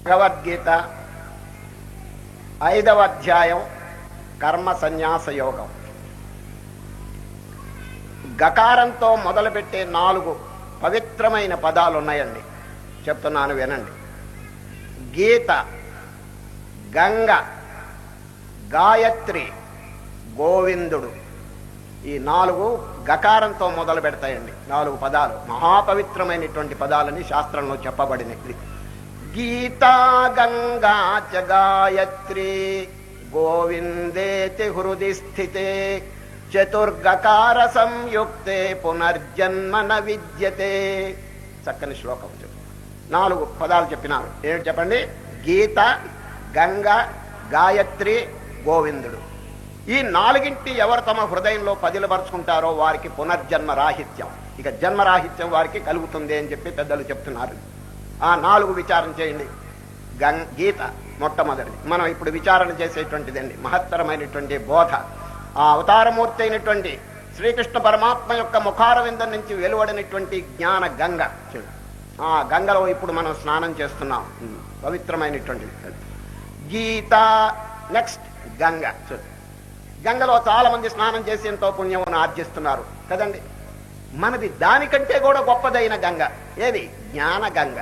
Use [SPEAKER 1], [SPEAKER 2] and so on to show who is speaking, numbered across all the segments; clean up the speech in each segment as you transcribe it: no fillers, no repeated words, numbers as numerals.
[SPEAKER 1] భగవద్గీత 5వ అధ్యాయం కర్మ సన్యాస యోగం. గకారంతో మొదలుపెట్టే 4 పవిత్రమైన పదాలు ఉన్నాయండి. చెప్తున్నాను వినండి. గీత, గంగ, గాయత్రి, గోవిందుడు. ఈ 4 గకారంతో మొదలు పెడతాయండి. 4 పదాలు మహాపవిత్రమైనటువంటి పదాలని శాస్త్రంలో చెప్పబడినవి. గీతా గంగా చ గాయత్రి గోవిందేతి హృది స్థితే చతుర్గకార సంయుక్తే పునర్జన్మ న విద్యతే. చక్కని శ్లోకం చెప్పు. 4 పదాలు చెప్పినారు. ఏమిటి చెప్పండి? గీత, గంగ, గాయత్రి, గోవిందుడు. ఈ 4ంటి ఎవరు తమ హృదయంలో పదిలపరుచుకుంటారో వారికి పునర్జన్మ రాహిత్యం, ఇక జన్మరాహిత్యం వారికి కలుగుతుంది అని చెప్పి పెద్దలు చెప్తున్నారు. ఆ 4 విచారణ చేయండి. గీత మొట్టమొదటిది. మనం ఇప్పుడు విచారణ చేసేటువంటిదండి మహత్తరమైనటువంటి బోధ. ఆ అవతారమూర్తి అయినటువంటి శ్రీకృష్ణ పరమాత్మ యొక్క ముఖారవిందం నుంచి వెలువడినటువంటి జ్ఞాన గంగ. ఆ గంగలో ఇప్పుడు మనం స్నానం చేస్తున్నాం. పవిత్రమైనటువంటిది గీత. నెక్స్ట్ గంగ. గంగలో చాలా మంది స్నానం చేసి ఎంతో పుణ్యమును ఆర్జిస్తున్నారు కదండి. మనది దానికంటే కూడా గొప్పదైన గంగ ఏది? జ్ఞాన గంగ.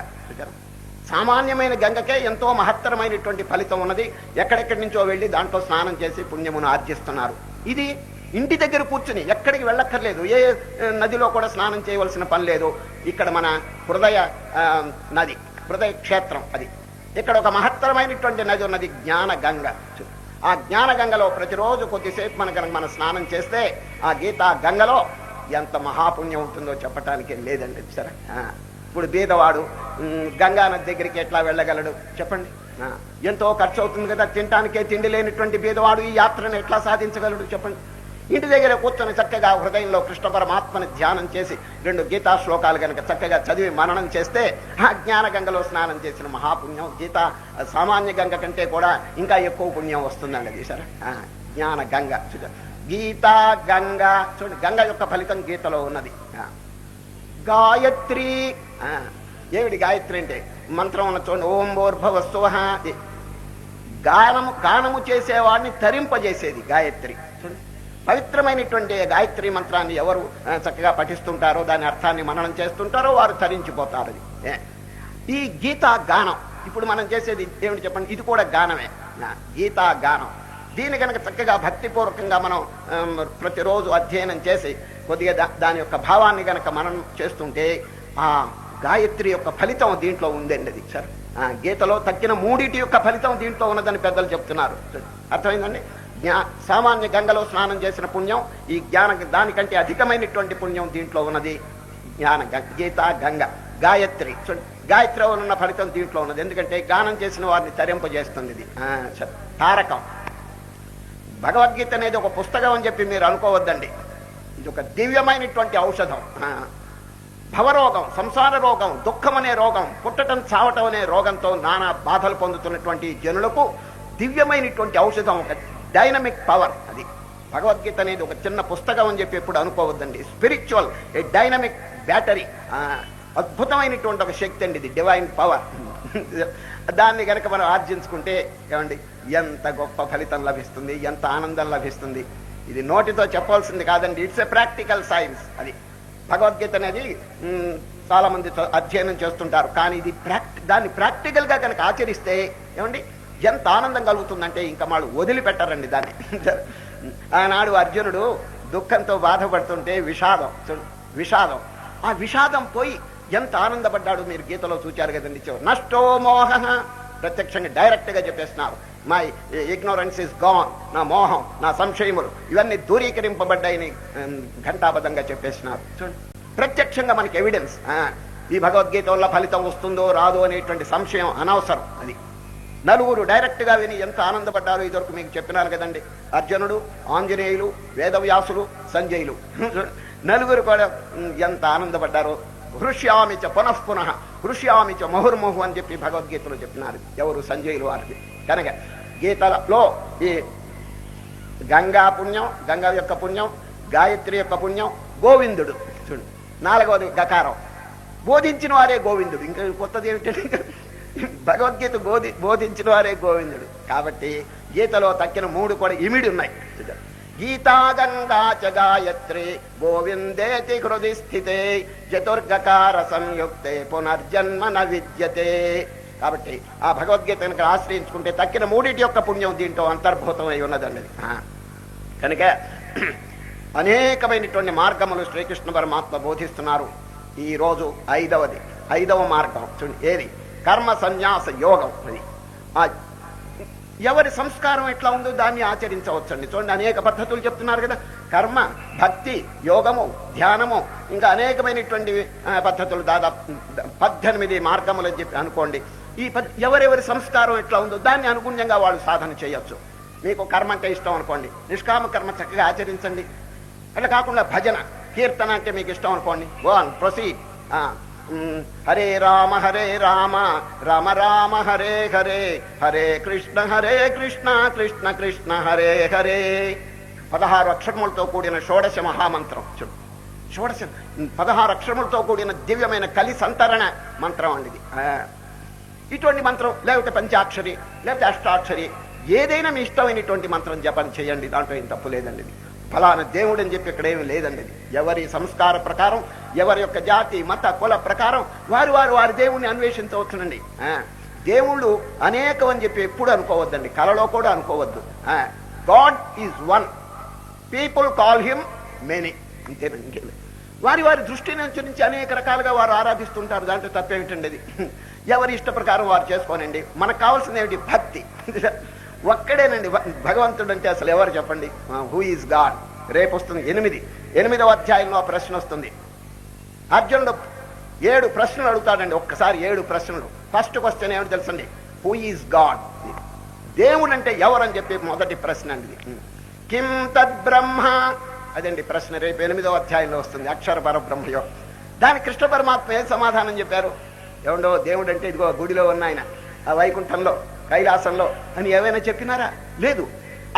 [SPEAKER 1] సామాన్యమైన గంగకే ఎంతో మహత్తరమైనటువంటి ఫలితం ఉన్నది. ఎక్కడెక్కడి నుంచో వెళ్ళి దాంట్లో స్నానం చేసి పుణ్యమును ఆర్జిస్తున్నారు. ఇది ఇంటి దగ్గర కూర్చుని ఎక్కడికి వెళ్ళక్కర్లేదు. ఏ నదిలో కూడా స్నానం చేయవలసిన పని లేదు. ఇక్కడ మన హృదయ నది, హృదయ క్షేత్రం అది. ఇక్కడ ఒక మహత్తరమైనటువంటి నది ఉన్నది, జ్ఞాన గంగ. ఆ జ్ఞాన గంగలో ప్రతిరోజు కొద్దిసేపు మనం స్నానం చేస్తే ఆ గీతా గంగలో ఎంత మహాపుణ్యం ఉంటుందో చెప్పటానికి లేదండి. సరే, ఇప్పుడు బీదవాడు గంగా నది దగ్గరికి ఎట్లా వెళ్ళగలడు చెప్పండి? ఎంతో ఖర్చు అవుతుంది కదా. తినటానికే తిండి లేనిటువంటి బీదవాడు ఈ యాత్రను ఎట్లా సాధించగలడు చెప్పండి? ఇంటి దగ్గర కూర్చొని చక్కగా హృదయంలో కృష్ణ పరమాత్మని ధ్యానం చేసి 2 గీతా శ్లోకాలు కనుక చక్కగా చదివి మననం చేస్తే ఆ జ్ఞాన గంగలో స్నానం చేసిన మహాపుణ్యం గీత సామాన్య గంగ కంటే కూడా ఇంకా ఎక్కువ పుణ్యం వస్తుందండి. అది సరే, జ్ఞాన గంగ. గీతా గంగ చూడండి, గంగ యొక్క ఫలితం గీతలో ఉన్నది. గాయత్రి. ఏమిటి గాయత్రి అంటే? మంత్రం ఉన్న చూడండి, ఓం భూర్భువస్సువః. గానము చేసేవాడిని తరింపజేసేది గాయత్రి. చూడండి, పవిత్రమైనటువంటి గాయత్రి మంత్రాన్ని ఎవరు చక్కగా పఠిస్తుంటారో, దాని అర్థాన్ని మననం చేస్తుంటారో వారు తరించిపోతారు. ఈ గీతా గానం ఇప్పుడు మనం చేసేది ఏమిటి చెప్పండి? ఇది కూడా గానమే, గీతా గానం. దీని కనుక చక్కగా భక్తిపూర్వకంగా మనం ప్రతిరోజు అధ్యయనం చేసి కొద్దిగా దాని యొక్క భావాన్ని కనుక మనం చేస్తుంటే ఆ గాయత్రి యొక్క ఫలితం దీంట్లో ఉందండి. అది సార్, గీతలో తక్కిన 3 యొక్క ఫలితం దీంట్లో ఉన్నదని పెద్దలు చెప్తున్నారు. అర్థమైందండి? సామాన్య గంగలో స్నానం చేసిన పుణ్యం, ఈ జ్ఞాన దానికంటే అధికమైనటువంటి పుణ్యం దీంట్లో ఉన్నది. జ్ఞాన గీతా గంగ. గాయత్రి గాయత్రి ఉన్న ఫలితం దీంట్లో ఉన్నది. ఎందుకంటే గానం చేసిన వారిని తరింపజేస్తుంది. ఇది తారకం. భగవద్గీత అనేది ఒక పుస్తకం అని చెప్పి మీరు అనుకోవద్దండి. ఇది ఒక దివ్యమైనటువంటి ఔషధం. భవరోగం, సంసార రోగం, దుఃఖం అనే రోగం, పుట్టటం చావటం అనే రోగంతో నానా బాధలు పొందుతున్నటువంటి జనులకు దివ్యమైనటువంటి ఔషధం, ఒక డైనమిక్ పవర్. అది భగవద్గీత అనేది ఒక చిన్న పుస్తకం అని చెప్పి ఎప్పుడు అనుకోవద్దండి. స్పిరిచువల్, ఏ డైనమిక్ బ్యాటరీ, అద్భుతమైనటువంటి ఒక శక్తి అండి ఇది, డివైన్ పవర్. దాన్ని కనుక మనం ఆర్జించుకుంటే ఏమండి ఎంత గొప్ప ఫలితం లభిస్తుంది, ఎంత ఆనందం లభిస్తుంది. ఇది నోటితో చెప్పాల్సింది కాదండి. It's a practical science. అది భగవద్గీత అనేది చాలా మంది అధ్యయనం చేస్తుంటారు, కానీ ఇది దాన్ని ప్రాక్టికల్ గా కనుక ఆచరిస్తే ఏమండి ఎంత ఆనందం కలుగుతుందంటే ఇంకా వాళ్ళు వదిలిపెట్టారండి దాన్ని. ఆనాడు అర్జునుడు దుఃఖంతో బాధపడుతుంటే విషాదం ఆ విషాదం పోయి ఎంత ఆనందపడ్డాడు మీరు గీతలో చూచారు కదండి. నష్టో మోహ, ప్రత్యక్షంగా డైరెక్ట్ గా చెప్పేస్తున్నారు. మై ఇగ్నోరెన్స్ ఇస్ గాన్, నా మోహం, నా సంశయములు ఇవన్నీ దూరీకరింపబడ్డాయని ఘంటాబద్ధంగా చెప్పేస్తున్నారు. చూడండి, ప్రత్యక్షంగా మనకి ఎవిడెన్స్. ఈ భగవద్గీత వల్ల ఫలితం వస్తుందో రాదో అనేటువంటి సంశయం అనవసరం. అది 4 డైరెక్ట్ గా విని ఎంత ఆనందపడ్డారు. ఇదివరకు మీకు చెప్పినారు కదండి. అర్జునుడు, ఆంజనేయులు, వేదవ్యాసులు, సంజయులు, 4 కూడా ఎంత ఆనందపడ్డారో. హృష్యామిచ పునఃపునః హృష్యామిచ ముహుర్ముహు అని చెప్పి భగవద్గీతలో చెప్పినారు. ఎవరు? సంజయులు వారికి. కనుక గీతలో ఈ గంగా పుణ్యం, గంగా యొక్క పుణ్యం, గాయత్రి యొక్క పుణ్యం, గోవిందుడు. చూడు, 4వది గకారం. బోధించిన వారే గోవిందుడు. ఇంకా కొత్తది ఏమిటంటే భగవద్గీత బోధించిన వారే గోవిందుడు. కాబట్టి గీతలో తక్కిన 3 కూడా ఇమిడి ఉన్నాయి. గీతా గంగా చ గాయత్రి గోవిందేతి హృది స్థితే చతుర్గకార సంయుక్తే పునర్జన్మ న విద్యతే. కాబట్టి ఆ భగవద్గీతను ఆశ్రయించుకుంటే తక్కిన 3 యొక్క పుణ్యం దీంట్లో అంతర్భూతమై ఉన్నదండి. కనుక అనేకమైనటువంటి మార్గములు శ్రీకృష్ణ పరమాత్మ బోధిస్తున్నారు. ఈ రోజు 5వ మార్గం చూడండి. ఏది? కర్మ సన్యాస యోగం. అది ఎవరి సంస్కారం ఎట్లా ఉందో దాన్ని ఆచరించవచ్చండి. చూడండి, అనేక పద్ధతులు చెప్తున్నారు కదా. కర్మ, భక్తి, యోగము, ధ్యానము, ఇంకా అనేకమైనటువంటి పద్ధతులు, దాదాపు 18 మార్గములు అని చెప్పి అనుకోండి. ఈ ఎవరెవరి సంస్కారం ఎట్లా ఉందో దాన్ని అనుగుణ్యంగా వాళ్ళు సాధన చేయొచ్చు. మీకు కర్మ అంటే ఇష్టం అనుకోండి, నిష్కామ కర్మ చక్కగా ఆచరించండి. అట్లా కాకుండా భజన, కీర్తన అంటే మీకు ఇష్టం అనుకోండి, go on proceed. Hare Rama Rama Rama Hare Hare, Hare Krishna Krishna Krishna Hare Hare. 16 అక్షరములతో కూడిన షోడశ మహామంత్రం. చూడు, 16 అక్షరములతో కూడిన దివ్యమైన కలి సంతరణ మంత్రం అండి ఇది. ఇటువంటి మంత్రం, లేకపోతే పంచాక్షరి, లేకపోతే అష్టాక్షరి, ఏదైనా మీ ఇష్టమైనటువంటి మంత్రం జపం చేయండి. దాంట్లో ఏం తప్పు లేదండి. ఇది ఫలానా దేవుడు అని చెప్పి ఇక్కడ ఏమి లేదండి. ఎవరి సంస్కార ప్రకారం, ఎవరి యొక్క జాతి మత కుల ప్రకారం వారి దేవుణ్ణి అన్వేషించవచ్చునండి. దేవుళ్ళు అనేకం అని చెప్పి ఎప్పుడు అనుకోవద్దండి, కలలో కూడా అనుకోవద్దు. God is one, people call him many. ఇంతేనండి. వారి దృష్టిని అనుసరించి అనేక రకాలుగా వారు ఆరాధిస్తుంటారు. దాంట్లో తప్పేమిటండి? అది ఎవరి ఇష్ట ప్రకారం వారు చేసుకోనండి. మనకు కావాల్సింది ఏమిటి? భక్తి. ఒక్కడేనండి భగవంతుడు అంటే అసలు ఎవరు చెప్పండి? Who is God? రేపు వస్తుంది 8వ అధ్యాయంలో ప్రశ్న వస్తుంది. అర్జునుడు 7 ప్రశ్నలు అడుగుతాడండి. ఒక్కసారి 7 ప్రశ్నలు. ఫస్ట్ క్వశ్చన్ ఏమిటి తెలుసండి? Who is God? దేవుడు అంటే ఎవరని చెప్పి మొదటి ప్రశ్న అండి. కిం తద్ బ్రహ్మ? అదండి ప్రశ్న. రేపు 8వ అధ్యాయంలో వస్తుంది, అక్షర పరబ్రహ్మయో. దాని కృష్ణ పరమాత్మ ఏం సమాధానం చెప్పారు? ఏమండో దేవుడు అంటే ఇదిగో గుడిలో ఉన్న ఆయన, ఆ వైకుంఠంలో, కైలాసంలో అని ఏమైనా చెప్పినారా? లేదు.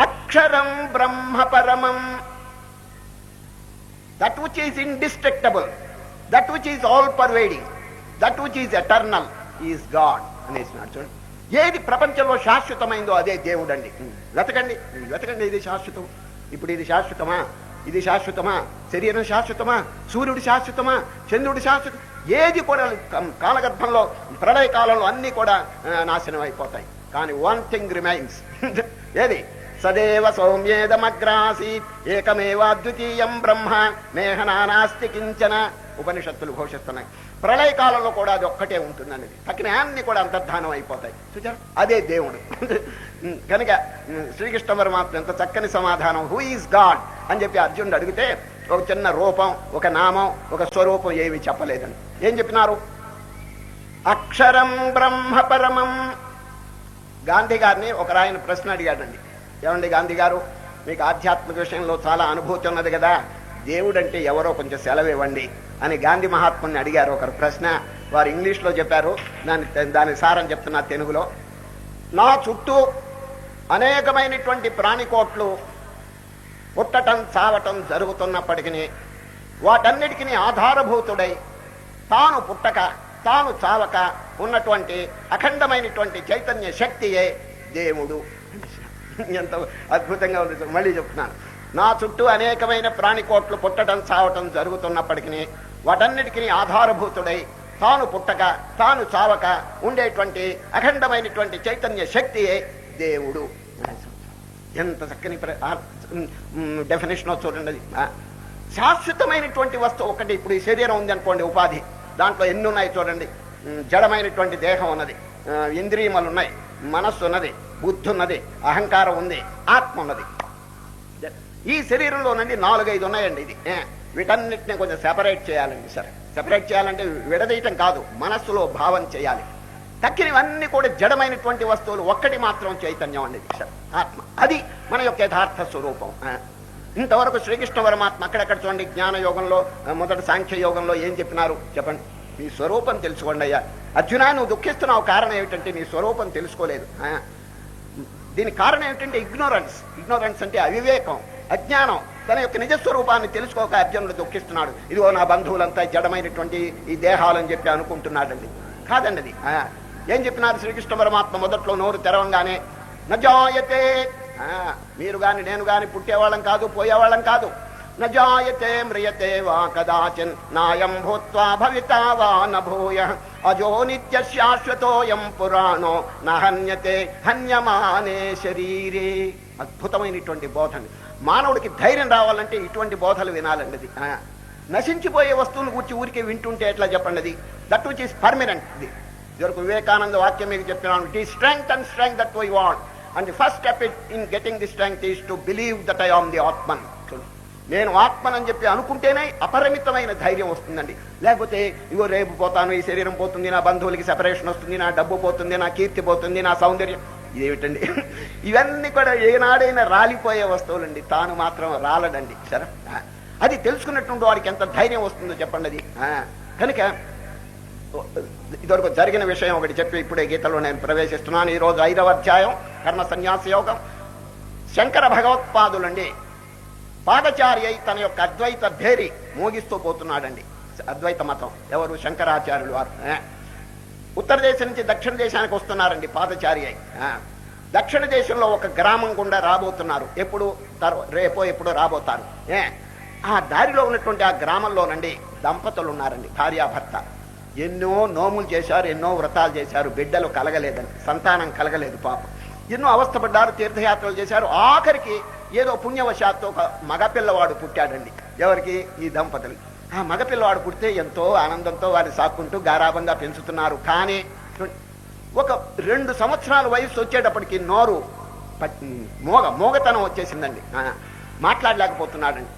[SPEAKER 1] అక్షరం బ్రహ్మ పరమం, that which is indestructible, that which is all pervading, that which is eternal is God అనేసినాడు. చూడండి, ఏది ప్రపంచంలో శాశ్వతమైందో అదే దేవుడు అండి. వెతకండి. ఇది శాశ్వతం. ఇప్పుడు ఇది శాశ్వతమా? ఇది శాశ్వతమా? శరీరం శాశ్వతమా? సూర్యుడు శాశ్వతమా? చంద్రుడు శాశ్వతం? ఏది కూడా కాలగర్భంలో, ప్రళయ కాలంలో అన్ని కూడా నాశనం అయిపోతాయి. కానీ వన్ థింగ్ రిమైన్స్. ఏది? సదేవ సౌమ్యేదమగ్రాసీత్ ఏకమేవాద్వితీయం బ్రహ్మ నేహనానాస్తి కించన. ఉపనిషత్తులు ఘోషిస్తున్నాయి. ప్రళయ కాలంలో కూడా అది ఒక్కటే ఉంటుందనేది. తక్కిన అన్ని కూడా అంతర్ధానం అయిపోతాయి. చూచారు? అదే దేవుడు. కనుక శ్రీకృష్ణ పరమాత్మ ఎంత చక్కని సమాధానం, హూ ఈజ్ గాడ్ అని చెప్పి అర్జునుడు అడిగితే ఒక చిన్న రూపం, ఒక నామం, ఒక స్వరూపం ఏమి చెప్పలేదని. ఏం చెప్పినారు? అక్షరం బ్రహ్మ పరమం. గాంధీ గారిని ఒక ఆయన ప్రశ్న అడిగాడండి. ఏమండి గాంధీ గారు, మీకు ఆధ్యాత్మిక విషయంలో చాలా అనుభూతి ఉన్నది కదా, దేవుడు అంటే ఎవరో కొంచెం సెలవు ఇవ్వండి అని గాంధీ మహాత్ముని అడిగారు ఒకరు ప్రశ్న. వారు ఇంగ్లీష్లో చెప్పారు, దాని సారం చెప్తున్నా తెలుగులో. నా చుట్టూ అనేకమైనటువంటి ప్రాణికోట్లు పుట్టటం చావటం జరుగుతున్నప్పటికీ వాటన్నిటికీ ఆధారభూతుడై తాను పుట్టక తాను చావక ఉన్నటువంటి అఖండమైనటువంటి చైతన్య శక్తియే దేవుడు. ఎంత అద్భుతంగా ఉంది. మళ్ళీ చెప్తున్నాను. నా చుట్టూ అనేకమైన ప్రాణికోట్లు పుట్టడం చావటం జరుగుతున్నప్పటికీ వాటన్నిటికీ ఆధారభూతుడై తాను పుట్టక తాను చావక ఉండేటువంటి అఖండమైనటువంటి చైతన్య శక్తియే దేవుడు. ఎంత చక్కని డెఫినేషన్ చూడండి. అది శాశ్వతమైనటువంటి వస్తువు ఒకటి. ఇప్పుడు ఈ శరీరం ఉంది అనుకోండి, ఉపాధి. దాంట్లో ఎన్ని ఉన్నాయి చూడండి. జడమైనటువంటి దేహం ఉన్నది, ఇంద్రియములు ఉన్నాయి, మనస్సు ఉన్నది, బుద్ధి ఉన్నది, అహంకారం ఉంది, ఆత్మ ఉన్నది. ఈ శరీరంలోనండి 4-5 ఉన్నాయండి. ఇది వీటన్నిటిని కొంచెం సెపరేట్ చేయాలండి. సరే, సెపరేట్ చేయాలంటే విడదీయటం కాదు, మనస్సులో భావం చేయాలి. తక్కినవన్నీ కూడా జడమైనటువంటి వస్తువులు, ఒక్కటి మాత్రం చైతన్యం అనేది ఆత్మ. అది మన యొక్క యథార్థ స్వరూపం. ఇంతవరకు శ్రీకృష్ణ పరమాత్మ అక్కడెక్కడ చూడండి, జ్ఞాన యోగంలో, మొదటి సాంఖ్య యోగంలో ఏం చెప్పినారు చెప్పండి? నీ స్వరూపం తెలుసుకోండి అయ్యా. అర్జునా, నువ్వు దుఃఖిస్తున్నావు, కారణం ఏమిటంటే నీ స్వరూపం తెలుసుకోలేదు. దీనికి కారణం ఏమిటంటే ఇగ్నోరెన్స్ అంటే అవివేకం, అజ్ఞానం. తన యొక్క నిజస్వరూపాన్ని తెలుసుకోక అర్జునుడు దుఃఖిస్తున్నాడు. ఇదిగో నా బంధువులంతా జడమైనటువంటి ఈ దేహాలని చెప్పి అనుకుంటున్నాడండి. కాదండి అది. ఏం చెప్పినారు శ్రీకృష్ణ పరమాత్మ మొదట్లో నోరు తెరవంగానే? నజాయతే, మీరు గాని నేను గాని పుట్టేవాళ్ళం కాదు, పోయేవాళ్ళం కాదు. నజాయతే మ్రియతే వా కదాచిన్ నాయం భూత్వా భవితా వా నభూయ అజో నిత్య శాశ్వతోయం పురాణో నహన్యతే హన్యమానే శరీరే. అద్భుతమైనటువంటి బోధని. మానవుడికి ధైర్యం రావాలంటే ఇటువంటి బోధలు వినాలండి. అది నశించిపోయే వస్తువును గురించి ఊరికే వింటుంటే ఎట్లా చెప్పండి? అది దట్ విచ్ ఈస్ పర్మనెంట్. ఇది ఇదివరకు వివేకానంద వాక్యం మీకు చెప్పినాను, it is strength and strength that we want, and the first step in getting the strength is to believe that I am the Atman. నేను ఆత్మనని చెప్పి అనుకుంటేనే అపరిమితమైన ధైర్యం వస్తుందండి. లేకపోతే ఇగో రేపు పోతాను, ఈ శరీరం పోతుంది, నా బంధువులకి సెపరేషన్ వస్తుంది, నా డబ్బు పోతుంది, నా కీర్తి పోతుంది, నా సౌందర్యం, ఇదేమిటండి? ఇవన్నీ కూడా ఏనాడైనా రాలిపోయే వస్తువులండి. తాను మాత్రం రాలడండి. సరే, అది తెలుసుకున్నట్టుండి వాడికి ఎంత ధైర్యం వస్తుందో చెప్పండి. అది కనుక ఇదివరకు జరిగిన విషయం ఒకటి చెప్పి ఇప్పుడే గీతలో నేను ప్రవేశిస్తున్నాను. ఈరోజు 5వ అధ్యాయం కర్మ సన్యాస యోగం. శంకర భగవత్పాదులండి పాదచారి అయి తన యొక్క అద్వైత భేరి మోగిస్తూ పోతున్నాడండి. అద్వైత మతం ఎవరు? శంకరాచార్యులు వారు. ఉత్తర దేశం నుంచి దక్షిణ దేశానికి వస్తున్నారండి పాదచారి అయి. దక్షిణ దేశంలో ఒక గ్రామం గుండా రాబోతున్నారు. ఎప్పుడు? రేపో ఎప్పుడో రాబోతారు. ఆ దారిలో ఉన్నటువంటి ఆ గ్రామంలోనండి దంపతులు ఉన్నారండి, భార్యాభర్త. ఎన్నో నోములు చేశారు, ఎన్నో వ్రతాలు చేశారు, బిడ్డలు కలగలేదని, సంతానం కలగలేదు పాపం. ఎన్నో అవస్థపడ్డారు, తీర్థయాత్రలు చేశారు. ఆఖరికి ఏదో పుణ్యవశాత్తు ఒక మగపిల్లవాడు పుట్టాడండి. ఎవరికి? ఈ దంపతులు. ఆ మగపిల్లవాడు పుడితే ఎంతో ఆనందంతో వారిని సాక్కుంటూ గారాబంగా పెంచుతున్నారు. కానీ ఒక 2 సంవత్సరాల వయసు వచ్చేటప్పటికి నోరు మోగతనం వచ్చేసిందండి. మాట్లాడలేకపోతున్నాడండి.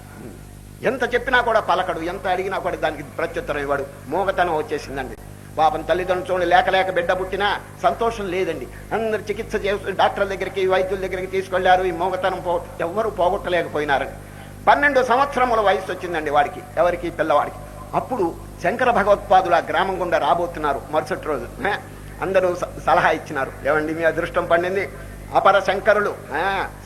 [SPEAKER 1] ఎంత చెప్పినా కూడా పలకడు, ఎంత అడిగినా కూడా దానికి ప్రత్యుత్తరం ఇవ్వడు. మోగతనం వచ్చేసిందండి. పాపం తల్లిదండ్రులు చూడండి, లేక బిడ్డ పుట్టినా సంతోషం లేదండి. అందరు చికిత్స చేస్తూ డాక్టర్ల దగ్గరికి, వైద్యుల దగ్గరికి తీసుకెళ్లారు. ఈ మోగతనం ఎవ్వరూ పోగొట్టలేకపోయినారని. 12 సంవత్సరముల వయసు వచ్చిందండి వాడికి. ఎవరికి? పిల్లవాడికి. అప్పుడు శంకర భగవత్పాదులు ఆ గ్రామం గుండా రాబోతున్నారు. మరుసటి రోజు అందరూ సలహా ఇచ్చినారు, ఏమండి మీ అదృష్టం పండింది, అపర శంకరులు,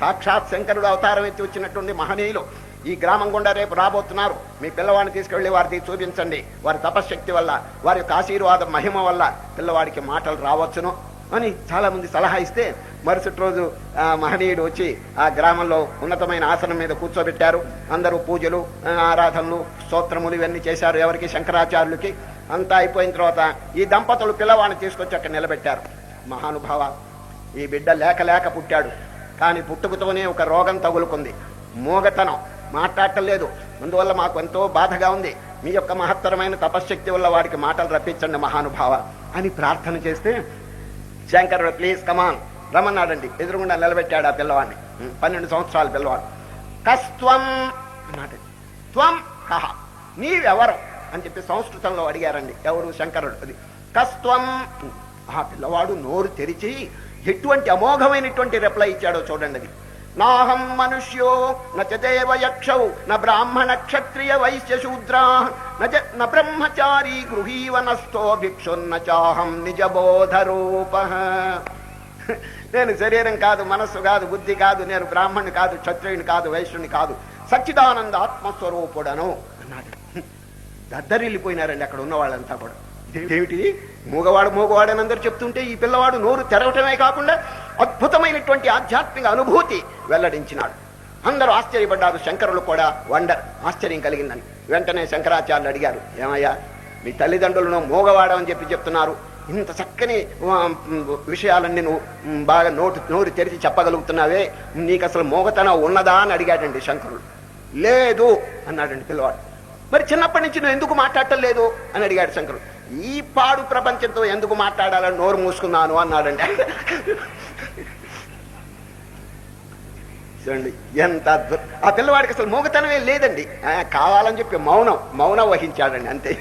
[SPEAKER 1] సాక్షాత్ శంకరుడు అవతారం ఎత్తి వచ్చినటువంటి మహనీయులు ఈ గ్రామం గుండా రేపు రాబోతున్నారు. మీ పిల్లవాడిని తీసుకెళ్లి వారికి చూపించండి. వారి తపశ్శక్తి వల్ల, వారి యొక్క ఆశీర్వాద మహిమ వల్ల పిల్లవాడికి మాటలు రావచ్చును అని చాలా మంది సలహా ఇస్తే, మరుసటి రోజు మహనీయుడు వచ్చి ఆ గ్రామంలో ఉన్నతమైన ఆసనం మీద కూర్చోబెట్టారు. అందరూ పూజలు, ఆరాధనలు, స్తోత్రములు ఇవన్నీ చేశారు. ఎవరికి? శంకరాచార్యులకి. అంతా అయిపోయిన తర్వాత ఈ దంపతులు పిల్లవాడిని తీసుకొచ్చి అక్కడ నిలబెట్టారు. మహానుభావ, ఈ బిడ్డ లేక పుట్టాడు, కానీ పుట్టుకతోనే ఒక రోగం తగులుకుంది, మూగతనం, మాట్లాడటం లేదు. అందువల్ల మాకు ఎంతో బాధగా ఉంది. మీ యొక్క మహత్తరమైన తపశ్శక్తి వల్ల వాడికి మాటలు రప్పించండి మహానుభావ అని ప్రార్థన చేస్తే, శంకరుడు ప్లీజ్ కమాన్ రమ్మన్నాడండి. ఎదురుగుండా నిలబెట్టాడు ఆ పిల్లవాడిని, 12 సంవత్సరాల పిల్లవాడు. కస్త్వం అన్నాడు. త్వం కహ, నీవెవరు అని చెప్పి సంస్కృతంలో అడిగారండి. ఎవరు? శంకరుడు. అది కస్త్వం. ఆ పిల్లవాడు నోరు తెరిచి ఎటువంటి అమోఘమైనటువంటి రిప్లై ఇచ్చాడో చూడండి. అది నాహం మనుష్యో నచ దేవయక్షౌ న బ్రాహ్మణ క్షత్రియ వైశ్య శూద్రా న బ్రహ్మచారీ గృహీవనస్థో భిక్షున్న చాహం నిజబోధరూప. నేను శరీరం కాదు, మనస్సు కాదు, బుద్ధి కాదు, నేను బ్రాహ్మణుని కాదు, క్షత్రియుని కాదు, వైశ్యుని కాదు, సచ్చిదానంద ఆత్మస్వరూపుడను అన్నాడు. దద్దరిల్లిపోయినారండి అక్కడ ఉన్న వాళ్ళంతా కూడా. ఏమిటి? మూగవాడు అని అందరూ చెప్తుంటే ఈ పిల్లవాడు నోరు తెరవటమే కాకుండా అద్భుతమైనటువంటి ఆధ్యాత్మిక అనుభూతి వెల్లడించినాడు. అందరూ ఆశ్చర్యపడ్డారు. శంకరులు కూడా ఆశ్చర్యం కలిగిందని. వెంటనే శంకరాచార్యులు అడిగారు, ఏమయ్యా మీ తల్లిదండ్రులను మూగవాడని చెప్తున్నారు, ఇంత చక్కని విషయాలన్నీ నువ్వు బాగా నోరు తెరిచి చెప్పగలుగుతున్నావే, నీకు అసలు మూగతనం ఉన్నదా అని అడిగాడండి శంకరులు. లేదు అన్నాడండి పిల్లవాడు. మరి చిన్నప్పటి నుంచి నువ్వు ఎందుకు మాట్లాడటం లేదు అని అడిగాడు శంకరుడు. ఈ పాడు ప్రపంచంతో ఎందుకు మాట్లాడాలని నోరు మూసుకున్నాను అన్నాడండి. చూడండి ఎంత అద్భుతం. ఆ పిల్లవాడికి అసలు మూగతనమే లేదండి, కావాలని చెప్పి మౌనం వహించాడండి అంతే.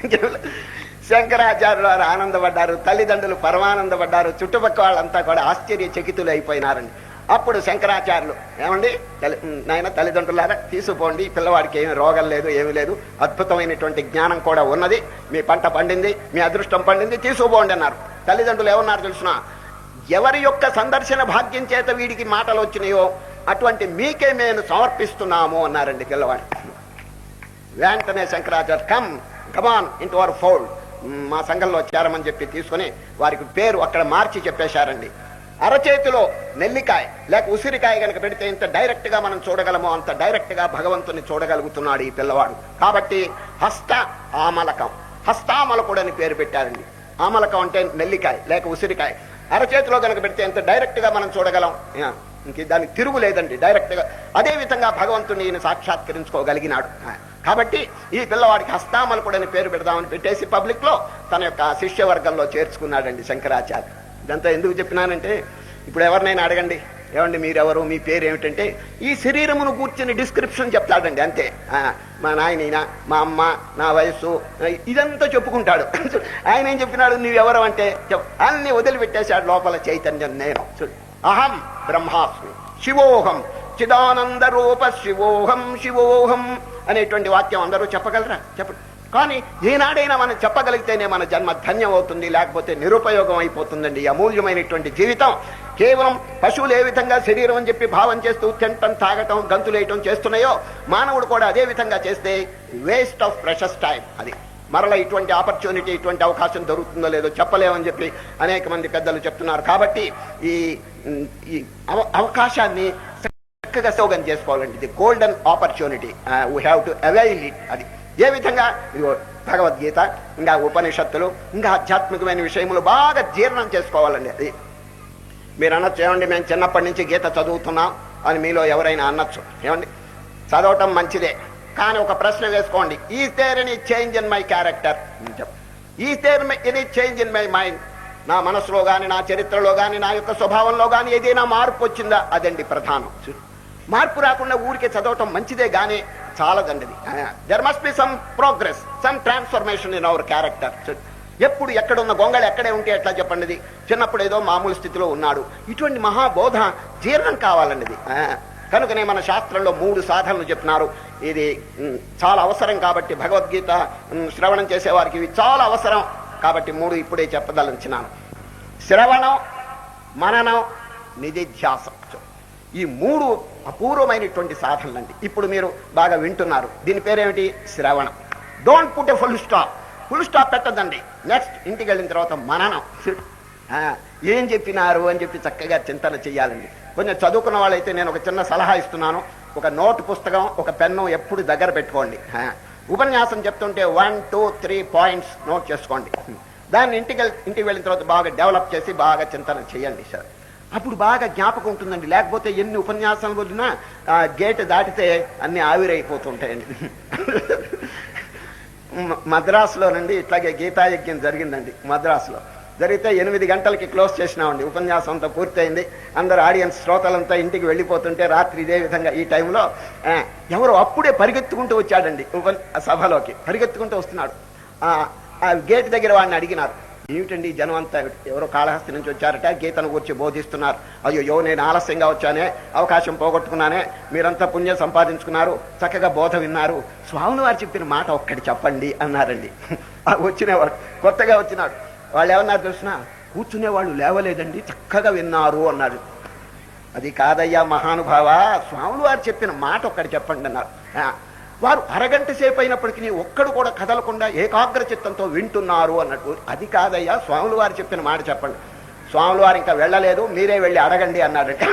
[SPEAKER 1] శంకరాచార్యులు వారు ఆనందపడ్డారు, తల్లిదండ్రులు పరమానందపడ్డారు, చుట్టుపక్కల వాళ్ళంతా కూడా ఆశ్చర్యచకితులు అయిపోయినారండి. అప్పుడు శంకరాచార్యులు, ఏమండి నాయన తల్లిదండ్రులారా తీసుకుపోండి, పిల్లవాడికి ఏమి రోగం లేదు, ఏమీ లేదు, అద్భుతమైనటువంటి జ్ఞానం కూడా ఉన్నది, మీ పంట పండింది, మీ అదృష్టం పండింది, తీసుకుపోండి అన్నారు. తల్లిదండ్రులు ఏమన్నారు తెలుసునా? ఎవరి యొక్క సందర్శన భాగ్యం చేత వీడికి మాటలు వచ్చినాయో అటువంటి మీకే మేము సమర్పిస్తున్నాము అన్నారండి పిల్లవాడు. వెంటనే శంకరాచార్య కమాన్ ఇంటూ అవర్ ఫోల్డ్, మా సంఘంలో చేరమని చెప్పి తీసుకుని వారికి పేరు అక్కడ మార్చి చెప్పేశారండి. అరచేతిలో నెల్లికాయ లేక ఉసిరికాయ కనుక పెడితే ఇంత డైరెక్ట్ గా మనం చూడగలమో అంత డైరెక్ట్ గా భగవంతుని చూడగలుగుతున్నాడు ఈ పిల్లవాడు. కాబట్టి హస్త ఆమలకం, హస్తామలకుడు అని పేరు పెట్టారండి. ఆమలకం అంటే నెల్లికాయ లేక ఉసిరికాయ. అరచేతిలో కనుక పెడితే ఎంత డైరెక్ట్ గా మనం చూడగలం, ఇంక దానికి తిరుగు లేదండి. డైరెక్ట్ గా అదే విధంగా భగవంతుని ఈయన సాక్షాత్కరించుకోగలిగినాడు. కాబట్టి ఈ పిల్లవాడికి హస్తామలకుడు అని పేరు పెడదామని పెట్టేసి పబ్లిక్ లో తన యొక్క శిష్యవర్గంలో చేర్చుకున్నాడండి శంకరాచార్య. ఇదంతా ఎందుకు చెప్పినానంటే, ఇప్పుడు ఎవరినైనా అడగండి, ఏమండి మీరెవరు, మీ పేరు ఏమిటంటే ఈ శరీరమును కూర్చుని డిస్క్రిప్షన్ చెప్తాడండి అంతే. మా నాయన, మా అమ్మ, నా వయస్సు, ఇదంతా చెప్పుకుంటాడు. ఆయన ఏం చెప్పినాడు, నీవెవరు అంటే అన్ని వదిలిపెట్టేశాడు లోపల చైతన్యం నేను. అహం బ్రహ్మాస్మి శివోహం చిదానంద రూప శివోహం శివోహం అనేటువంటి వాక్యం అందరూ చెప్పగలరా? చెప్పండి. కానీ ఏనాడైనా మనం చెప్పగలిగితేనే మన జన్మ ధన్యం అవుతుంది, లేకపోతే నిరుపయోగం అయిపోతుందండి. అమూల్యమైనటువంటి జీవితం కేవలం పశువులు ఏ విధంగా శరీరం అని చెప్పి భావం చేస్తూ తినటం, తాగటం, గంతులేయటం చేస్తున్నాయో మానవుడు కూడా అదే విధంగా చేస్తే వేస్ట్ ఆఫ్ ప్రెషస్ టైం. అది మరలా ఇటువంటి ఆపర్చునిటీ, ఇటువంటి అవకాశం దొరుకుతుందో లేదో చెప్పలేమని చెప్పి అనేక మంది పెద్దలు చెప్తున్నారు. కాబట్టి ఈ అవకాశాన్ని చక్కగా సౌగం చేసుకోవాలండి. ఇది golden opportunity, we have to avail it. అది ఏ విధంగా భగవద్గీత, ఇంకా ఉపనిషత్తులు, ఇంకా ఆధ్యాత్మికమైన విషయములు బాగా జీర్ణం చేసుకోవాలండి. అది మీరు అనొచ్చు, ఏమండి మేము చిన్నప్పటి నుంచి గీత చదువుతున్నాం అని మీలో ఎవరైనా అనొచ్చు. ఏమండి చదవటం మంచిదే, కానీ ఒక ప్రశ్న వేసుకోండి, is there any change in my character? Is there any change in my mind? నా మనసులో కానీ, నా చరిత్రలో కానీ, నా యొక్క స్వభావంలో కానీ ఏదైనా మార్పు వచ్చిందా? అదండి ప్రధానం. మార్పు రాకుండా ఊరికే చదవటం మంచిదే కానీ చాలదండి. There must be some progress, some transformation in our character. ఎప్పుడు ఎక్కడున్న గొంగళి ఎక్కడే ఉంటే ఎట్లా చెప్పండి? చిన్నప్పుడు ఏదో మామూలు స్థితిలో ఉన్నాడు. ఇటువంటి మహాబోధ జీర్ణం కావాలండి. కనుకనే మన శాస్త్రంలో 3 సాధనలు చెప్పినారు. ఇది చాలా అవసరం కాబట్టి భగవద్గీత శ్రవణం చేసేవారికి ఇవి చాలా అవసరం కాబట్టి 3 ఇప్పుడే చెప్పదలించినాను. శ్రవణం, మననం, నిధిధ్యాసం. ఈ 3 అపూర్వమైనటువంటి సాధనలండి. ఇప్పుడు మీరు బాగా వింటున్నారు. దీని పేరేమిటి? శ్రవణం. Don't put a full stop. Full stop పెట్టదండి. నెక్స్ట్ ఇంటికి వెళ్ళిన తర్వాత మననం. ఏం చెప్పినారు అని చెప్పి చక్కగా చింతన చెయ్యాలండి. కొంచెం చదువుకున్న వాళ్ళైతే నేను ఒక చిన్న సలహా ఇస్తున్నాను. ఒక నోట్ పుస్తకం, ఒక పెన్ను ఎప్పుడు దగ్గర పెట్టుకోండి. ఉపన్యాసం చెప్తుంటే 1, 2, 3 పాయింట్స్ నోట్ చేసుకోండి. దాన్ని ఇంటికి వెళ్ళిన తర్వాత బాగా డెవలప్ చేసి బాగా చింతన చెయ్యండి సార్. అప్పుడు బాగా జ్ఞాపకం ఉంటుందండి. లేకపోతే ఎన్ని ఉపన్యాసాలు వదిలినా గేట్ దాటితే అన్ని ఆవిరైపోతుంటాయండి. మద్రాసులోనండి ఇట్లాగే గీతాయజ్ఞం జరిగిందండి. మద్రాసులో జరిగితే 8 గంటలకి క్లోజ్ చేసినామండి. ఉపన్యాసం అంతా పూర్తయింది. అందరు ఆడియన్స్ శ్రోతలంతా ఇంటికి వెళ్ళిపోతుంటే రాత్రి ఇదే విధంగా ఈ టైంలో ఎవరో అప్పుడే పరిగెత్తుకుంటూ వచ్చాడండి సభలోకి. పరిగెత్తుకుంటూ వస్తున్నాడు. ఆ గేట్ దగ్గర వాడిని అడిగినారు, ఏమిటండి జనం అంతా, ఎవరో కాళహస్తి నుంచి వచ్చారట, గీతను గురించి బోధిస్తున్నారు. అయ్యో నేను ఆలస్యంగా వచ్చానే, అవకాశం పోగొట్టుకున్నానే, మీరంతా పుణ్యం సంపాదించుకున్నారు, చక్కగా బోధ విన్నారు, స్వామిని వారు చెప్పిన మాట ఒక్కటి చెప్పండి అన్నారండి. వచ్చినవాడు కొత్తగా వచ్చినాడు. వాళ్ళు ఏమన్నారు తెలిసిన? కూర్చునేవాళ్ళు లేవలేదండి, చక్కగా విన్నారు అన్నాడు. అది కాదయ్యా మహానుభావ, స్వాములు వారు చెప్పిన మాట ఒక్కటి చెప్పండి అన్నారు. వారు అరగంట సేపు అయినప్పటికీ ఒక్కడు కూడా కదలకుండా ఏకాగ్ర చిత్తంతో వింటున్నారు అన్నట్టు. అది కాదయ్యా, స్వాములు వారు చెప్పిన మాట చెప్పండి. స్వాములు వారు ఇంకా వెళ్ళలేదు, మీరే వెళ్ళి అడగండి అన్నారట.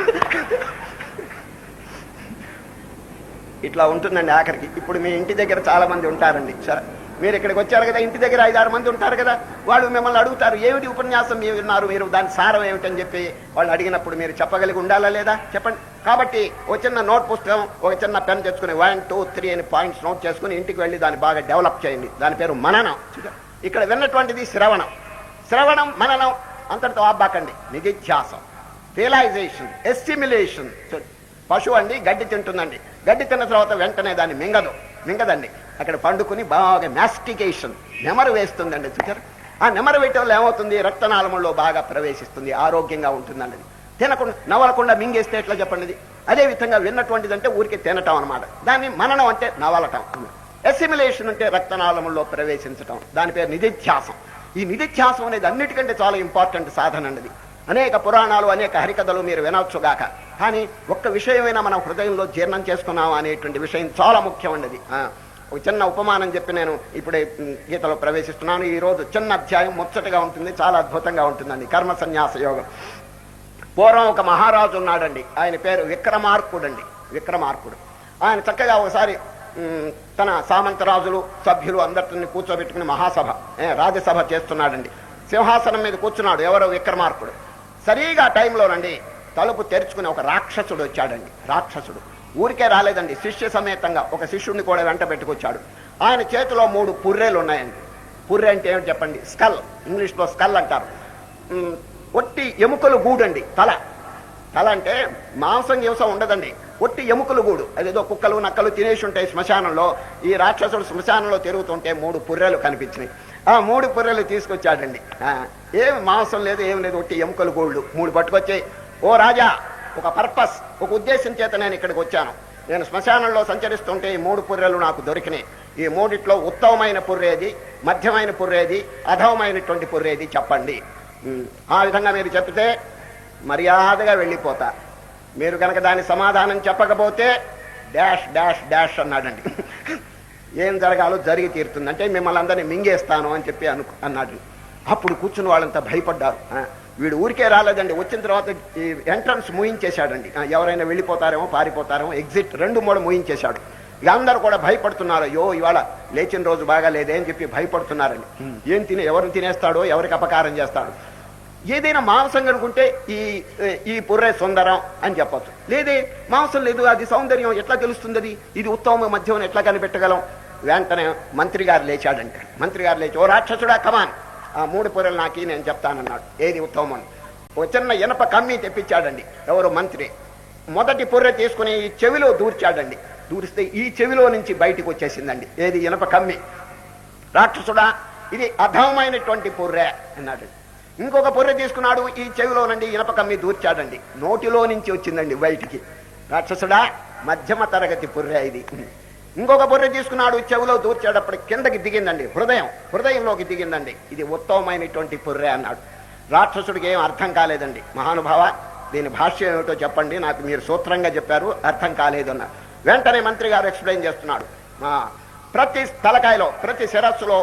[SPEAKER 1] ఇట్లా ఉంటుందండి ఆఖరికి. ఇప్పుడు మీ ఇంటి దగ్గర చాలా మంది ఉంటారండి. సరే, మీరు ఇక్కడికి వచ్చారు కదా, ఇంటి దగ్గర 5-6 మంది ఉంటారు కదా, వాళ్ళు మిమ్మల్ని అడుగుతారు, ఏమిటి ఉపన్యాసం మీరు విన్నారు, మీరు దాని సారం ఏమిటని చెప్పి వాళ్ళు అడిగినప్పుడు మీరు చెప్పగలిగి ఉండాలా లేదా? చెప్పండి. కాబట్టి ఒక చిన్న నోట్ పుస్తకం, ఒక చిన్న పెన్ తెచ్చుకుని 1, 2, 3 అని పాయింట్స్ నోట్ చేసుకుని ఇంటికి వెళ్ళి దాన్ని బాగా డెవలప్ చేయండి. దాని పేరు మననం. ఇక్కడ విన్నటువంటిది శ్రవణం. శ్రవణం, మననం అంతటితో ఆబ్బాకండి. నిధిధ్యాసం, రియలైజేషన్, ఎస్టిమ్యులేషన్. పశువు అండి గడ్డి తింటుందండి. గడ్డి తిన్న తర్వాత వెంటనే దాన్ని మింగదండి. అక్కడ పండుకుని బాగా మాస్టికేషన్, నెమరు వేస్తుందండి. చూచారు? ఆ నెమరు వేయటం వల్ల ఏమవుతుంది? రక్తనాళములో బాగా ప్రవేశిస్తుంది, ఆరోగ్యంగా ఉంటుందండి. తినకుండా నవలకుండా మింగేస్తే ఎట్లా చెప్పండి? అదే విధంగా విన్నటువంటిదంటే ఊరికి తినటం అనమాట. దాన్ని మననం అంటే నవలటం. ఎసిమిలేషన్ అంటే రక్తనాళములో ప్రవేశించటం. దాని పేరు నిధిధ్యాసం. ఈ నిధిధ్యాసం అనేది అన్నిటికంటే చాలా ఇంపార్టెంట్ సాధన అన్నది. అనేక పురాణాలు, అనేక హరికథలు మీరు వినవచ్చుగాక, కానీ ఒక్క విషయమైనా మనం హృదయంలో జీర్ణం చేసుకున్నాం అనేటువంటి విషయం చాలా ముఖ్యం అన్నది. ఒక చిన్న ఉపమానం చెప్పి నేను ఇప్పుడే గీతలో ప్రవేశిస్తున్నాను. ఈరోజు చిన్న అధ్యాయం ముచ్చటగా ఉంటుంది, చాలా అద్భుతంగా ఉంటుందండి. కర్మ సన్యాస యోగం. పూర్వం ఒక మహారాజు ఉన్నాడండి, ఆయన పేరు విక్రమార్కుడు అండి. విక్రమార్కుడు ఆయన చక్కగా ఒకసారి తన సామంతరాజులు సభ్యులు అందరిని కూర్చోబెట్టుకుని మహాసభ రాజ్యసభ చేస్తున్నాడండి. సింహాసనం మీద కూర్చున్నాడు ఎవరో విక్రమార్కుడు. సరిగా టైంలోనండి తలుపు తెరుచుకుని ఒక రాక్షసుడు వచ్చాడండి. రాక్షసుడు ఊరికే రాలేదండి, శిష్య సమేతంగా ఒక శిష్యుడిని కూడా వెంట పెట్టుకొచ్చాడు. ఆయన చేతిలో 3 పుర్రెలు ఉన్నాయండి. పుర్రె అంటే ఏమిటి చెప్పండి? స్కల్, ఇంగ్లీష్లో స్కల్ అంటారు. ఒట్టి ఎముకలు గూడండి. తల అంటే మాంసం గింసం ఉండదండి, ఒట్టి ఎముకలు గూడు. అదేదో కుక్కలు నక్కలు తినేసి ఉంటాయి శ్మశానంలో. ఈ రాక్షసుడు శ్మశానంలో తిరుగుతుంటే 3 పుర్రెలు కనిపించినాయి. ఆ 3 పుర్రెలు తీసుకొచ్చాడండి. ఏమి మాంసం లేదు, ఏమి లేదు, ఒట్టి ఎముకలు గూళ్ళు 3 పట్టుకొచ్చాయి. ఓ రాజా, ఒక పర్పస్, ఒక ఉద్దేశం చేత నేను ఇక్కడికి వచ్చాను. నేను శ్మశానంలో సంచరిస్తుంటే ఈ 3 పుర్రెలు నాకు దొరికినాయి. ఈ 3ట్లో ఉత్తమమైన పుర్రేది, మధ్యమైన పుర్రేది, అధమమైనటువంటి పుర్రేది చెప్పండి. ఆ విధంగా మీరు చెప్తే మర్యాదగా వెళ్ళిపోతా. మీరు కనుక దాని సమాధానం చెప్పకపోతే డాష్ డాష్ డాష్ అన్నాడండి. ఏం జరగాలో జరిగి తీరుతుంది, అంటే మిమ్మల్ని అందరినీ మింగేస్తాను అని చెప్పి అన్నాడు. అప్పుడు కూర్చుని వాళ్ళంతా భయపడ్డారు. వీడు ఊరికే రాలేదండి, వచ్చిన తర్వాత ఈ ఎంట్రన్స్ మూయించేశాడండి. ఎవరైనా వెళ్ళిపోతారేమో పారిపోతారేమో, ఎగ్జిట్ 2-3 మూయించేశాడు. ఇక అందరూ కూడా భయపడుతున్నారు. అయ్యో ఇవాళ లేచిన రోజు బాగా లేదే అని చెప్పి భయపడుతున్నారండి. ఎవరిని తినేస్తాడో, ఎవరికి అపకారం చేస్తాడు. ఏదైనా మాంసం కనుకుంటే ఈ పుర్రె సుందరం అని చెప్పచ్చు. లేదే మాంసం లేదు, అది సౌందర్యం ఎట్లా తెలుస్తుంది? అది ఇది ఉత్తమ మధ్యం ఎట్లా కనిపెట్టగలం? వెంటనే మంత్రి గారు లేచాడండి. మంత్రి గారు లేచి, ఓ రాక్షసుడా కమాన్, ఆ 3 పుర్రెలు నాకి నేను చెప్తానన్నాడు. ఏది ఉత్తమం? ఒక చిన్న ఇనప కమ్మి తెప్పించాడండి ఎవరు మంత్రి. మొదటి పుర్రె తీసుకుని ఈ చెవిలో దూర్చాడండి. దూరిస్తే ఈ చెవిలో నుంచి బయటికి వచ్చేసిందండి. ఏది? ఇనప కమ్మి. రాక్షసుడా, ఇది అధమైనటువంటి పుర్రె అన్నాడు. ఇంకొక పుర్రె తీసుకున్నాడు, ఈ చెవిలో నుండి ఇనప కమ్మి దూర్చాడండి. నోటిలో నుంచి వచ్చిందండి బయటికి. రాక్షసుడా, మధ్యమ తరగతి పుర్రె ఇది. ఇంకొక పుర్రె తీసుకున్నాడు, చెవిలో దూర్చేటప్పుడు కిందకి దిగిందండి, హృదయంలోకి దిగిందండి. ఇది ఉత్తమమైనటువంటి పుర్రె అన్నాడు. రాక్షసుడికి ఏం అర్థం కాలేదండి. మహానుభావ, దీని భాష్యం ఏమిటో చెప్పండి, నాకు మీరు సూత్రంగా చెప్పారు, అర్థం కాలేదు అన్నారు. వెంటనే మంత్రి గారు ఎక్స్ప్లెయిన్ చేస్తున్నాడు. ప్రతి తలకాయలో, ప్రతి శిరస్సులో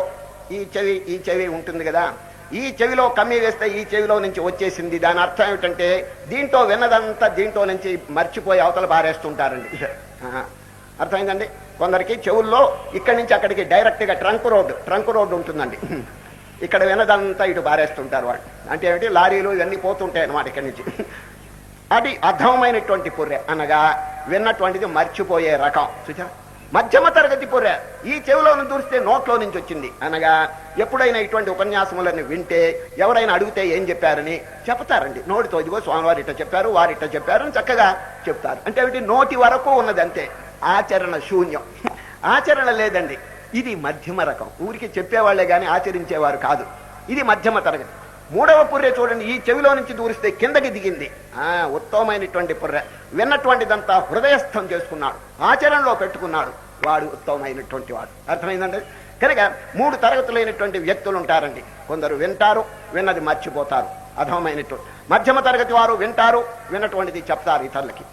[SPEAKER 1] ఈ చెవి ఉంటుంది కదా, ఈ చెవిలో కమ్మి వేస్తే ఈ చెవిలో నుంచి వచ్చేసింది. దాని అర్థం ఏమిటంటే దీంట్లో విన్నదంతా దీంట్లో నుంచి మర్చిపోయి అవతల బారేస్తుంటారండి. అర్థమైందండి? కొందరికి చెవుల్లో ఇక్కడి నుంచి అక్కడికి డైరెక్ట్గా ట్రంక్ రోడ్డు ఉంటుందండి. ఇక్కడ విన్నదంతా ఇటు బారేస్తుంటారు వాళ్ళు. అంటే ఏమిటి? లారీలు ఇవన్నీ పోతుంటాయి అన్నమాట ఇక్కడి నుంచి. అది అధమైనటువంటి పుర్రె, అనగా విన్నటువంటిది మర్చిపోయే రకం. చూచా? మధ్యమ తరగతి పుర్రె ఈ చెవిలో దూరిస్తే నోట్లో నుంచి వచ్చింది, అనగా ఎప్పుడైనా ఇటువంటి ఉపన్యాసములను వింటే ఎవరైనా అడిగితే ఏం చెప్పారని చెప్తారండి. నోటితో ఇదిగో స్వామివారు ఇట్ట చెప్పారు, వారిట్ట చెప్పారు అని చక్కగా చెప్తారు. అంటే ఏమిటి? నోటి వరకు ఉన్నది అంతే, ఆచరణ శూన్యం. ఆచరణ లేదండి. ఇది మధ్యమ రకం. ఊరికి చెప్పేవాళ్లే గాని ఆచరించేవారు కాదు. ఇది మధ్యమ తరగతి. 3వ పుర్రె చూడండి, ఈ చెవిలో నుంచి దూరిస్తే కిందకి దిగింది. ఉత్తమమైనటువంటి పుర్రె. విన్నటువంటిదంతా హృదయస్థం చేసుకున్నాడు, ఆచరణలో పెట్టుకున్నాడు, వాడు ఉత్తమమైనటువంటి వాడు. అర్థమైందండి? కనుక 3 తరగతులైనటువంటి వ్యక్తులు ఉంటారండి. కొందరు వింటారు, విన్నది మర్చిపోతారు, అధమైనటువంటి. మధ్యమ తరగతి వారు వింటారు, విన్నటువంటిది చెప్తారు ఇతరులకి,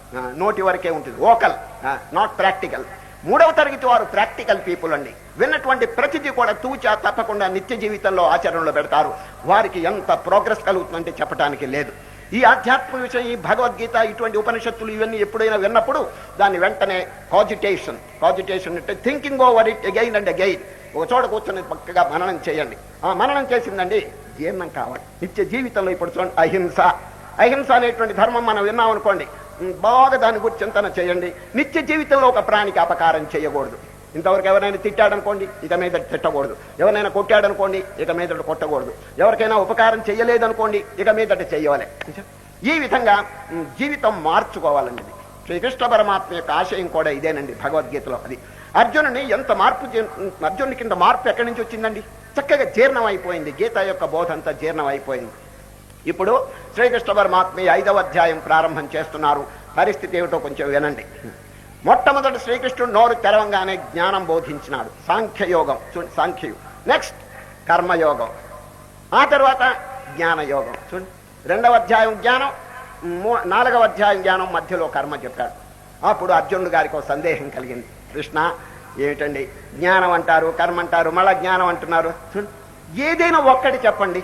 [SPEAKER 1] నోటి వరకే ఉంటుంది, వోకల్ నాట్ ప్రాక్టికల్. 3వ తరగతి వారు ప్రాక్టికల్ పీపుల్ అండి. విన్నటువంటి ప్రతిదీ కూడా తూచా తప్పకుండా నిత్య జీవితంలో ఆచరణలో పెడతారు. వారికి ఎంత ప్రోగ్రెస్ కలుగుతుందంటే చెప్పడానికి లేదు. ఈ ఆధ్యాత్మిక విషయం, ఈ భగవద్గీత, ఇటువంటి ఉపనిషత్తులు ఇవన్నీ ఎప్పుడైనా విన్నప్పుడు దాన్ని వెంటనే కాజిటేషన్ అంటే thinking over it again and again. ఒక చోట కూర్చొని పక్కగా మననం చేయండి. ఆ మననం చేసిందండి జీర్ణం కావాలి నిత్య జీవితంలో. ఇప్పుడు చూడండి, అహింస అనేటువంటి ధర్మం మనం విన్నాం అనుకోండి, బాగా దాని గురించి చింతన చేయండి. నిత్య జీవితంలో ఒక ప్రాణికి అపకారం చేయకూడదు. ఇంతవరకు ఎవరైనా తిట్టాడనుకోండి, ఇక మీద తిట్టకూడదు. ఎవరైనా కొట్టాడనుకోండి, ఇక మీద కొట్టకూడదు. ఎవరికైనా ఉపకారం చేయలేదనుకోండి, ఇక మీదట చెయ్యాలి. ఈ విధంగా జీవితం మార్చుకోవాలండి. శ్రీకృష్ణ పరమాత్మ యొక్క ఆశయం కూడా ఇదేనండి భగవద్గీతలో. అది అర్జునుని ఎంత అర్జునుని కింద మార్పు ఎక్కడి నుంచి వచ్చిందండి? చక్కగా జీర్ణం అయిపోయింది. గీత యొక్క బోధ అంతా జీర్ణం అయిపోయింది. ఇప్పుడు శ్రీకృష్ణ పరమాత్మ 5వ అధ్యాయం ప్రారంభం చేస్తున్నారు. పరిస్థితి ఏమిటో కొంచెం వినండి. మొట్టమొదటి శ్రీకృష్ణుడు నోరు తెరవంగానే జ్ఞానం బోధించినాడు, సాంఖ్యయోగం. చూడండి, సాంఖ్యయోగం. నెక్స్ట్ కర్మయోగం, ఆ తర్వాత జ్ఞానయోగం. చూడండి, 2వ అధ్యాయం జ్ఞానం, 4వ అధ్యాయం జ్ఞానం, మధ్యలో కర్మ చెప్పాడు. అప్పుడు అర్జునుడు గారికి ఒక సందేహం కలిగింది. కృష్ణ, ఏమిటండి జ్ఞానం అంటారు, కర్మ అంటారు, మళ్ళా జ్ఞానం అంటున్నారు. ఏదైనా ఒక్కటి చెప్పండి.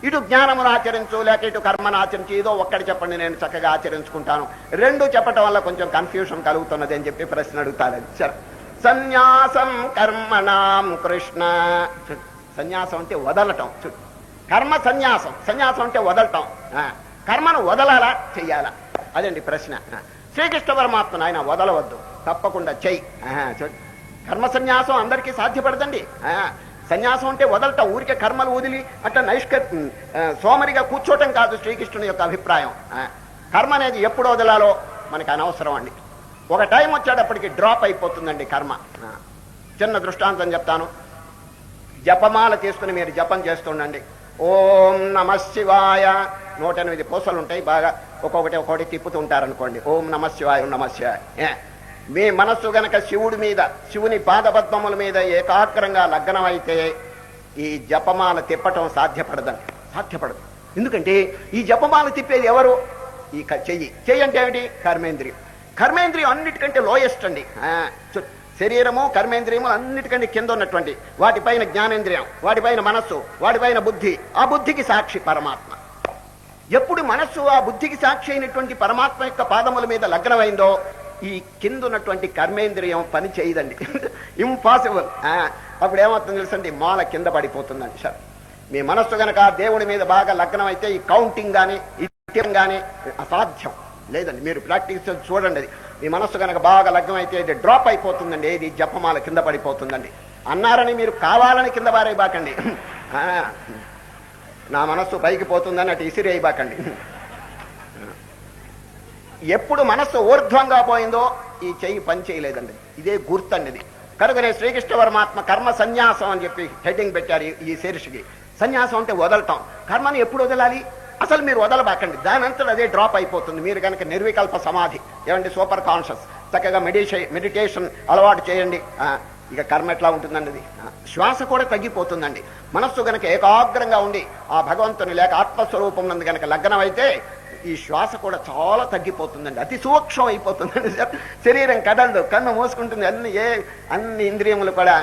[SPEAKER 1] ఇటు జ్ఞానమును ఆచరించు, లేక ఇటు కర్మను ఆచరించు, ఏదో ఒక్కటి చెప్పండి, నేను చక్కగా ఆచరించుకుంటాను. రెండు చెప్పటం వల్ల కొంచెం కన్ఫ్యూషన్ కలుగుతున్నది అని చెప్పి ప్రశ్న అడుగుతారు. సరే, సన్యాసం కర్మణాం కృష్ణ. సన్యాసం అంటే వదలటం, కర్మ సన్యాసం. సన్యాసం అంటే వదలటం, కర్మను వదలాలా చెయ్యాలా, అదండి ప్రశ్న. శ్రీకృష్ణ పరమాత్మను ఆయన వదలవద్దు, తప్పకుండా చెయ్యి. కర్మ సన్యాసం అందరికీ సాధ్యపడదండి. సన్యాసం అంటే వదలటం, ఊరికే కర్మలు వదిలి అట్లా సోమరిగా కూర్చోటం కాదు శ్రీకృష్ణుని యొక్క అభిప్రాయం. కర్మ అనేది ఎప్పుడు వదలాలో మనకు అనవసరం అండి. ఒక టైం వచ్చేటప్పటికి డ్రాప్ అయిపోతుందండి కర్మ. చిన్న దృష్టాంతం చెప్తాను. జపమాల తీసుకుని మీరు జపం చేస్తుండండి. ఓం నమ శివాయ 108 పూసలు ఉంటాయి, బాగా ఒక్కొక్కటి తిప్పుతుంటారనుకోండి. ఓం నమ శివాయ, నమ శివాయ. మీ మనస్సు గనక శివుడి మీద, శివుని పాదపద్మముల మీద ఏకాగ్రంగా లగ్నం అయితే ఈ జపమాల తిప్పటం సాధ్యపడదండి, సాధ్యపడదు. ఎందుకంటే ఈ జపమాల తిప్పేది ఎవరు? ఈ చెయ్యి అంటే ఏమిటి? కర్మేంద్రియం. కర్మేంద్రియం అన్నిటికంటే లోయెస్ట్ అండి. శరీరము కర్మేంద్రియము అన్నిటికంటే కింద ఉన్నటువంటి, వాటిపైన జ్ఞానేంద్రియం, వాటిపైన మనస్సు, వాటిపైన బుద్ధి. ఆ బుద్ధికి సాక్షి పరమాత్మ. ఎప్పుడు మనస్సు ఆ బుద్ధికి సాక్షి అయినటువంటి పరమాత్మ యొక్క పాదముల మీద లగ్నమైందో ఈ కింద ఉన్నటువంటి కర్మేంద్రియం పని చేయదండి, ఇంపాసిబుల్. అప్పుడు ఏమవుతుంది తెలుసండి? మాల కింద పడిపోతుందండి. సార్, మీ మనస్సు గనక దేవుడి మీద బాగా లగ్నం అయితే ఈ కౌంటింగ్ కానీ ఇట్యం కానీ అసాధ్యం లేదండి. మీరు ప్రాక్టీస్ చూడండి. అది మీ మనస్సు కనుక బాగా లగ్నం అయితే ఇది డ్రాప్ అయిపోతుందండి, ఏది జపమాల కింద పడిపోతుందండి. అన్నారని మీరు కావాలని కింద పారేయబాకండి. నా మనస్సు పైకి పోతుందని అటు ఇసిరి అయిబాకండి. ఎప్పుడు మనస్సు ఊర్ధ్వంగా పోయిందో ఈ చెయ్యి పని చేయలేదండి. ఇదే గుర్తండి ఇది. కనుకనే శ్రీకృష్ణ పరమాత్మ కర్మ సన్యాసం అని చెప్పి హెడ్డింగ్ పెట్టారు ఈ శీర్షికి. సన్యాసం అంటే వదలటం. కర్మని ఎప్పుడు వదలాలి? అసలు మీరు వదలబాకండి, దానంతా అదే డ్రాప్ అయిపోతుంది. మీరు కనుక నిర్వికల్ప సమాధి, ఏమంటే సూపర్ కాన్షియస్, చక్కగా మెడిటేషన్ అలవాటు చేయండి. ఇక కర్మ ఎట్లా ఉంటుందండి? అది శ్వాస కూడా తగ్గిపోతుందండి. మనస్సు గనక ఏకాగ్రంగా ఉండి ఆ భగవంతుని లేక ఆత్మస్వరూపం నందు గనక లగ్నం అయితే ఈ శ్వాస కూడా చాలా తగ్గిపోతుందండి, అతి సూక్ష్మం అయిపోతుందండి. శరీరం కదలదు, కన్ను మూసుకుంటుంది, అన్ని ఇంద్రియములు కూడా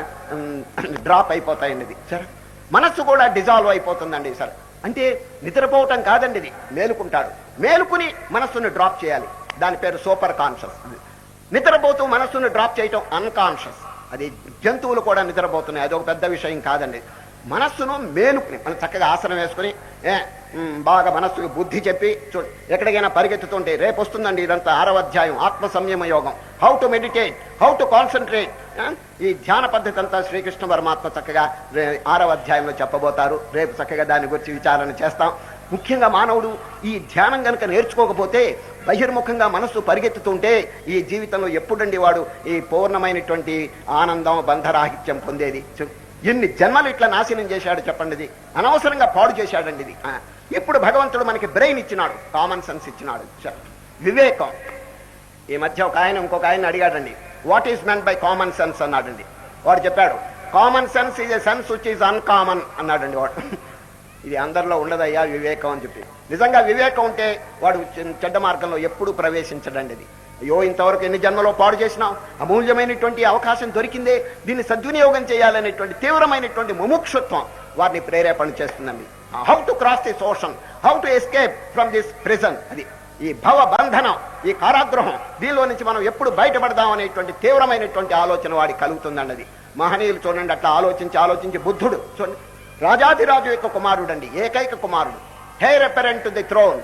[SPEAKER 1] డ్రాప్ అయిపోతాయండి. ఇది సరే, మనస్సు కూడా డిజాల్వ్ అయిపోతుందండి. సార్, అంటే నిద్రపోవటం కాదండి, ఇది మేలుకుంటాడు. మేలుకుని మనస్సును డ్రాప్ చేయాలి, దాని పేరు సూపర్ కాన్షియస్. నిద్రపోతూ మనస్సును డ్రాప్ చేయటం అన్కాన్షియస్. అది జంతువులు కూడా నిద్రపోతున్నాయి, అదొక పెద్ద విషయం కాదండి. మనస్సును మేలుకుని మనం చక్కగా ఆసనం వేసుకుని బాగా మనస్సుకు బుద్ధి చెప్పి ఎక్కడికైనా పరిగెత్తుతుంటే, రేపు వస్తుందండి ఇదంతా 6వ అధ్యాయం ఆత్మ సంయమ యోగం, how to meditate, how to concentrate. ఈ ధ్యాన పద్ధతి అంతా శ్రీకృష్ణ పరమాత్మ చక్కగా 6వ అధ్యాయంలో చెప్పబోతారు. రేపు చక్కగా దాని గురించి విచారణ చేస్తాం. ముఖ్యంగా మానవుడు ఈ ధ్యానం కనుక నేర్చుకోకపోతే, బహిర్ముఖంగా మనస్సు పరిగెత్తుతుంటే ఈ జీవితంలో ఎప్పుడండి వాడు ఈ పూర్ణమైనటువంటి ఆనందం బంధరాహిత్యం పొందేది? ఎన్ని జన్మలు ఇట్లా నాశనం చేశాడు చెప్పండి. ఇది అనవసరంగా పాడు చేశాడండి. ఇది ఇప్పుడు భగవంతుడు మనకి బ్రెయిన్ ఇచ్చినాడు, కామన్ సెన్స్ ఇచ్చినాడు, వివేకం. ఈ మధ్య ఒక ఆయన ఇంకొక ఆయన అడిగాడండి, what is meant by common sense అన్నాడండి. వాడు చెప్పాడు, common sense is a sense which is uncommon అన్నాడండి వాడు. ఇది అందరిలో ఉండదయ్యా వివేకం అని చెప్పి. నిజంగా వివేకం ఉంటే వాడు చెడ్డ మార్గంలో ఎప్పుడూ ప్రవేశించడండి. ఇది అయ్యో, ఇంతవరకు ఎన్ని జన్మలో పాడు చేసినాం, అమూల్యమైనటువంటి అవకాశం దొరికిందే, దీన్ని సద్వినియోగం చేయాలనేటువంటి తీవ్రమైనటువంటి ముముక్షుత్వం వారిని ప్రేరేపణ చేస్తుందండి. How to cross this ocean, how to escape from this prison. అది ఈ భవ బంధనం, ఈ కారాగృహం, దీనిలో నుంచి మనం ఎప్పుడు బయటపడదాం అనేటువంటి తీవ్రమైనటువంటి ఆలోచన వాడికి కలుగుతుందండి. అది మహనీయులు చూడండి, అట్లా ఆలోచించి బుద్ధుడు చూడండి, రాజాధిరాజు యొక్క కుమారుడు అండి, ఏకైక కుమారుడు, heir apparent to the throne.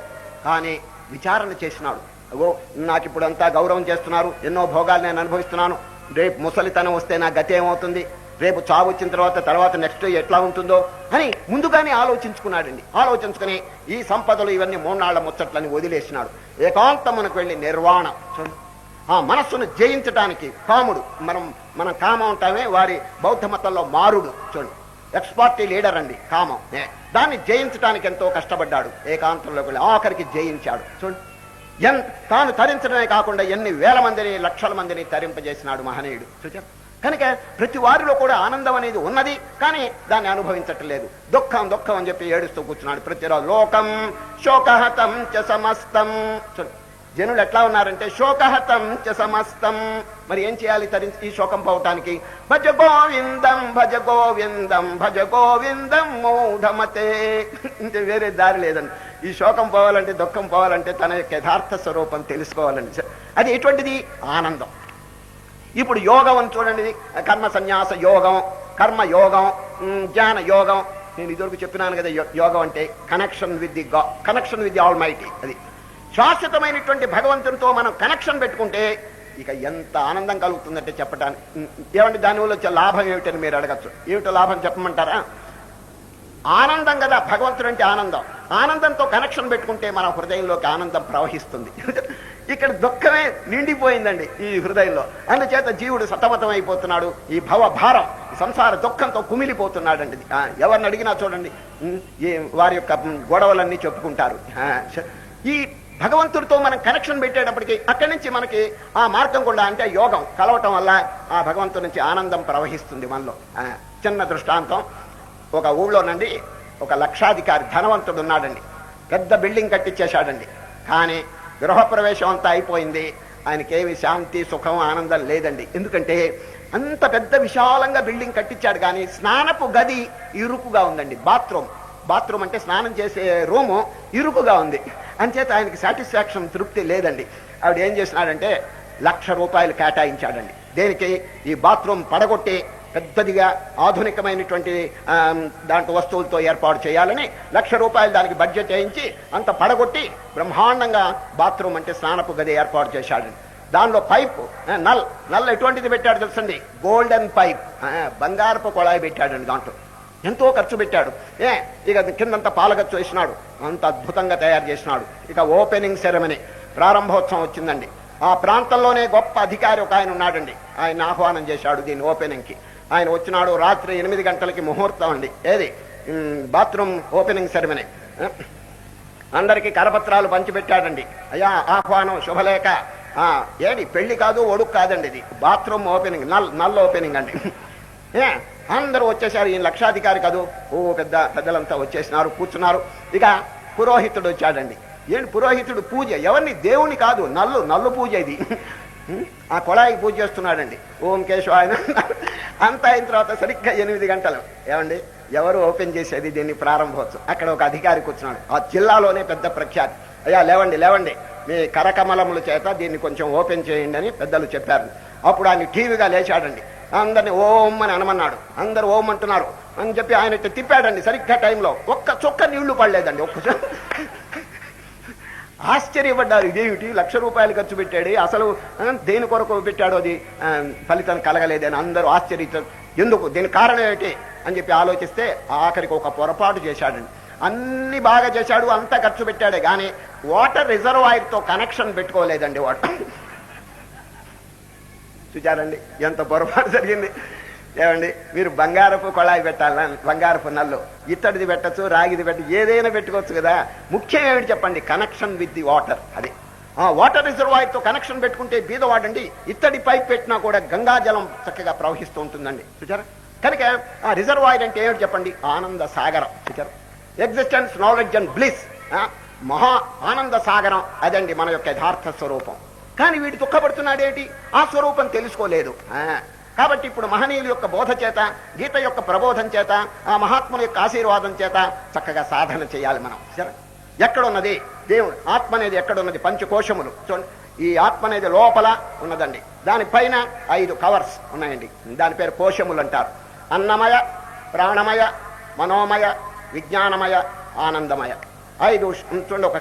[SPEAKER 1] కానీ విచారణ చేసినాడు, అగో నాకు ఇప్పుడు అంతా గౌరవం చేస్తున్నారు, ఎన్నో భోగాలు నేను అనుభవిస్తున్నాను, రేపు ముసలితనం వస్తే నా గతి ఏమవుతుంది, రేపు చావు వచ్చిన తర్వాత నెక్స్ట్ ఎట్లా ఉంటుందో అని ముందుగానే ఆలోచించుకున్నాడండి. ఆలోచించుకుని ఈ సంపదలు ఇవన్నీ 3 నాళ్ల ముచ్చట్లని వదిలేసినాడు. ఏకాంతమునకు వెళ్ళి నిర్వాణం. చూడండి, ఆ మనస్సును జయించడానికి కాముడు, మనం కామం ఉంటామే, వారి బౌద్ధ మతంలో మారుడు. చూడండి, ఎక్స్పార్టీ లీడర్ అండి కామం. దాన్ని జయించడానికి ఎంతో కష్టపడ్డాడు, ఏకాంతంలోకి వెళ్ళి ఆఖరికి జయించాడు. చూడండి, తాను తరించడమే కాకుండా ఎన్ని వేల మందిని, లక్షల మందిని తరింపజేసినాడు మహనీయుడు. చూచారు, కనుక ప్రతి వారిలో కూడా ఆనందం అనేది ఉన్నది, కానీ దాన్ని అనుభవించట్లేదు. దుఃఖం అని చెప్పి ఏడుస్తూ కూర్చున్నాడు ప్రతిరోజు. లోకం శోకహతం చ సమస్తం. జనులు ఎట్లా ఉన్నారంటే శోకహతం చ సమస్తం. మరి ఏం చేయాలి ఈ శోకం పోవటానికి? భజ గోవిందం భజ గోవిందం భజ గోవిందం మూఢమతే. ఇంత వేరే దారి లేదండి. ఈ శోకం పోవాలంటే, దుఃఖం పోవాలంటే తన యొక్క యథార్థ స్వరూపం తెలుసుకోవాలండి. అది ఎటువంటిది? ఆనందం. ఇప్పుడు యోగం అని చూడండి, కర్మ సన్యాస యోగం, కర్మ యోగం, జ్ఞాన యోగం. నేను ఇదివరకు చెప్పినాను కదా, యోగం అంటే connection with the connection with the almighty. అది శాశ్వతమైనటువంటి భగవంతునితో మనం కనెక్షన్ పెట్టుకుంటే ఇక ఎంత ఆనందం కలుగుతుందంటే చెప్పటానికి. ఏమంటే దానివల్ల వచ్చే లాభం ఏమిటని మీరు అడగచ్చు. ఏమిటో లాభం చెప్పమంటారా? ఆనందం కదా, భగవంతుడు అంటే ఆనందం. ఆనందంతో కనెక్షన్ పెట్టుకుంటే మన హృదయంలోకి ఆనందం ప్రవహిస్తుంది. ఇక్కడ దుఃఖమే నిండిపోయిందండి ఈ హృదయంలో. అందుచేత జీవుడు సతమతం అయిపోతున్నాడు. ఈ భవ భారం, సంసార దుఃఖంతో కుమిలిపోతున్నాడండి. ఎవరిని అడిగినా చూడండి, వారి యొక్క గొడవలన్నీ చెప్పుకుంటారు. ఈ భగవంతుడితో మనం కనెక్షన్ పెట్టేటప్పటికి అక్కడి నుంచి మనకి ఆ మార్గం కూడా, అంటే యోగం కలవటం వల్ల ఆ భగవంతుడి నుంచి ఆనందం ప్రవహిస్తుంది మనలో. చిన్న దృష్టాంతం, ఒక ఊళ్ళోనండి ఒక లక్షాధికారి ధనవంతుడు ఉన్నాడండి. పెద్ద బిల్డింగ్ కట్టించేశాడండి. కానీ గృహప్రవేశం అంతా అయిపోయింది. ఆయనకేమి శాంతి సుఖం ఆనందం లేదండి. ఎందుకంటే అంత పెద్ద విశాలంగా బిల్డింగ్ కట్టించాడు, కానీ స్నానపు గది ఇరుకుగా ఉందండి. బాత్రూమ్ అంటే స్నానం చేసే రూము ఇరుకుగా ఉంది. అంచేత ఆయనకి సాటిస్ఫాక్షన్, తృప్తి లేదండి. ఆవిడ ఏం చేసినాడంటే ₹1,00,000 కేటాయించాడండి. దేనికి? ఈ బాత్రూమ్ పడగొట్టి పెద్దదిగా ఆధునికమైనటువంటి దాంట్లో వస్తువులతో ఏర్పాటు చేయాలని ₹1,00,000 దానికి బడ్జెట్ వేయించి అంత పడగొట్టి బ్రహ్మాండంగా బాత్రూమ్ అంటే స్నానపు గది ఏర్పాటు చేశాడండి. దానిలో పైపు నల్ ఎటువంటిది పెట్టాడు తెలుసండి? గోల్డెన్ పైప్, బంగారపు కొళాయి పెట్టాడండి. దాంట్లో ఎంతో ఖర్చు పెట్టాడు. ఇక కిందంతా పాలగచ్చు వేసినాడు. అంత అద్భుతంగా తయారు చేసినాడు. ఇక ఓపెనింగ్ సెరమనీ, ప్రారంభోత్సవం వచ్చిందండి. ఆ ప్రాంతంలోనే గొప్ప అధికారి ఒక ఆయన ఉన్నాడండి. ఆయన ఆహ్వానం చేశాడు దీని ఓపెనింగ్కి. ఆయన వచ్చినాడు. రాత్రి 8 గంటలకి ముహూర్తం అండి. ఏది? Bathroom opening ceremony. అందరికీ కరపత్రాలు పంచిపెట్టాడండి. అయ్యా ఆహ్వానం, శుభలేఖ. ఏది? పెళ్లి కాదు, ఒడుకు కాదండి, ఇది బాత్రూమ్ ఓపెనింగ్, నల్ ఓపెనింగ్ అండి. అందరూ వచ్చేసారు. ఈయన లక్షాధికారి కాదు, పెద్దలంతా వచ్చేసినారు, కూర్చున్నారు. ఇక పురోహితుడు వచ్చాడండి. ఏంటి పురోహితుడు? పూజ. ఎవరిని? దేవుని కాదు, నల్లు పూజ ఇది. ఆ కొళాయికి పూజ చేస్తున్నాడండి. ఓం కేశవాయ. అంతా అయిన తర్వాత సరిగ్గా 8 గంటలు. ఏమండి, ఎవరు ఓపెన్ చేసేది దీన్ని? ప్రారంభోత్సవం. అక్కడ ఒక అధికారి కూర్చున్నాడు. ఆ జిల్లాలోనే పెద్ద ప్రఖ్యాతి. అయ్యా లేవండి, మీ కరకమలముల చేత దీన్ని కొంచెం ఓపెన్ చేయండి అని పెద్దలు చెప్పారు. అప్పుడు ఆయన టీవీగా లేచాడండి. అందరిని ఓం అని అనమన్నాడు. అందరు ఓం అంటున్నారు అని చెప్పి ఆయన తిప్పాడండి. సరిగ్గా టైంలో ఒక్క చుక్క నీళ్లు పడలేదండి. ఆశ్చర్యపడ్డారు. ఇదేమిటి, ₹1,00,000 ఖర్చు పెట్టాడు, అసలు దేని కొరకు పెట్టాడో అది ఫలితం కలగలేదని అందరూ ఆశ్చర్యించారు. ఎందుకు? దీని కారణం ఏమిటి అని చెప్పి ఆలోచిస్తే ఆఖరికి ఒక పొరపాటు చేశాడండి. అన్ని బాగా చేశాడు, అంతా ఖర్చు పెట్టాడే, కానీ వాటర్ రిజర్వాయర్తో కనెక్షన్ పెట్టుకోలేదండి వాటర్. చూచారండి ఎంత పొరపాటు జరిగింది. ఏమండి, మీరు బంగారపు కొళాయి పెట్టాలని, బంగారపు నల్లు, ఇత్తడిది పెట్టచ్చు, రాగిది పెట్టచ్చు, ఏదైనా పెట్టుకోవచ్చు కదా. ముఖ్యం ఏమిటి చెప్పండి? Connection with the water. అది ఆ వాటర్ రిజర్వాయర్తో కనెక్షన్ పెట్టుకుంటే బీదవాడండి ఇత్తడి పైప్ పెట్టినా కూడా గంగాజలం చక్కగా ప్రవహిస్తూ ఉంటుందండి. చూచారా? కనుక ఆ రిజర్వాయర్ అంటే ఏమిటి చెప్పండి? ఆనంద సాగరం. చూచారా? ఎగ్జిస్టెన్స్, నాలెడ్జ్ అండ్ బ్లిస్, మహా ఆనంద సాగరం. అదండి మన యొక్క యథార్థ స్వరూపం. కానీ వీడు దుఃఖపడుతున్నాడేంటి? ఆ స్వరూపం తెలుసుకోలేదు. కాబట్టి ఇప్పుడు మహనీయుల యొక్క బోధ చేత, గీత యొక్క ప్రబోధం చేత, ఆ మహాత్ముల యొక్క ఆశీర్వాదం చేత చక్కగా సాధన చేయాలి మనం. సరే, ఎక్కడున్నది దేవుడు? ఆత్మ అనేది ఎక్కడున్నది? పంచకోశములు. చూడండి, ఈ ఆత్మ అనేది లోపల ఉన్నదండి. దానిపైన 5 కవర్స్ ఉన్నాయండి. దాని పేరు కోశములు అంటారు. అన్నమయ, ప్రాణమయ, మనోమయ, విజ్ఞానమయ, ఆనందమయ. 5 చూడండి. ఒక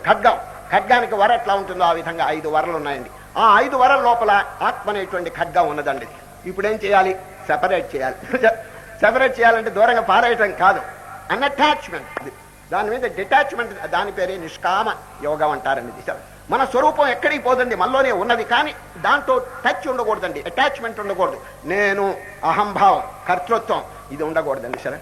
[SPEAKER 1] ఖడ్గానికి వర ఎట్లా ఉంటుందో ఆ విధంగా 5 వరలు ఉన్నాయండి. ఆ 5 వరల లోపల ఆత్మ అనేటువంటి ఖడ్గం ఉన్నదండి. ఇప్పుడు ఏం చేయాలి? సెపరేట్ చేయాలి. సెపరేట్ చేయాలంటే దూరంగా పారేయటం కాదు, అన్అటాచ్మెంట్. దాని మీద డిటాచ్మెంట్. దాని పేరే నిష్కామ యోగం అంటారండి. మన స్వరూపం ఎక్కడికి పోదండి, మనలోనే ఉన్నది. కానీ దాంతో టచ్ ఉండకూడదండి, అటాచ్మెంట్ ఉండకూడదు. నేను, అహంభావం, కర్తృత్వం ఇది ఉండకూడదండి. సరే,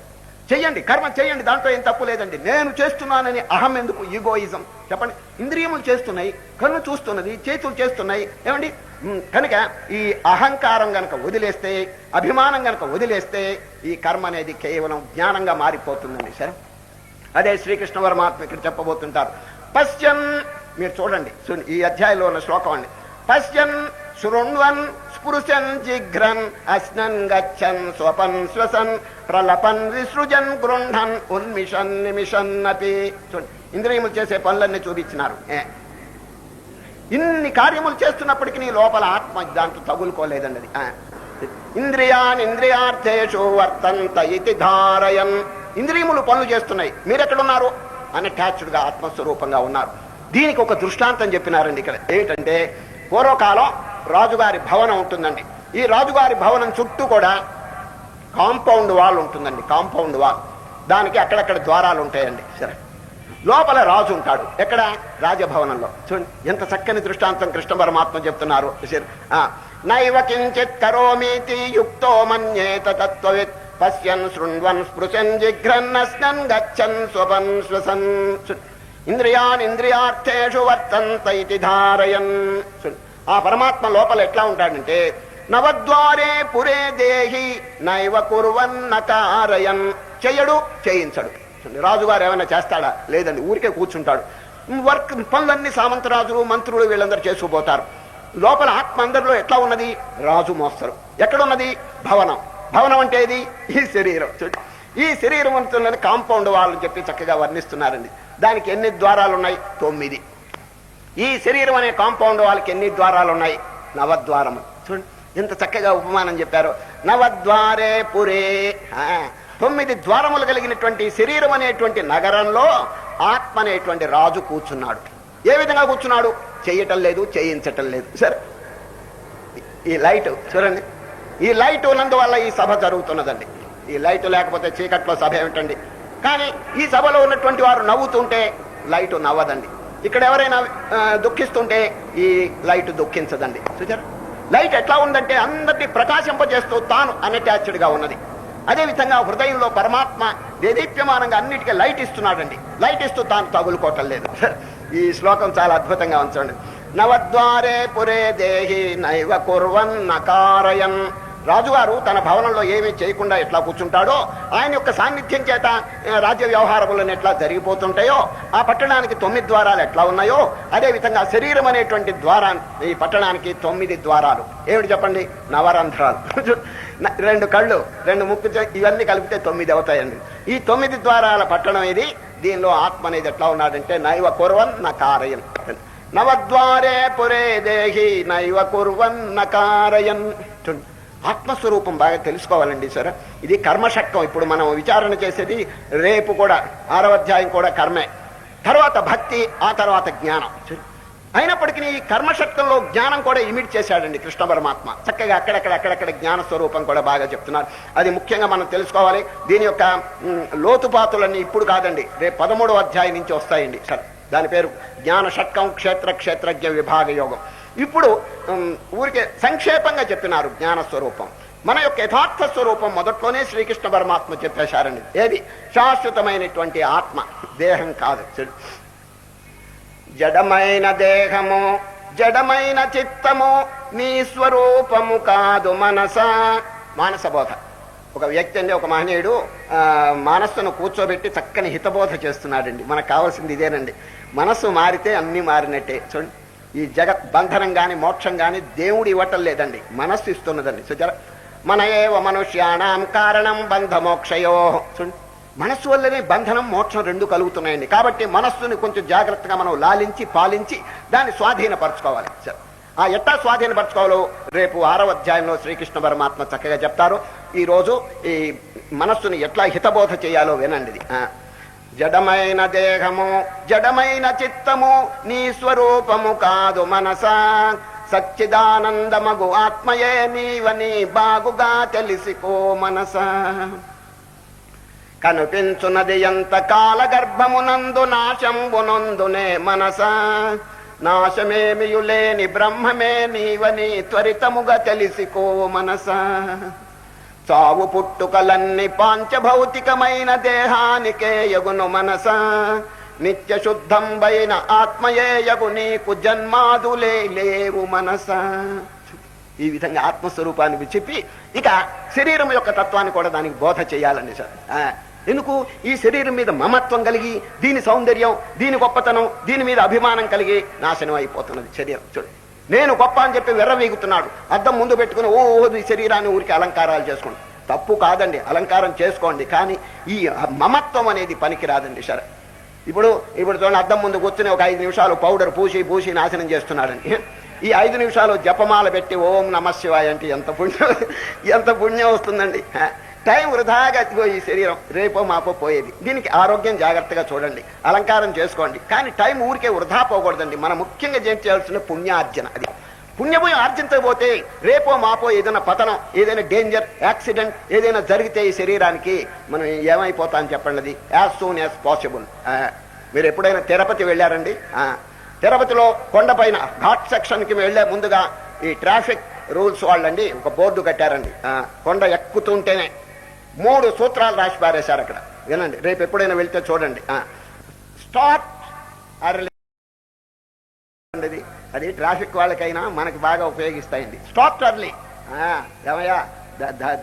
[SPEAKER 1] చెయ్యండి, కర్మ చేయండి, దాంట్లో ఏం తప్పు లేదండి. నేను చేస్తున్నానని అహం ఎందుకు? ఈగోయిజం. చెప్పండి, ఇంద్రియములు చేస్తున్నాయి, కన్ను చూస్తున్నది, చేతులు చేస్తున్నాయి. ఏమండి, కనుక ఈ అహంకారం గనక వదిలేస్తే, అభిమానం గనక వదిలేస్తే ఈ కర్మ అనేది కేవలం జ్ఞానంగా మారిపోతుందండి. సరే, అదే శ్రీకృష్ణ పరమాత్మ ఇక్కడ చెప్పబోతుంటారు. పశ్చన్ మీరు చూడండి, ఈ అధ్యాయంలో ఉన్న శ్లోకం అండి. పశ్యన్ శృణ్వన్ స్పృశన్ జిఘ్రన్ అశ్నన్ గచ్చన్ స్వపన్ శ్వసన్ ప్రలపన్ విసృజన్ గృహన్ ఉన్మిషన్ నిమిషన్ అపి. చూడండి, ఇంద్రియములు చేసే పనులన్నీ చూపించినారు. ఇన్ని కార్యములు చేస్తున్నప్పటికీ నీ లోపల ఆత్మ దాంట్లో తగులుకోలేదండి. అది ఇంద్రియాన్ ఇంద్రియార్థేషు వర్తంత ఇతి ధారయన్. ఇంద్రియములు పనులు చేస్తున్నాయి, మీరెక్కడున్నారు అన్అటాచ్డ్గా ఆత్మస్వరూపంగా ఉన్నారు. దీనికి ఒక దృష్టాంతం చెప్పినారండి ఇక్కడ. ఏంటంటే పూర్వకాలం రాజుగారి భవనం ఉంటుందండి. ఈ రాజుగారి భవనం చుట్టూ కూడా కాంపౌండ్ వాల్ ఉంటుందండి. కాంపౌండ్ వాల్, దానికి అక్కడక్కడ ద్వారాలు ఉంటాయండి. సరే, లోపల రాజు ఉంటాడు. ఎక్కడ? రాజభవనంలో. చూడండి ఎంత చక్కని దృష్టాంతం కృష్ణ పరమాత్మ చెప్తున్నారు. నైవ కించిత్ కరోమీతి యుక్తో మన్యేత తత్వవిత్ పశ్యన్ శృణ్వన్ స్పృశన్ జిఘ్రన్ అశ్నన్ గచ్చన్ స్వపన్ శ్వసన్ ఇంద్రియాన్ ఇంద్రియార్థేషు వర్తంత ఇతి ధారయన్. ఆ పరమాత్మ లోపల ఎట్లా ఉంటాడంటే నవద్వారే పురే దేహి నైవ కుర్వన్న కారయన్. చెయ్యడు, చేయించడు. రాజుగారు ఏమైనా చేస్తాడా? లేదండి, ఊరికే కూర్చుంటాడు. వర్క్ పనులన్నీ సామంతరాజులు మంత్రులు వీళ్ళందరూ చేసుకుపోతారు. లోపల ఆత్మ అందరిలో ఎట్లా ఉన్నది? రాజు మోస్తారు. ఎక్కడున్నది? భవనం. భవనం అంటే ఇది ఈ శరీరం. ఈ శరీరం అంటున్నది కాంపౌండ్ వాళ్ళు చెప్పి చక్కగా వర్ణిస్తున్నారండి. దానికి ఎన్ని ద్వారాలు ఉన్నాయి? 9. ఈ శరీరం అనే కాంపౌండ్ వాళ్ళకి ఎన్ని ద్వారాలు ఉన్నాయి? 9 ద్వారము. చూడండి ఎంత చక్కగా ఉపమానం చెప్పారు. నవద్వారే పురే. 9 ద్వారములు కలిగినటువంటి శరీరం అనేటువంటి నగరంలో ఆత్మ అనేటువంటి రాజు కూర్చున్నాడు. ఏ విధంగా కూర్చున్నాడు? చేయటం లేదు, చేయించటం లేదు. సరే, ఈ లైట్ చూడండి, ఈ లైట్ ఉన్నందువల్ల ఈ సభ జరుగుతున్నదండి. ఈ లైట్ లేకపోతే చీకట్లో సభ ఏమిటండి? కానీ ఈ సభలో ఉన్నటువంటి వారు నవ్వుతుంటే లైట్ నవ్వదండి. ఇక్కడ ఎవరైనా దుఃఖిస్తుంటే ఈ లైట్ దుఃఖించదండి. చూచారు, లైట్ ఎట్లా ఉందంటే అందరినీ ప్రకాశింపజేస్తూ తాను అన్అటాచ్డ్గా ఉన్నది. అదేవిధంగా హృదయంలో పరమాత్మ దేదీప్యమానంగా అన్నిటికీ లైట్ ఇస్తున్నాడండి. లైట్ ఇస్తూ తాను తగులుకోవటం లేదు. ఈ శ్లోకం చాలా అద్భుతంగా ఉంచండి. నవద్వారే పురే దేహి నైవ కుర్వన్ నకారయన్. రాజుగారు తన భవనంలో ఏమీ చేయకుండా ఎట్లా కూర్చుంటాడో, ఆయన యొక్క సాన్నిధ్యం చేత రాజ్య వ్యవహారములను ఎట్లా జరిగిపోతుంటాయో, ఆ పట్టణానికి 9 ద్వారాలు ఎట్లా ఉన్నాయో, అదేవిధంగా శరీరం అనేటువంటి ఈ పట్టణానికి 9 ద్వారాలు. ఏమిటి చెప్పండి? నవరంధ్రాలు. 2 కళ్ళు, 2 ముక్కు, ఇవన్నీ కలిపితే 9 అవుతాయండి. ఈ 9 ద్వారాల పట్టణం ఇది. దీనిలో ఆత్మ అనేది ఎట్లా ఉన్నాడంటే నైవ కుర్వన్ నకారయన్. నవద్వారే పురే దేహి నైవ కుర్వన్ నకారయన్. ఆత్మస్వరూపం బాగా తెలుసుకోవాలండి సార్. ఇది కర్మషట్కం. ఇప్పుడు మనం విచారణ చేసేది రేపు కూడా 6వ అధ్యాయం కూడా కర్మే, తర్వాత భక్తి, ఆ తర్వాత జ్ఞానం. అయినప్పటికీ ఈ కర్మషట్కంలో జ్ఞానం కూడా ఇమిట్ చేశాడండి కృష్ణ పరమాత్మ. చక్కగా అక్కడక్కడ జ్ఞాన స్వరూపం కూడా బాగా చెప్తున్నారు. అది ముఖ్యంగా మనం తెలుసుకోవాలి. దీని యొక్క లోతుపాతులన్నీ ఇప్పుడు కాదండి, రేపు 13వ అధ్యాయం నుంచి వస్తాయండి సార్. దాని పేరు జ్ఞాన షట్కం, క్షేత్రజ్ఞ విభాగ యోగం. ఇప్పుడు ఊరికే సంక్షేపంగా చెప్పినారు జ్ఞాన స్వరూపం. మన యొక్క యథార్థ స్వరూపం మొదట్లోనే శ్రీకృష్ణ పరమాత్మ చెప్పేశారండి. ఏది? శాశ్వతమైనటువంటి ఆత్మ, దేహం కాదు. జడమైన దేహము, జడమైన చిత్తము, నీ స్వరూపము కాదు మనస. మానసబోధ. ఒక వ్యక్తి అండి, ఒక మహనీయుడు మనస్సును కూర్చోబెట్టి చక్కని హితబోధ చేస్తున్నాడండి. మనకు కావాల్సింది ఇదేనండి. మనస్సు మారితే అన్ని మారినట్టే. చూడండి, ఈ జగత్ బంధనం కానీ మోక్షం కానీ దేవుడు ఇవ్వటం లేదండి, మనస్సు ఇస్తున్నదండి. సుజర మన ఏవ మనుష్యాణం కారణం బంధ మోక్షయో. చూడండి, మనస్సు వల్లనే బంధనం మోక్షం 2 కలుగుతున్నాయండి. కాబట్టి మనస్సుని కొంచెం జాగ్రత్తగా మనం లాలించి పాలించి దాన్ని స్వాధీనపరచుకోవాలి. ఆ ఎట్టా స్వాధీనపరచుకోవాలో రేపు 6వ అధ్యాయంలో శ్రీకృష్ణ పరమాత్మ చక్కగా చెప్తారు. ఈరోజు ఈ మనస్సుని ఎట్లా హితబోధ చేయాలో వినండి. జడమైన దేహము, జడమైన చిత్తము, నీ స్వరూపము కాదు మనస. సచ్చిదానందమగు ఆత్మయే నీవని బాగుగా తెలిసికో మనస. కనిపించున్నది ఎంత కాల గర్భమునందు నాశంబునందునే మనస. నాశమేమియులేని బ్రహ్మమే నీవని త్వరితముగా తెలిసికో మనస. చావు పుట్టుకలన్నీ పాంచభౌతికమైన దేహానికే యగును మనస. నిత్య శుద్ధంబైన ఆత్మయే యగు నీకు జన్మాదులే లేవు మనస. ఈ విధంగా ఆత్మస్వరూపానికి చెప్పి ఇక శరీరం యొక్క తత్వాన్ని కూడా దానికి బోధ చేయాలండి సార్. ఎందుకు? ఈ శరీరం మీద మమత్వం కలిగి, దీని సౌందర్యం, దీని గొప్పతనం, దీని మీద అభిమానం కలిగి నాశనం అయిపోతున్నది శరీరం. చూడు, నేను గొప్ప అని చెప్పి వెర్రవీగుతున్నాడు. అద్దం ముందు పెట్టుకుని ఈ శరీరాన్ని ఊరికి అలంకారాలు చేసుకోండి. తప్పు కాదండి, అలంకారం చేసుకోండి, కానీ ఈ మమత్వం అనేది పనికి రాదండి. సరే, ఇప్పుడు చూడండి, అద్దం ముందు కూర్చుని ఒక 5 నిమిషాలు పౌడర్ పూసి నాశనం చేస్తున్నాడండి. ఈ 5 నిమిషాలు జపమాల పెట్టి ఓం నమశివాయ అంటే ఎంత పుణ్యం వస్తుందండి. టైం వృధాగా ఈ శరీరం రేపో మాపో పోయేది. దీనికి ఆరోగ్యం జాగ్రత్తగా చూడండి, అలంకారం చేసుకోండి, కానీ టైం ఊరికే వృధా పోకూడదండి. మనం ముఖ్యంగా చేయాల్సిన పుణ్యార్జన. అది పుణ్యము ఆర్జించకపోతే రేపో మాపో ఏదైనా పతనం, ఏదైనా డేంజర్, యాక్సిడెంట్ ఏదైనా జరిగితే ఈ శరీరానికి మనం ఏమైపోతామని చెప్పండి. అది యాజ్ సూన్ యాజ్ పాసిబుల్. మీరు ఎప్పుడైనా తిరుపతి వెళ్ళారండి? తిరుపతిలో కొండపైన ఘాట్ సెక్షన్కి వెళ్లే ముందుగా ఈ ట్రాఫిక్ రూల్స్ వాళ్ళండి ఒక బోర్డు కట్టారండి. కొండ ఎక్కుతుంటేనే 3 సూత్రాలు రాసి పారేశారు అక్కడ. వినండి, రేపు ఎప్పుడైనా వెళ్తే చూడండి. Start early. అది ట్రాఫిక్ వాళ్ళకైనా మనకి బాగా ఉపయోగిస్తాయండి. Start early. ఏమయ్యా,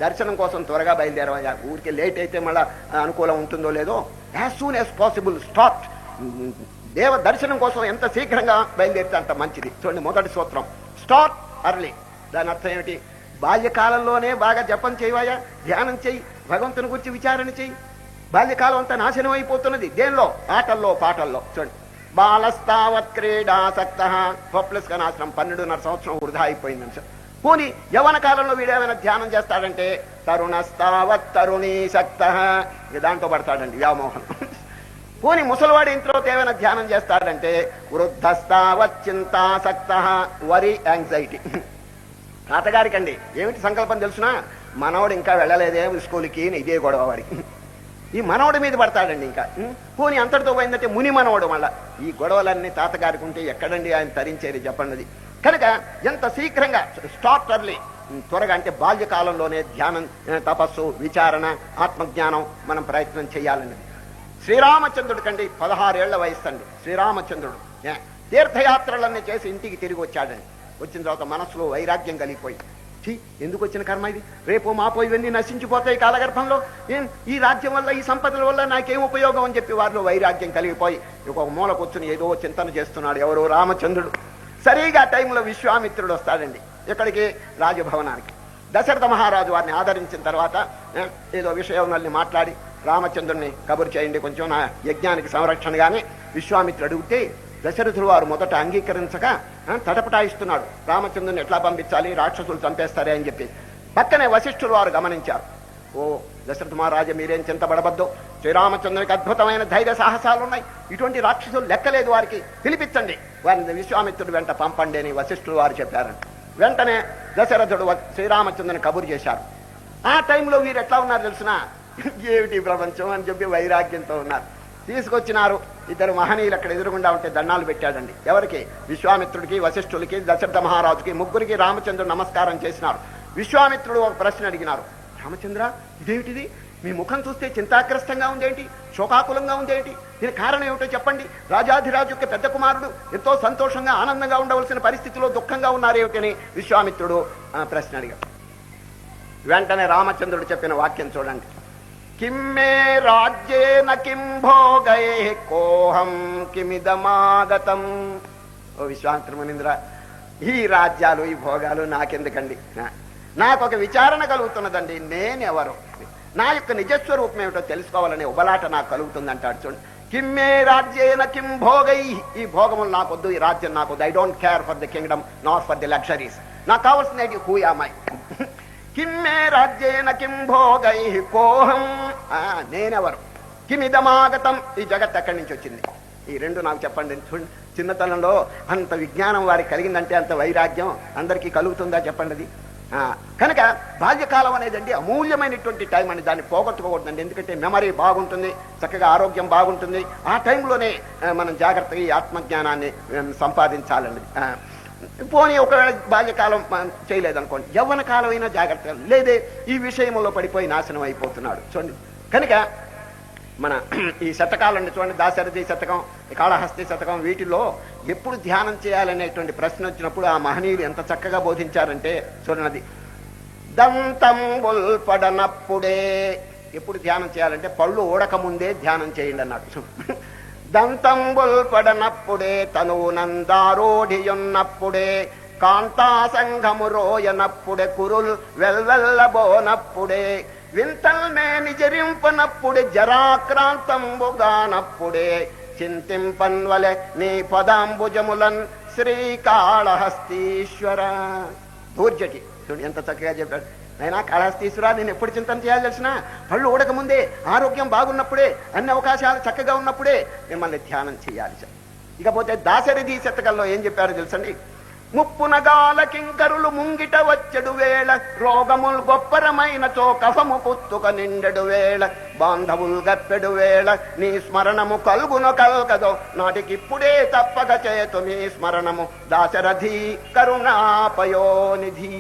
[SPEAKER 1] దర్శనం కోసం త్వరగా బయలుదేరవయ్యా, ఊరికి లేట్ అయితే మళ్ళీ అనుకూలం ఉంటుందో లేదో. As soon as possible start. దేవ దర్శనం కోసం ఎంత శీఘ్రంగా బయలుదేరితే అంత మంచిది. చూడండి, మొదటి సూత్రం స్టార్ట్ అర్లీ. దాని అర్థం ఏమిటి? బాల్యకాలంలోనే బాగా జపం చేయవయ్యా, ధ్యానం చెయ్యి, భగవంతుని గురించి విచారణ చెయ్యి. బాల్యకాలం అంతా నాశనం అయిపోతున్నది. దేనిలో? ఆటల్లో పాటల్లో. చూడండి, బాలస్తావత్ క్రీడాసక్త హోప్లెస్ గా నాశనం. 12.5 సంవత్సరం వృధా అయిపోయిందని సార్. పోనీ యవన కాలంలో వీడేమైనా ధ్యానం చేస్తాడంటే తరుణస్తావత్ తరుణీసక్త, దాంట్లో పడతాడండి వ్యామోహం. పోనీ ముసలివాడి ఇంట్లో ఏమైనా ధ్యానం చేస్తాడంటే వృద్ధస్తావత్ చింతాసక్త, వరి, యాంగ్జైటీ. తాతగారికండి ఏమిటి సంకల్పం తెలుసునా? మనవడు ఇంకా వెళ్ళలేదే స్కూల్కి, ఇదే గొడవ వాడికి. ఈ మనవడి మీద పడతాడండి. ఇంకా పోనీ అంతటితో పోయిందంటే ముని మనవడు. మళ్ళా ఈ గొడవలన్నీ తాతగారికి ఉంటే ఎక్కడండి ఆయన తరించేది చెప్పండి. కనుక ఎంత శీఘ్రంగా స్టార్ట్ అర్లీ, త్వరగా అంటే బాల్యకాలంలోనే ధ్యానం, తపస్సు, విచారణ, ఆత్మజ్ఞానం మనం ప్రయత్నం చేయాలన్నది. శ్రీరామచంద్రుడి కండి 16 ఏళ్ల వయస్సు అండి. శ్రీరామచంద్రుడు తీర్థయాత్రలన్నీ చేసి ఇంటికి తిరిగి వచ్చాడండి. వచ్చిన తర్వాత మనసులో వైరాగ్యం కలిగిపోయి, ఎందుకు వచ్చిన కర్మ ఇది, రేపు మాపో ఇవన్నీ నశించిపోతాయి కాలగర్భంలో, ఈ రాజ్యం వల్ల, ఈ సంపదల వల్ల నాకేం ఉపయోగం అని చెప్పి వారిలో వైరాగ్యం కలిగిపోయి ఒక మూల కూర్చుని ఏదో చింతన చేస్తున్నాడు. ఎవరో రామచంద్రుడు. సరిగా టైంలో విశ్వామిత్రుడు వస్తాడండి. ఎక్కడికి? రాజభవనానికి. దశరథ మహారాజు వారిని ఆదరించిన తర్వాత ఏదో విషయాన్ని మాట్లాడి రామచంద్రుడిని కబురు చేయండి కొంచెం నా యజ్ఞానికి సంరక్షణగానే విశ్వామిత్రుడు అడిగితే దశరథుడు వారు మొదట అంగీకరించక తటపటాయిస్తున్నాడు. రామచంద్రుని ఎట్లా పంపించాలి, రాక్షసులు చంపేస్తారే అని చెప్పి. పక్కనే వశిష్ఠులు వారు గమనించారు. ఓ దశరథ మహారాజా, మీరేం చింతపడవద్దు, శ్రీరామచంద్రునికి అద్భుతమైన ధైర్య సాహసాలు ఉన్నాయి, ఇటువంటి రాక్షసులు లెక్కలేదు, వారికి పిలిపించండి, వారిని విశ్వామిత్రుడు వెంట పంపండి అని వశిష్ఠులు వారు చెప్పారంట. వెంటనే దశరథుడు శ్రీరామచంద్రుని కబురు చేశారు. ఆ టైంలో వీరు ఎట్లా ఉన్నారు తెలిసిన? ఏమిటి ప్రపంచం అని చెప్పి వైరాగ్యంతో ఉన్నారు. తీసుకొచ్చినారు. 2 మహనీయులు అక్కడ ఎదురుగుండా ఉంటే దండాలు పెట్టాడండి. ఎవరికి? విశ్వామిత్రుడికి, వశిష్ఠులకి, దశరథ మహారాజుకి, ముగ్గురికి రామచంద్రుడు నమస్కారం చేసినారు. విశ్వామిత్రుడు ఒక ప్రశ్న అడిగినారు. రామచంద్ర, ఇదేమిటిది? మీ ముఖం చూస్తే చింతాగ్రస్తంగా ఉందేంటి, శోకాకులంగా ఉందేంటి, దీని కారణం ఏమిటో చెప్పండి. రాజాధిరాజు యొక్క పెద్ద కుమారుడు ఎంతో సంతోషంగా ఆనందంగా ఉండవలసిన పరిస్థితిలో దుఃఖంగా ఉన్నారేమిటని విశ్వామిత్రుడు ప్రశ్న అడిగాడు. వెంటనే రామచంద్రుడు చెప్పిన వాక్యం చూడండి. కిమ్మే రాజ్యేన కిం భోగై కోహం కిమిదమాగతం. ఓ విశ్వామిత్ర మునీంద్ర, ఈ రాజ్యాలు, ఈ భోగాలు నాకెందుకండి? నాకు ఒక విచారణ కలుగుతున్నదండి. నేనెవరు, నా యొక్క నిజస్వరూపం ఏమిటో తెలుసుకోవాలనే ఉబలాట నాకు కలుగుతుంది అంటాడు. చూడండి, కిమ్మే రాజ్యేన కిం భోగై. ఈ భోగములు నాకొద్దు, ఈ రాజ్యం నాకొద్దు. I don't care for the Kingdom not for the luxuries. నాకు కావాల్సినది హూ యామ్ ఐ. కిమ్మే రాజ్యేన కిం భోగై కోహం, నేనెవరు, కిమిదమాగతం, ఈ జగత్ ఎక్కడి నుంచి వచ్చింది, ఈ రెండు నాకు చెప్పండి. చిన్నతనంలో అంత విజ్ఞానం వారికి కలిగిందంటే అంత వైరాగ్యం అందరికీ కలుగుతుందా చెప్పండి. అది కనుక బాల్యకాలం అనేదండి అమూల్యమైనటువంటి టైం అని, దాన్ని పోగొట్టుకోకూడదండి. ఎందుకంటే మెమరీ బాగుంటుంది, చక్కగా ఆరోగ్యం బాగుంటుంది. ఆ టైంలోనే మనం జాగ్రత్తగా ఈ ఆత్మజ్ఞానాన్ని సంపాదించాలండి. పోనీ ఒకవేళ బాల్యకాలం చేయలేదనుకోండి, యవ్వన కాలం అయినా జాగ్రత్తగా, లేదే ఈ విషయంలో పడిపోయి నాశనం అయిపోతున్నాడు. చూడండి, కనుక మన ఈ శతకాలండి చూడండి, దాశరథి శతకం, కాళహస్తి శతకం, వీటిలో ఎప్పుడు ధ్యానం చేయాలనేటువంటి ప్రశ్న వచ్చినప్పుడు ఆ మహనీయులు ఎంత చక్కగా బోధించారంటే చూడండి, దంతం ఉల్పడనప్పుడే ఎప్పుడు ధ్యానం చేయాలంటే పళ్ళు ఓడక ముందే ధ్యానం చేయండి అన్నట్టు. దంతంబుల్ పడనప్పుడే తనువునందారోఢియున్నప్పుడే కాంతా సంఘము రోయనప్పుడే కురుల్ వెల్వెల్లబోనప్పుడే వింతల్నే నిజరింపనప్పుడే జరాక్రాంతంబుగానప్పుడే చింతింపన్వలె నీ పదాంబుజములన్ శ్రీకాళహస్తీశ్వర. దూర్జటి చూడు ఎంత చక్కగా చెప్పాడు. అయినా కాళహస్తీశ్వర నేను ఎప్పుడు చింతన చేయాలి తెలిసిన పళ్ళు ఊడక ముందే, ఆరోగ్యం బాగున్నప్పుడే, అన్ని అవకాశాలు చక్కగా ఉన్నప్పుడే మిమ్మల్ని ధ్యానం చేయాలి. ఇకపోతే దాశరథి శతకంలో ఏం చెప్పారో తెలుసండి. ముప్పునగాల కింకరులు ముంగిట వచ్చెడు వేళ రోగముల్ గొప్పరమైన చో కఫము పుత్తుక నిండెడు వేళ బాంధవులు గప్పెడు వేళ నీ స్మరణము కల్గును కల్గదో నాటికిప్పుడే తప్పక చేతు మీ స్మరణము దాశరథి కరుణాపయోనిధి.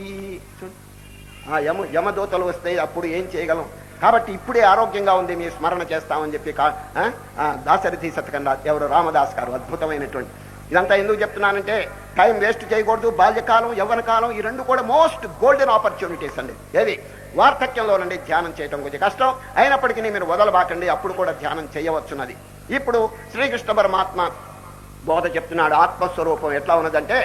[SPEAKER 1] యమదూతలు వస్తే అప్పుడు ఏం చేయగలం? కాబట్టి ఇప్పుడే ఆరోగ్యంగా ఉంది, మీ స్మరణ చేస్తామని చెప్పి దాశరథి శతకం ఎవరు రామదాస్ గారు. అద్భుతమైనటువంటి ఇదంతా ఎందుకు చెప్తున్నానంటే టైం వేస్ట్ చేయకూడదు. బాల్యకాలం, యవ్వన కాలం ఈ రెండు కూడా మోస్ట్ గోల్డెన్ ఆపర్చునిటీస్ అండి. ఏది వార్ధక్యంలోనండి ధ్యానం చేయటం కొంచెం కష్టం అయినప్పటికీ మీరు వదలబాకండి, అప్పుడు కూడా ధ్యానం చేయవచ్చున్నది. ఇప్పుడు శ్రీకృష్ణ పరమాత్మ బోధ చెప్తున్నాడు. ఆత్మస్వరూపం ఎట్లా ఉన్నదంటే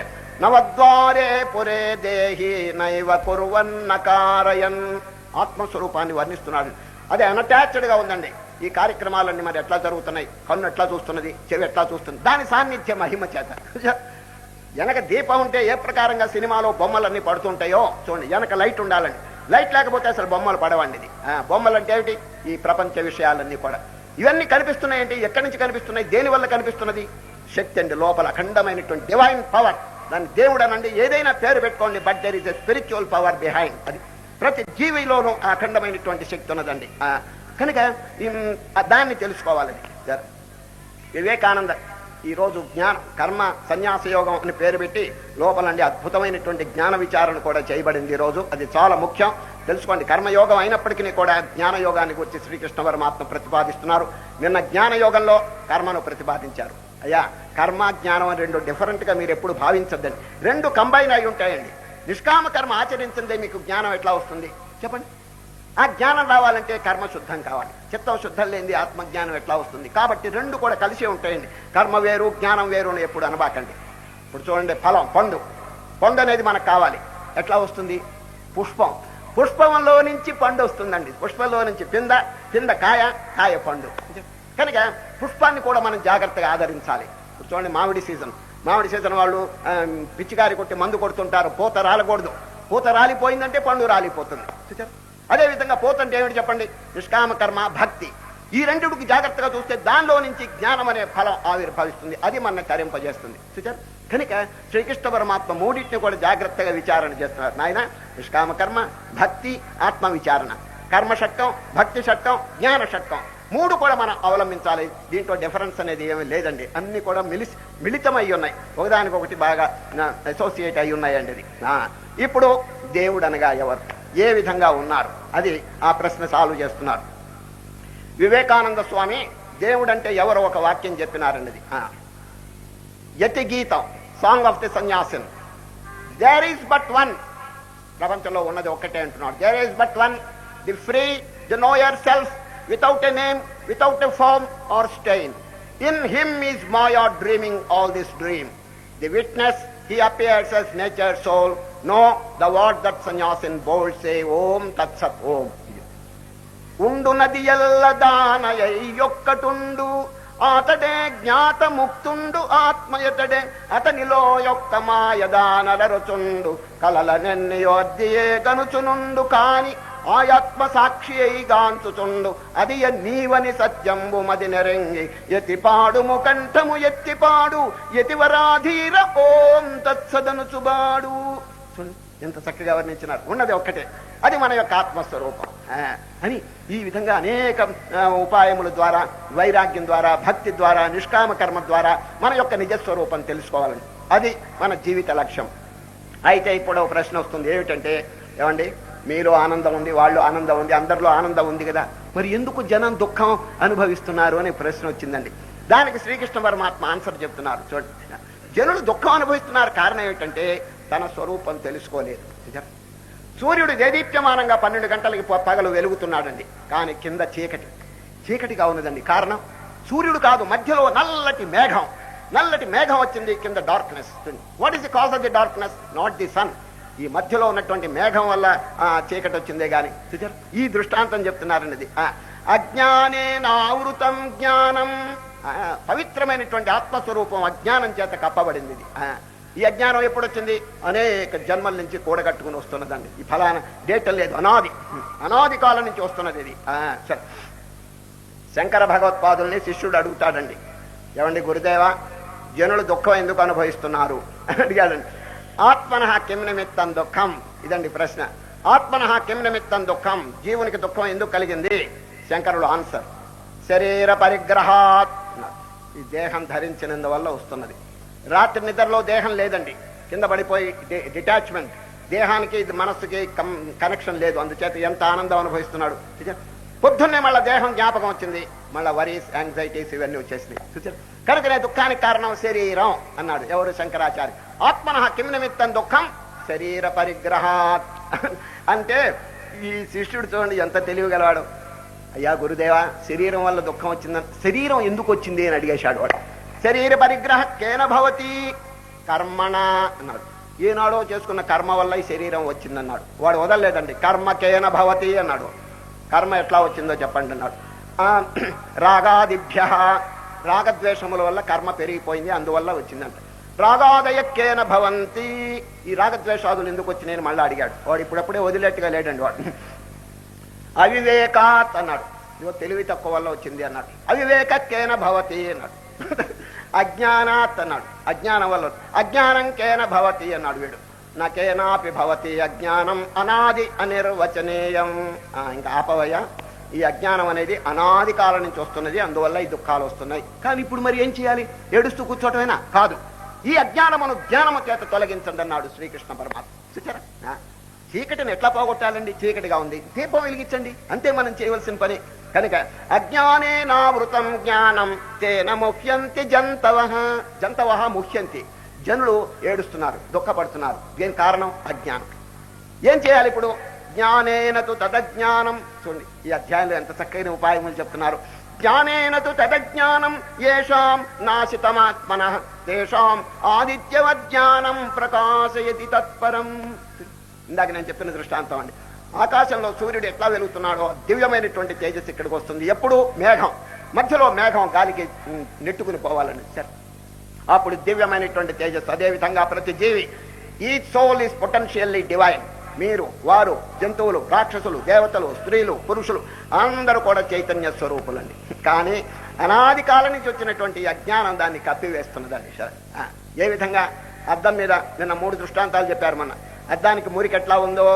[SPEAKER 1] నవద్వారే పురే దేహి నైవ కుర్వన్నకారయన్. ఆత్మస్వరూపాన్ని వర్ణిస్తున్నాడు. అదే అన్అటాచ్డ్ గా ఉందండి. ఈ కార్యక్రమాలన్నీ మరి ఎట్లా జరుగుతున్నాయి? కన్ను ఎట్లా చూస్తున్నది, చెవి ఎట్లా చూస్తుంది? దాని సాన్నిధ్య మహిమ చేత. వెనక దీపం ఉంటే ఏ ప్రకారంగా సినిమాలో బొమ్మలన్నీ పడుతుంటాయో చూడండి, వెనక లైట్ ఉండాలండి. లైట్ లేకపోతే అసలు బొమ్మలు పడవండి. ఇది బొమ్మలు అంటే ఏమిటి? ఈ ప్రపంచ విషయాలన్నీ కూడా ఇవన్నీ కనిపిస్తున్నాయంటే ఎక్కడి నుంచి కనిపిస్తున్నాయి? దేని వల్ల కనిపిస్తున్నది? శక్తి అండి. లోపల అఖండమైనటువంటి డివైన్ పవర్. దాన్ని దేవుడు అనండి, ఏదైనా పేరు పెట్టుకోండి, but there is a spiritual power behind. అది ప్రతి జీవిలోనూ ఆ అఖండమైనటువంటి శక్తి ఉన్నదండి. కనుక దాన్ని తెలుసుకోవాలని వివేకానంద ఈరోజు జ్ఞాన కర్మ సన్యాస యోగం అని పేరు పెట్టి లోపలండి అద్భుతమైనటువంటి జ్ఞాన విచారణ కూడా చేయబడింది ఈరోజు. అది చాలా ముఖ్యం, తెలుసుకోండి. కర్మయోగం అయినప్పటికీ కూడా జ్ఞాన యోగానికి వచ్చి శ్రీకృష్ణ పరమాత్మ ప్రతిపాదిస్తున్నారు. నిన్న జ్ఞాన యోగంలో కర్మను ప్రతిపాదించారు. అయ్యా కర్మ జ్ఞానం అని రెండు డిఫరెంట్గా మీరు ఎప్పుడు భావించద్దండి. రెండు కంబైన్ అయి ఉంటాయండి. నిష్కామ కర్మ ఆచరించిందే మీకు జ్ఞానం ఎట్లా వస్తుంది చెప్పండి? ఆ జ్ఞానం రావాలంటే కర్మ శుద్ధం కావాలి. చిత్తం శుద్ధం లేనిది ఆత్మజ్ఞానం ఎట్లా వస్తుంది? కాబట్టి రెండు కూడా కలిసే ఉంటాయండి. కర్మ వేరు, జ్ఞానం వేరు అని ఎప్పుడు అనబాకండి. ఇప్పుడు చూడండి, ఫలం, పండు అనేది మనకు కావాలి. ఎట్లా వస్తుంది? పుష్పంలో నుంచి పండు వస్తుందండి. పుష్పంలో నుంచి పింద కాయ పండు. కనుక పుష్పాన్ని కూడా మనం జాగ్రత్తగా ఆదరించాలి. ఇప్పుడు చూడండి, మామిడి సీజన్ వాళ్ళు పిచ్చికారి కొట్టి మందు కొడుతుంటారు. పూత రాలకూడదు. పూత రాలిపోయిందంటే పండు రాలిపోతుంది. అదేవిధంగా పూత అంటే ఏమిటి చెప్పండి? నిష్కామ కర్మ, భక్తి. ఈ రెండుకి జాగ్రత్తగా చూస్తే దానిలో నుంచి జ్ఞానం అనే ఫలం ఆవిర్భవిస్తుంది. అది మన తరింపజేస్తుంది. చూచారు? కనుక శ్రీకృష్ణ పరమాత్మ మూడింటిని కూడా జాగ్రత్తగా విచారణ చేస్తున్నారు. నాయన నిష్కామ కర్మ, భక్తి, ఆత్మ విచారణ. కర్మ షట్కం, భక్తి షట్కం, జ్ఞాన షట్కం మూడు కూడా మనం అవలంబించాలి. దీంట్లో డిఫరెన్స్ అనేది ఏమీ లేదండి. అన్ని కూడా మిళితమై ఉన్నాయి, ఒకదానికొకటి బాగా అసోసియేట్ అయి ఉన్నాయండి. అది ఇప్పుడు దేవుడు అనగా ఎవరు, ఏ విధంగా ఉన్నారు, అది ఆ ప్రశ్న సాల్వ్ చేస్తున్నారు. వివేకానంద స్వామి దేవుడంటే ఎవరో ఒక వాక్యం చెప్పినారండి. యతి గీతం, song of the sannyasin. There is but one. ప్రపంచంలో ఉన్నది ఒక్కటే అంటున్నాడు. There is but one, the free, the knower self, without a name, without a form or stain. In him is Maya dreaming all this dream. The witness, he appears as nature's soul. Know the word that sannyasin bold say, Om Tat Sat Om. Undu nadiyalla daanayayokkatundu atade జ్ఞాత ముక్తుండు ఆత్మయతడే అతనిలో యొక్క మాయదానలరుచుండు కలలనెన్నయోద్యే గనుచునుండు కాని ఆయాత్మ సాక్షి అయి గాంచుచుండు అది నీవని సత్యంబు మది నెరంగి ఎతిపాడుము కంఠము ఎత్తిపాడు ఎతివరాధీర ఓం తత్సదనుచుబాడు. ఎంత చక్కగా వర్ణించినారు. ఉన్నది ఒక్కటే, అది మన యొక్క ఆత్మస్వరూపం అని. ఈ విధంగా అనేక ఉపాయముల ద్వారా, వైరాగ్యం ద్వారా, భక్తి ద్వారా, నిష్కామ కర్మ ద్వారా మన యొక్క నిజస్వరూపం తెలుసుకోవాలని, అది మన జీవిత లక్ష్యం. అయితే ఇప్పుడు ఒక ప్రశ్న వస్తుంది, ఏమిటంటే ఏమండి మీలో ఆనందం ఉంది, వాళ్ళు ఆనందం ఉంది, అందరిలో ఆనందం ఉంది కదా, మరి ఎందుకు జనం దుఃఖం అనుభవిస్తున్నారు అనే ప్రశ్న వచ్చిందండి. దానికి శ్రీకృష్ణ పరమాత్మ ఆన్సర్ చెప్తున్నారు. చూడండి, జనులు దుఃఖం అనుభవిస్తున్నారు కారణం ఏమిటంటే తన స్వరూపం తెలుసుకోలేదు. సూర్యుడు దేదీప్యమానంగా 12 గంటలకి పగలు వెలుగుతున్నాడండి, కానీ కింద చీకటిగా ఉన్నదండి. కారణం సూర్యుడు కాదు, మధ్యలో నల్లటి మేఘం వచ్చింది, కింద darkness. What is the cause of the darkness? Not the sun. ఈ మధ్యలో ఉన్నటువంటి మేఘం వల్ల చీకటి వచ్చిందే గాని. ఈ దృష్టాంతం చెప్తున్నారండి. అజ్ఞానేన ఆవృతం జ్ఞానం, పవిత్రమైనటువంటి ఆత్మస్వరూపం అజ్ఞానం చేత కప్పబడింది. ఈ అజ్ఞానం ఎప్పుడు వచ్చింది? అనేక జన్మల నుంచి కూడగట్టుకుని వస్తున్నదండి. ఈ ఫలానా డేట్ లేదు, అనాది కాలం నుంచి వస్తున్నది ఇది. సరే, శంకర భగవత్పాదుల్ని శిష్యుడు అడుగుతాడండి, ఏమండి గురుదేవా, జనులు దుఃఖం ఎందుకు అనుభవిస్తున్నారు అడిగాడండి. ఆత్మనః కిం నిమిత్తం దుఃఖం, ఇదండి ప్రశ్న. ఆత్మనః కిం నిమిత్తం దుఃఖం, జీవునికి దుఃఖం ఎందుకు కలిగింది? శంకరుడు ఆన్సర్, శరీర పరిగ్రహాత్, ఈ దేహం ధరించినందువల్ల వస్తున్నది. రాత్రి నిద్రలో దేహం లేదండి, కింద పడిపోయి డిటాచ్మెంట్, దేహానికి మనస్సుకి కనెక్షన్ లేదు, అందుచేత ఎంత ఆనందం అనుభవిస్తున్నాడు. పొద్దున్నే మళ్ళీ దేహం జ్ఞాపకం వచ్చింది, మళ్ళీ వరీస్, యాంగ్జైటీస్ ఇవన్నీ వచ్చేసినాయి. కనుకనే దుఃఖానికి కారణం శరీరం అన్నాడు ఎవరు? శంకరాచార్య. ఆత్మనః కిం నిమిత్తం దుఃఖం శరీర పరిగ్రహాత్ అంటే ఈ శిష్యుడు చూడండి ఎంత తెలివిగలవాడు. అయ్యా గురుదేవా, శరీరం వల్ల దుఃఖం వచ్చిందని, శరీరం ఎందుకు వచ్చింది అని అడిగేశాడు వాడు. శరీర పరిగ్రహ కేన భవతి కర్మణ అన్నాడు. ఏనాడో చేసుకున్న కర్మ వల్ల ఈ శరీరం వచ్చిందన్నాడు. వాడు వదలలేదండి, కర్మ కేన భవతి అన్నాడు. కర్మ ఎట్లా వచ్చిందో చెప్పండి అన్నాడు. రాగాదిభ్య, రాగద్వేషముల వల్ల కర్మ పెరిగిపోయింది, అందువల్ల వచ్చిందంట. రాగాదయ కేన భవంతి, ఈ రాగద్వేషాదులు ఎందుకు వచ్చినాయని మళ్ళీ అడిగాడు. వాడు ఇప్పుడప్పుడే వదిలేట్టుగా లేడండి వాడు. అవివేకాత్ అన్నాడు, ఇవో తెలివి తక్కువ వల్ల వచ్చింది అన్నాడు. అవివేక కేన భవతి అన్నాడు. అజ్ఞానాత్ అన్నాడు, అజ్ఞానం వల్ల. అజ్ఞానం కేన భవతి అన్నాడు వీడు. నకేనాపి భవతి అజ్ఞానం అనాది అనిర్వచనీయం. ఇంకా ఆపవయ్యా, ఈ అజ్ఞానం అనేది అనాది కాలం నుంచి వస్తున్నది, అందువల్ల ఈ దుఃఖాలు వస్తున్నాయి. కానీ ఇప్పుడు మరి ఏం చేయాలి? ఏడుస్తూ కూర్చోటమేనా? కాదు, ఈ అజ్ఞానమును జ్ఞానము చేత తొలగించండి అన్నాడు శ్రీకృష్ణ పరమాత్మ. చూచారా, చీకటిని ఎట్లా పోగొట్టాలండి? చీకటిగా ఉంది, దీపం వెలిగించండి, అంతే మనం చేయవలసిన పని. కనుక అజ్ఞానేనావృతం జ్ఞానం తేన ముహ్యంతి జంతవః ముహ్యంతి, జనులు ఏడుస్తున్నారు, దుఃఖపడుతున్నారు. దీని కారణం అజ్ఞానం. ఏం చేయాలి ఇప్పుడు? జ్ఞానేనతు తదజ్ఞానం. చూడండి ఈ అధ్యాయంలో ఎంత చక్కైన ఉపాయములు చెప్తున్నారు. జ్ఞానేనతు తదజ్ఞానం యేషాం నాశితమాత్మనః తేషాం ఆదిత్యవజ్ఞానం ప్రకాశయతి తత్పరం. ఇందాక నేను చెప్పిన దృష్టాంతం అండి. ఆకాశంలో సూర్యుడు ఎట్లా వెలుగుతున్నాడో దివ్యమైనటువంటి తేజస్సు ఇక్కడికి వస్తుంది. ఎప్పుడు? మేఘం మధ్యలో మేఘం గాలికి నెట్టుకుని పోవాలండి. సరే, అప్పుడు దివ్యమైనటువంటి తేజస్సు. అదేవిధంగా ప్రతి జీవి, each soul is potentially divine. మీరు, వారు, జంతువులు, రాక్షసులు, దేవతలు, స్త్రీలు, పురుషులు అందరూ కూడా చైతన్య స్వరూపులండి. కానీ అనాది కాలం నుంచి వచ్చినటువంటి అజ్ఞానం దాన్ని కప్పివేస్తున్నదండి. ఏ విధంగా? అద్దం మీద నిన్న 3 దృష్టాంతాలు చెప్పారు. మన అద్దానికి మురికి ఎట్లా ఉందో,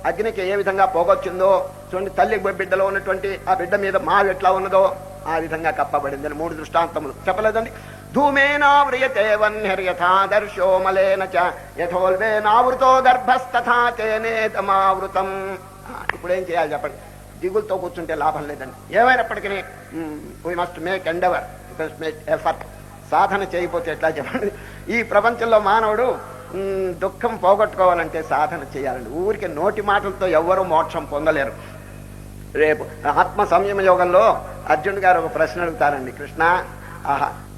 [SPEAKER 1] అగ్నికి ఏ విధంగా పోగొచ్చిందో చూడండి. తల్లి బిడ్డలో ఉన్నటువంటి ఆ బిడ్డ మీద మావి ఎట్లా ఉన్నదో ఆ విధంగా కప్పబడిందని 3 దృష్టాంతములు చెప్పలేదండి. ధూమేనావ్రియతే వన్యర్యథాదర్శో మలేన చ యథోల్వేనావృతో గర్భస్తథా తేనేతమావృతం. ఇప్పుడు ఏం చేయాలి చెప్పండి? దిగులతో కూర్చుంటే లాభం లేదండి. ఏమైనప్పటికీ we must make endeavour, make effort. సాధన చేయకపోతే ఎట్లా చెప్పండి? ఈ ప్రపంచంలో మానవుడు దుఃఖం పోగొట్టుకోవాలంటే సాధన చేయాలండి. ఊరికి నోటి మాటలతో ఎవ్వరూ మోక్షం పొందలేరు. రేపు ఆత్మ సంయమ యోగంలో అర్జునుడు గారు ఒక ప్రశ్న అడుగుతారండి. కృష్ణ,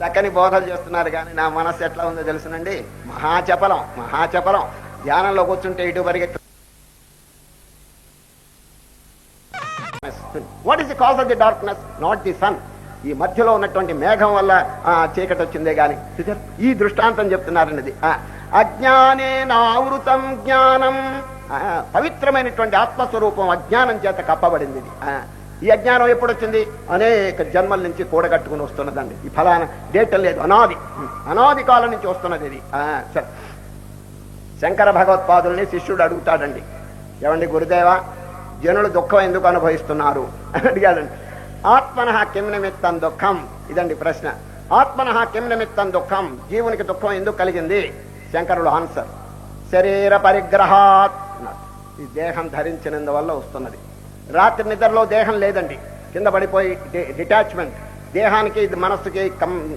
[SPEAKER 1] చక్కని బోధలు చేస్తున్నారు కానీ నా మనస్సు ఎట్లా ఉందో తెలుసునండి. మహాచపలం ధ్యానంలో కూర్చుంటే ఇటు పరిగెత్తు. What is the cause of the darkness? Not the sun. ఈ మధ్యలో ఉన్నటువంటి మేఘం వల్ల చీకటి వచ్చిందే గాని. ఈ దృష్టాంతం చెప్తున్నారండి. అజ్ఞానేనావృతం జ్ఞానం, పవిత్రమైనటువంటి ఆత్మస్వరూపం అజ్ఞానం చేత కప్పబడింది. ఈ అజ్ఞానం ఎప్పుడు వచ్చింది? అనేక జన్మల నుంచి కూడగట్టుకుని వస్తున్నదండి. ఈ ఫలానా డేట్ లేదు, అనాది కాలం నుంచి వస్తున్నది ఇది. సరే, శంకర భగవత్పాదుల్ని శిష్యుడు అడుగుతాడండి, ఏమండి గురుదేవా, జనులు దుఃఖం ఎందుకు అనుభవిస్తున్నారు అడిగాడండి. ఆత్మనః కిం నిమిత్తం దుఃఖం, ఇదండి ప్రశ్న. ఆత్మనః కిం నిమిత్తం దుఃఖం, జీవునికి దుఃఖం ఎందుకు కలిగింది? శంకరుడు ఆన్సర్, శరీర పరిగ్రహాత్. ఈ దేహం ధరించినందువల్ల వస్తున్నది. రాత్రి నిద్రలో దేహం లేదండి, కింద పడిపోయి డిటాచ్మెంట్, దేహానికి మనస్సుకి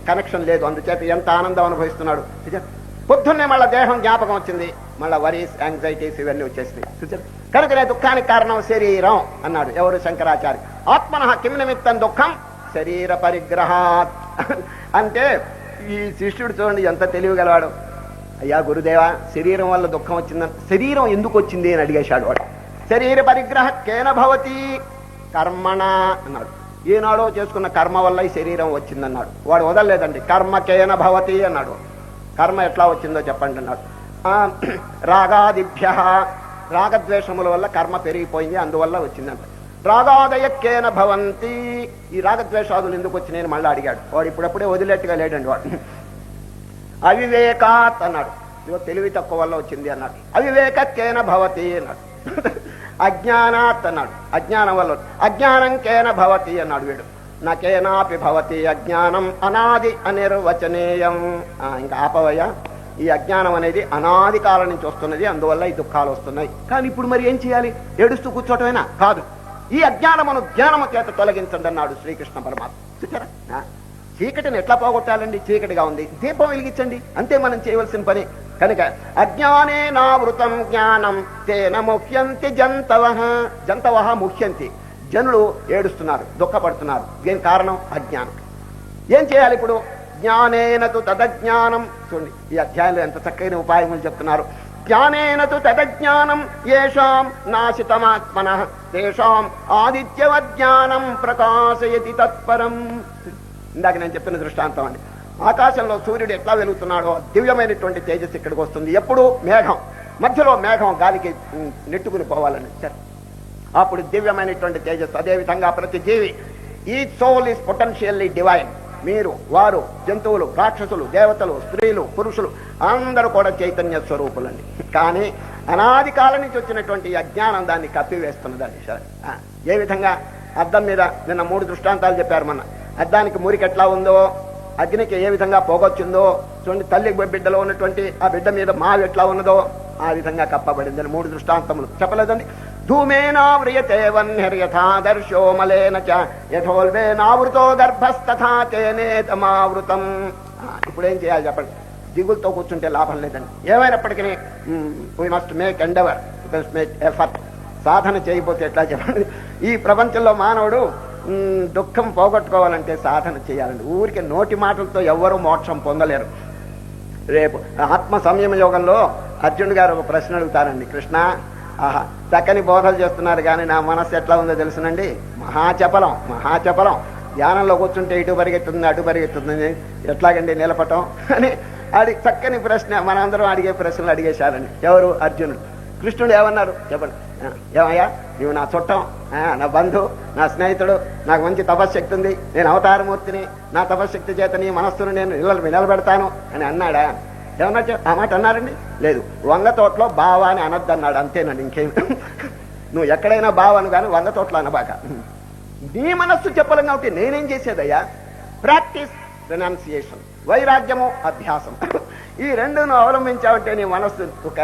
[SPEAKER 1] కనెక్షన్ లేదు, అందుచేత ఎంత ఆనందం అనుభవిస్తున్నాడు. పొద్దున్నే మళ్ళీ దేహం జ్ఞాపకం వచ్చింది, మళ్ళీ వరీస్, యాంగ్జైటీస్ ఇవన్నీ వచ్చేసినాయి చూసారు. కనుకనే దుఃఖానికి కారణం శరీరం అన్నాడు ఎవరు? శంకరాచార్య. ఆత్మనః కిం నిమిత్తం దుఃఖం శరీర పరిగ్రహాత్ అంటే ఈ శిష్యుడు చూడండి ఎంత తెలివిగలవాడు. అయ్యా గురుదేవా, శరీరం వల్ల దుఃఖం వచ్చిందని, శరీరం ఎందుకు వచ్చింది అని అడిగేశాడు వాడు. శరీర పరిగ్రహ కేన భవతి కర్మణ అన్నాడు. ఏనాడో చేసుకున్న కర్మ వల్ల ఈ శరీరం వచ్చిందన్నాడు. వాడు వదలలేదండి. కర్మ కేన భవతి అన్నాడు. కర్మ ఎట్లా వచ్చిందో చెప్పండి అన్నాడు. రాగాదిభ్య, రాగద్వేషముల వల్ల కర్మ పెరిగిపోయింది, అందువల్ల వచ్చిందంట. రాగాదయ కేన భవంతి, ఈ రాగద్వేషాదులు ఎందుకు వచ్చినాయని మళ్ళీ అడిగాడు. వాడు ఇప్పుడప్పుడే వదిలేట్టుగా లేడండి వాడు. అవివేకాత్ అన్నాడు. ఇదిగో తెలివి తక్కువ వల్ల వచ్చింది అన్నాడు. అవివేక కేన భవతి అన్నాడు. అజ్ఞానాత్ అన్నాడు. అజ్ఞానం వల్ల. అజ్ఞానం కేన భవతి అన్నాడు వీడు. నకేనాపి భవతి అజ్ఞానం అనాది అనిర్వచనీయం. ఇంకా ఆపవయ్యా, ఈ అజ్ఞానం అనేది అనాది కాలం నుంచి వస్తున్నది, అందువల్ల ఈ దుఃఖాలు వస్తున్నాయి. కానీ ఇప్పుడు మరి ఏం చేయాలి? ఏడుస్తూ కూర్చోటమేనా? కాదు. ఈ అజ్ఞానమును జ్ఞానము చేత తొలగించండి అన్నాడు శ్రీకృష్ణ పరమాత్మ. చూచారా, చీకటిని ఎట్లా పోగొట్టాలండి? చీకటిగా ఉంది, దీపం వెలిగించండి, అంతే మనం చేయవలసిన పని. కనుక అజ్ఞానేనావృతం జ్ఞానం తేన ముహ్యంతి జంతవః. జంతవః ముహ్యంతి, జనులు ఏడుస్తున్నారు, దుఃఖపడుతున్నారు. దీని కారణం అజ్ఞానం. ఏం చేయాలి ఇప్పుడు? జ్ఞానేనతు తదజ్ఞానం. చూడండి ఈ అధ్యాయంలో ఎంత చక్కైన ఉపాయములు చెప్తున్నారు. జ్ఞానేనతు తదజ్ఞానం యేషాం నాశితమాత్మనః తేషాం ఆదిత్యవజ్ఞానం ప్రకాశయతి తత్పరం. ఇందాక నేను చెప్పిన దృష్టాంతం అండి. ఆకాశంలో సూర్యుడు ఎట్లా వెలుగుతున్నాడో దివ్యమైనటువంటి తేజస్సు ఇక్కడికి వస్తుంది. ఎప్పుడు మేఘం మధ్యలో, మేఘం గాలికి నెట్టుకుని పోవాలని సరే, అప్పుడు దివ్యమైనటువంటి తేజస్సు. అదేవిధంగా ప్రతి జీవి, ఈ సోల్ ఈస్ పొటెన్షియల్లీ డివైన్. మీరు, వారు, జంతువులు, రాక్షసులు, దేవతలు, స్త్రీలు, పురుషులు అందరూ కూడా చైతన్య స్వరూపులండి. కానీ అనాది కాలం నుంచి వచ్చినటువంటి అజ్ఞానం దాన్ని కప్పివేస్తున్నదండి. ఏ విధంగా? అద్దం మీద నిన్న 3 దృష్టాంతాలు చెప్పారు. మన అద్దానికి మురికి ఎట్లా ఉందో, అగ్నికి ఏ విధంగా పోగొచ్చిందో చూడండి. తల్లి బిడ్డలో ఉన్నటువంటి ఆ బిడ్డ మీద మావి ఎట్లా ఉన్నదో ఆ విధంగా కప్పబడిందని 3 దృష్టాంతములు చెప్పలేదండి. ధూమేనావ్రియతే వన్యర్యథాదర్శో మలేన చ యథోల్వేనావృతో గర్భస్తథా తేనేతమావృతం. ఇప్పుడు ఏం చేయాలి చెప్పండి? దిగులతో కూర్చుంటే లాభం లేదండి. ఏమైనప్పటికీ we must make endeavour, make effort. సాధన చేయకపోతే ఎట్లా చెప్పండి? ఈ ప్రపంచంలో మానవుడు దుఃఖం పోగొట్టుకోవాలంటే సాధన చేయాలండి. ఊరికి నోటి మాటలతో ఎవ్వరూ మోక్షం పొందలేరు. రేపు ఆత్మ సంయమ యోగంలో అర్జునుడు గారు ఒక ప్రశ్న అడుగుతారండి. కృష్ణ, చక్కని బోధలు చేస్తున్నారు కానీ నా మనస్సు ఎట్లా ఉందో తెలుసునండి. మహాచపలం, మహాచపలం. ధ్యానంలో కూర్చుంటే ఇటు పరిగెత్తుంది, అటు పరిగెత్తుంది, ఎట్లాగండి నిలపటం అని చక్కని ప్రశ్న మనందరం అడిగే ప్రశ్నలు అడిగేశారండి. ఎవరు? అర్జునుడు. కృష్ణుడు ఏమన్నారు చెప్పండి? ఏమయ్యా, నువ్వు నా చుట్టం, నా బంధు, నా స్నేహితుడు, నాకు మంచి తపశ్శక్తి ఉంది, నేను అవతారమూర్తిని, నా తపశ్శక్తి చేత నీ మనస్సును నేను నిలబెడతాను అని అన్నాడా? ఏమన్నా ఆ మాట అన్నారండి? లేదు. వంగ తోటలో బావా అని అనొద్దన్నాడు, అంతేనండి. ఇంకేం? నువ్వు ఎక్కడైనా బావను కానీ వంగ తోటలో అనబాక. నీ మనస్సు చెప్పలేం కాబట్టి నేనేం చేసేదయ్యా? ప్రాక్టీస్, రెనౌన్సియేషన్, వైరాగ్యము, అభ్యాసం. ఈ రెండును అవలంబించావంటే నీ మనస్సు ఒక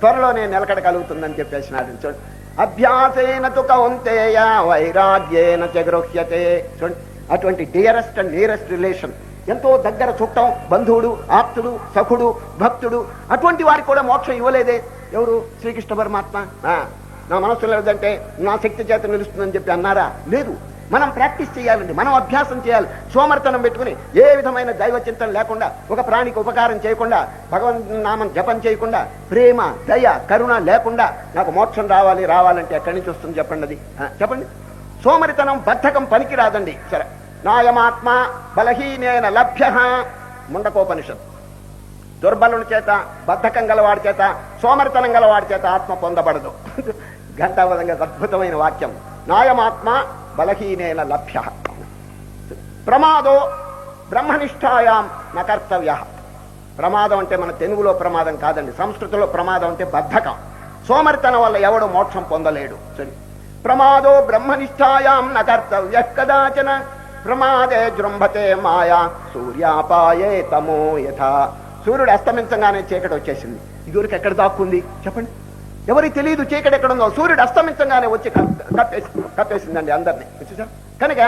[SPEAKER 1] త్వరలోనే నిలకడ కలుగుతుందని చెప్పేసినాడు. చూడండి, అభ్యాసేన తు కౌంతేయ వైరాగ్యేన చ గృహ్యతే. చూడండి, అటువంటి డియరెస్ట్ అండ్ నియరెస్ట్ రిలేషన్, ఎంతో దగ్గర చుట్టం, బంధువుడు, ఆప్తుడు, సఖుడు, భక్తుడు, అటువంటి వారికి కూడా మోక్షం ఇవ్వలేదే ఎవరు? శ్రీకృష్ణ పరమాత్మ. నా మనస్సు లేదంటే నా శక్తి చేత నిలుస్తుందని చెప్పి అన్నారా? లేదు. మనం ప్రాక్టీస్ చేయాలండి, మనం అభ్యాసం చేయాలి. సోమర్తనం పెట్టుకుని ఏ విధమైన దైవ చింతన లేకుండా, ఒక ప్రాణికి ఉపకారం చేయకుండా, భగవన్ నామం జపం చేయకుండా, ప్రేమ, దయ, కరుణ లేకుండా నాకు మోక్షం రావాలంటే ఎక్కడి నుంచి వస్తుంది చెప్పండి? అది చెప్పండి. సోమరితనం, బద్ధకం పనికి రాదండి. సరే, నాయమాత్మ బలహీనేన లభ్య. ముండకోపనిషత్. దుర్బలుని చేత, బద్ధకం గలవాడి చేత, సోమరితనం గలవాడి చేత ఆత్మ పొందబడదు. ఘంటాబద్ధంగా అద్భుతమైన వాక్యం. నాయమాత్మ బలహీనేన లభ్య. ప్రమాదో బ్రహ్మనిష్టాయాం న కర్తవ్య. ప్రమాదం అంటే మన తెలుగులో ప్రమాదం కాదండి, సంస్కృతిలో ప్రమాదం అంటే బద్ధకం. సోమరితనం వల్ల ఎవడు మోక్షం పొందలేడు. సరే, ప్రమాదో బ్రహ్మనిష్టాయాం న కర్తవ్య కదాచన ప్రమాదే జృంభతే మాయా సూర్యాపాయే తమో యథా. సూర్యుడు అస్తమించగానే చీకటి వచ్చేసింది. ఇదివరకు ఎక్కడ దాక్కుంది చెప్పండి? ఎవరికి తెలియదు చీకటి ఎక్కడుందో. సూర్యుడు అస్తమించగానే వచ్చి కప్పేసిందండి అందరినీ. కనుక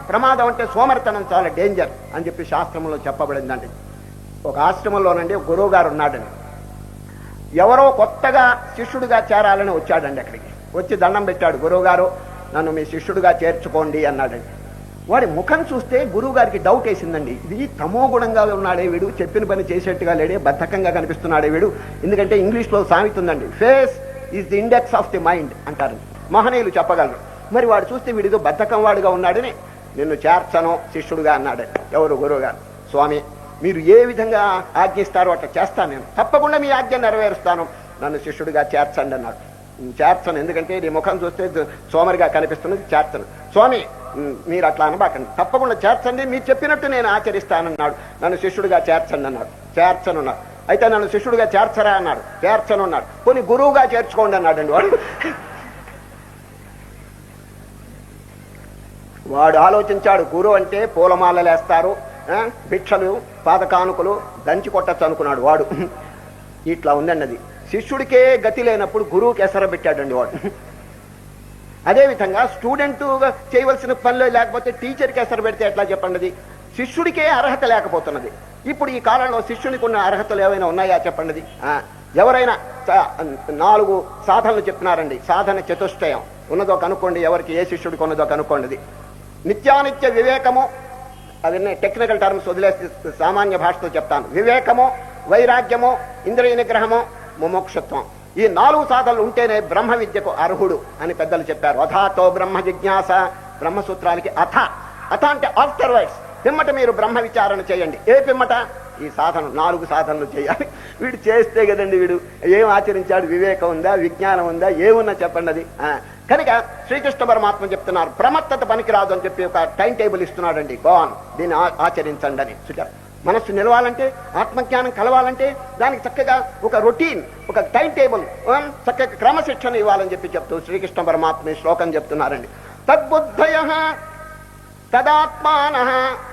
[SPEAKER 1] ప్రమాదం అంటే సోమరితనం చాలా డేంజర్ అని చెప్పి శాస్త్రంలో చెప్పబడిందండి. ఒక ఆశ్రమంలోనండి ఒక గురువు గారు ఉన్నాడండి. ఎవరో కొత్తగా శిష్యుడిగా చేరాలని వచ్చాడండి. అక్కడికి వచ్చి దండం పెట్టాడు, గురువుగారు నన్ను మీ శిష్యుడిగా చేర్చుకోండి అన్నాడండి. వాడి ముఖం చూస్తే గురువు గారికి డౌట్ వేసిందండి, ఇది తమో గుణంగా ఉన్నాడే వీడు, చెప్పిన పని చేసేట్టుగా లేడే, బద్ధకంగా కనిపిస్తున్నాడే వీడు. ఎందుకంటే ఇంగ్లీష్లో సామెత ఉందండి, face is the index of the mind అంటారు, మహనీయులు చెప్పగలరు. మరి వాడు చూస్తే వీడిదో బద్ధకం వాడుగా ఉన్నాడని నిన్ను చేర్చను శిష్యుడుగా అన్నాడండి. ఎవరు? గురువు గారు. స్వామి మీరు ఏ విధంగా ఆజ్ఞిస్తారో అట్లా చేస్తాను, నేను తప్పకుండా మీ ఆజ్ఞ నెరవేరుస్తాను, నన్ను శిష్యుడిగా చేర్చండి అన్నాడు. చేర్చను, ఎందుకంటే నీ ముఖం చూస్తే సోమరిగా కనిపిస్తున్నది, చేర్చను. స్వామి మీరు అట్లా అనబాకండి, తప్పకుండా చేర్చండి, మీరు చెప్పినట్టు నేను ఆచరిస్తానన్నాడు. నన్ను శిష్యుడిగా చేర్చండి అన్నాడు. చేర్చనున్నాడు. అయితే నన్ను శిష్యుడిగా చేర్చరా అన్నాడు. చేర్చనున్నాడు. కొన్ని గురువుగా చేర్చుకోండి అన్నాడండి వాడు. వాడు ఆలోచించాడు, గురువు అంటే పూలమాలలేస్తారు, భిక్షలు పాదకానుకలు దంచి కొట్టచ్చు అనుకున్నాడు వాడు. ఇట్లా ఉందండి అది. శిష్యుడికే గతి లేనప్పుడు గురువుకి ఎసర పెట్టాడండి వాడు. అదేవిధంగా స్టూడెంట్ చేయవలసిన పనులు లేకపోతే టీచర్కి ఎసరు పెడితే ఎట్లా చెప్పండి? శిష్యుడికే అర్హత లేకపోతున్నది. ఇప్పుడు ఈ కాలంలో శిష్యునికి ఉన్న అర్హతలు ఏమైనా ఉన్నాయా చెప్పండి? ఎవరైనా 4 సాధనలు చెప్తున్నారండి, సాధన చతుష్టయం ఉన్నదో కనుక్కోండి, ఎవరికి ఏ శిష్యుడికి ఉన్నదో కనుక్కోండి. నిత్యానిత్య వివేకము, అవన్నీ టెక్నికల్ టర్మ్స్ వదిలేసి సామాన్య భాషతో చెప్తాను. వివేకము, వైరాగ్యము, ఇంద్రియ నిగ్రహము, ముమోక్షత్వం, ఈ 4 సాధనలు ఉంటేనే బ్రహ్మ విద్యకు అర్హుడు అని పెద్దలు చెప్పారు. అథాతో బ్రహ్మ జిజ్ఞాస, బ్రహ్మసూత్రాలకి అథ. అథ అంటే ఆఫ్టర్ వర్డ్స్, పిమ్మట మీరు బ్రహ్మ విచారణ చేయండి. ఏ పిమ్మట? ఈ సాధన 4 సాధనలు చేయాలి. వీడు చేస్తే కదండి వీడు ఏం ఆచరించాడు, వివేకం ఉందా, విజ్ఞానం ఉందా, ఏమున్నా చెప్పండి అది. కనుక శ్రీకృష్ణ పరమాత్మ చెప్తున్నారు, ప్రమత్తత పనికిరాదు అని చెప్పి ఒక టైం టేబుల్ ఇస్తున్నాడండి. గోన్, దీన్ని ఆచరించండి అని. చూచారు, మనస్సు నిలవాలంటే, ఆత్మజ్ఞానం కలవాలంటే దానికి చక్కగా ఒక రొటీన్, ఒక టైం టేబుల్, చక్కగా క్రమశిక్షణ ఇవ్వాలని చెప్పి చెప్తూ శ్రీకృష్ణ పరమాత్మ శ్లోకం చెప్తున్నారండి. తద్బుద్ధయః తదాత్మానః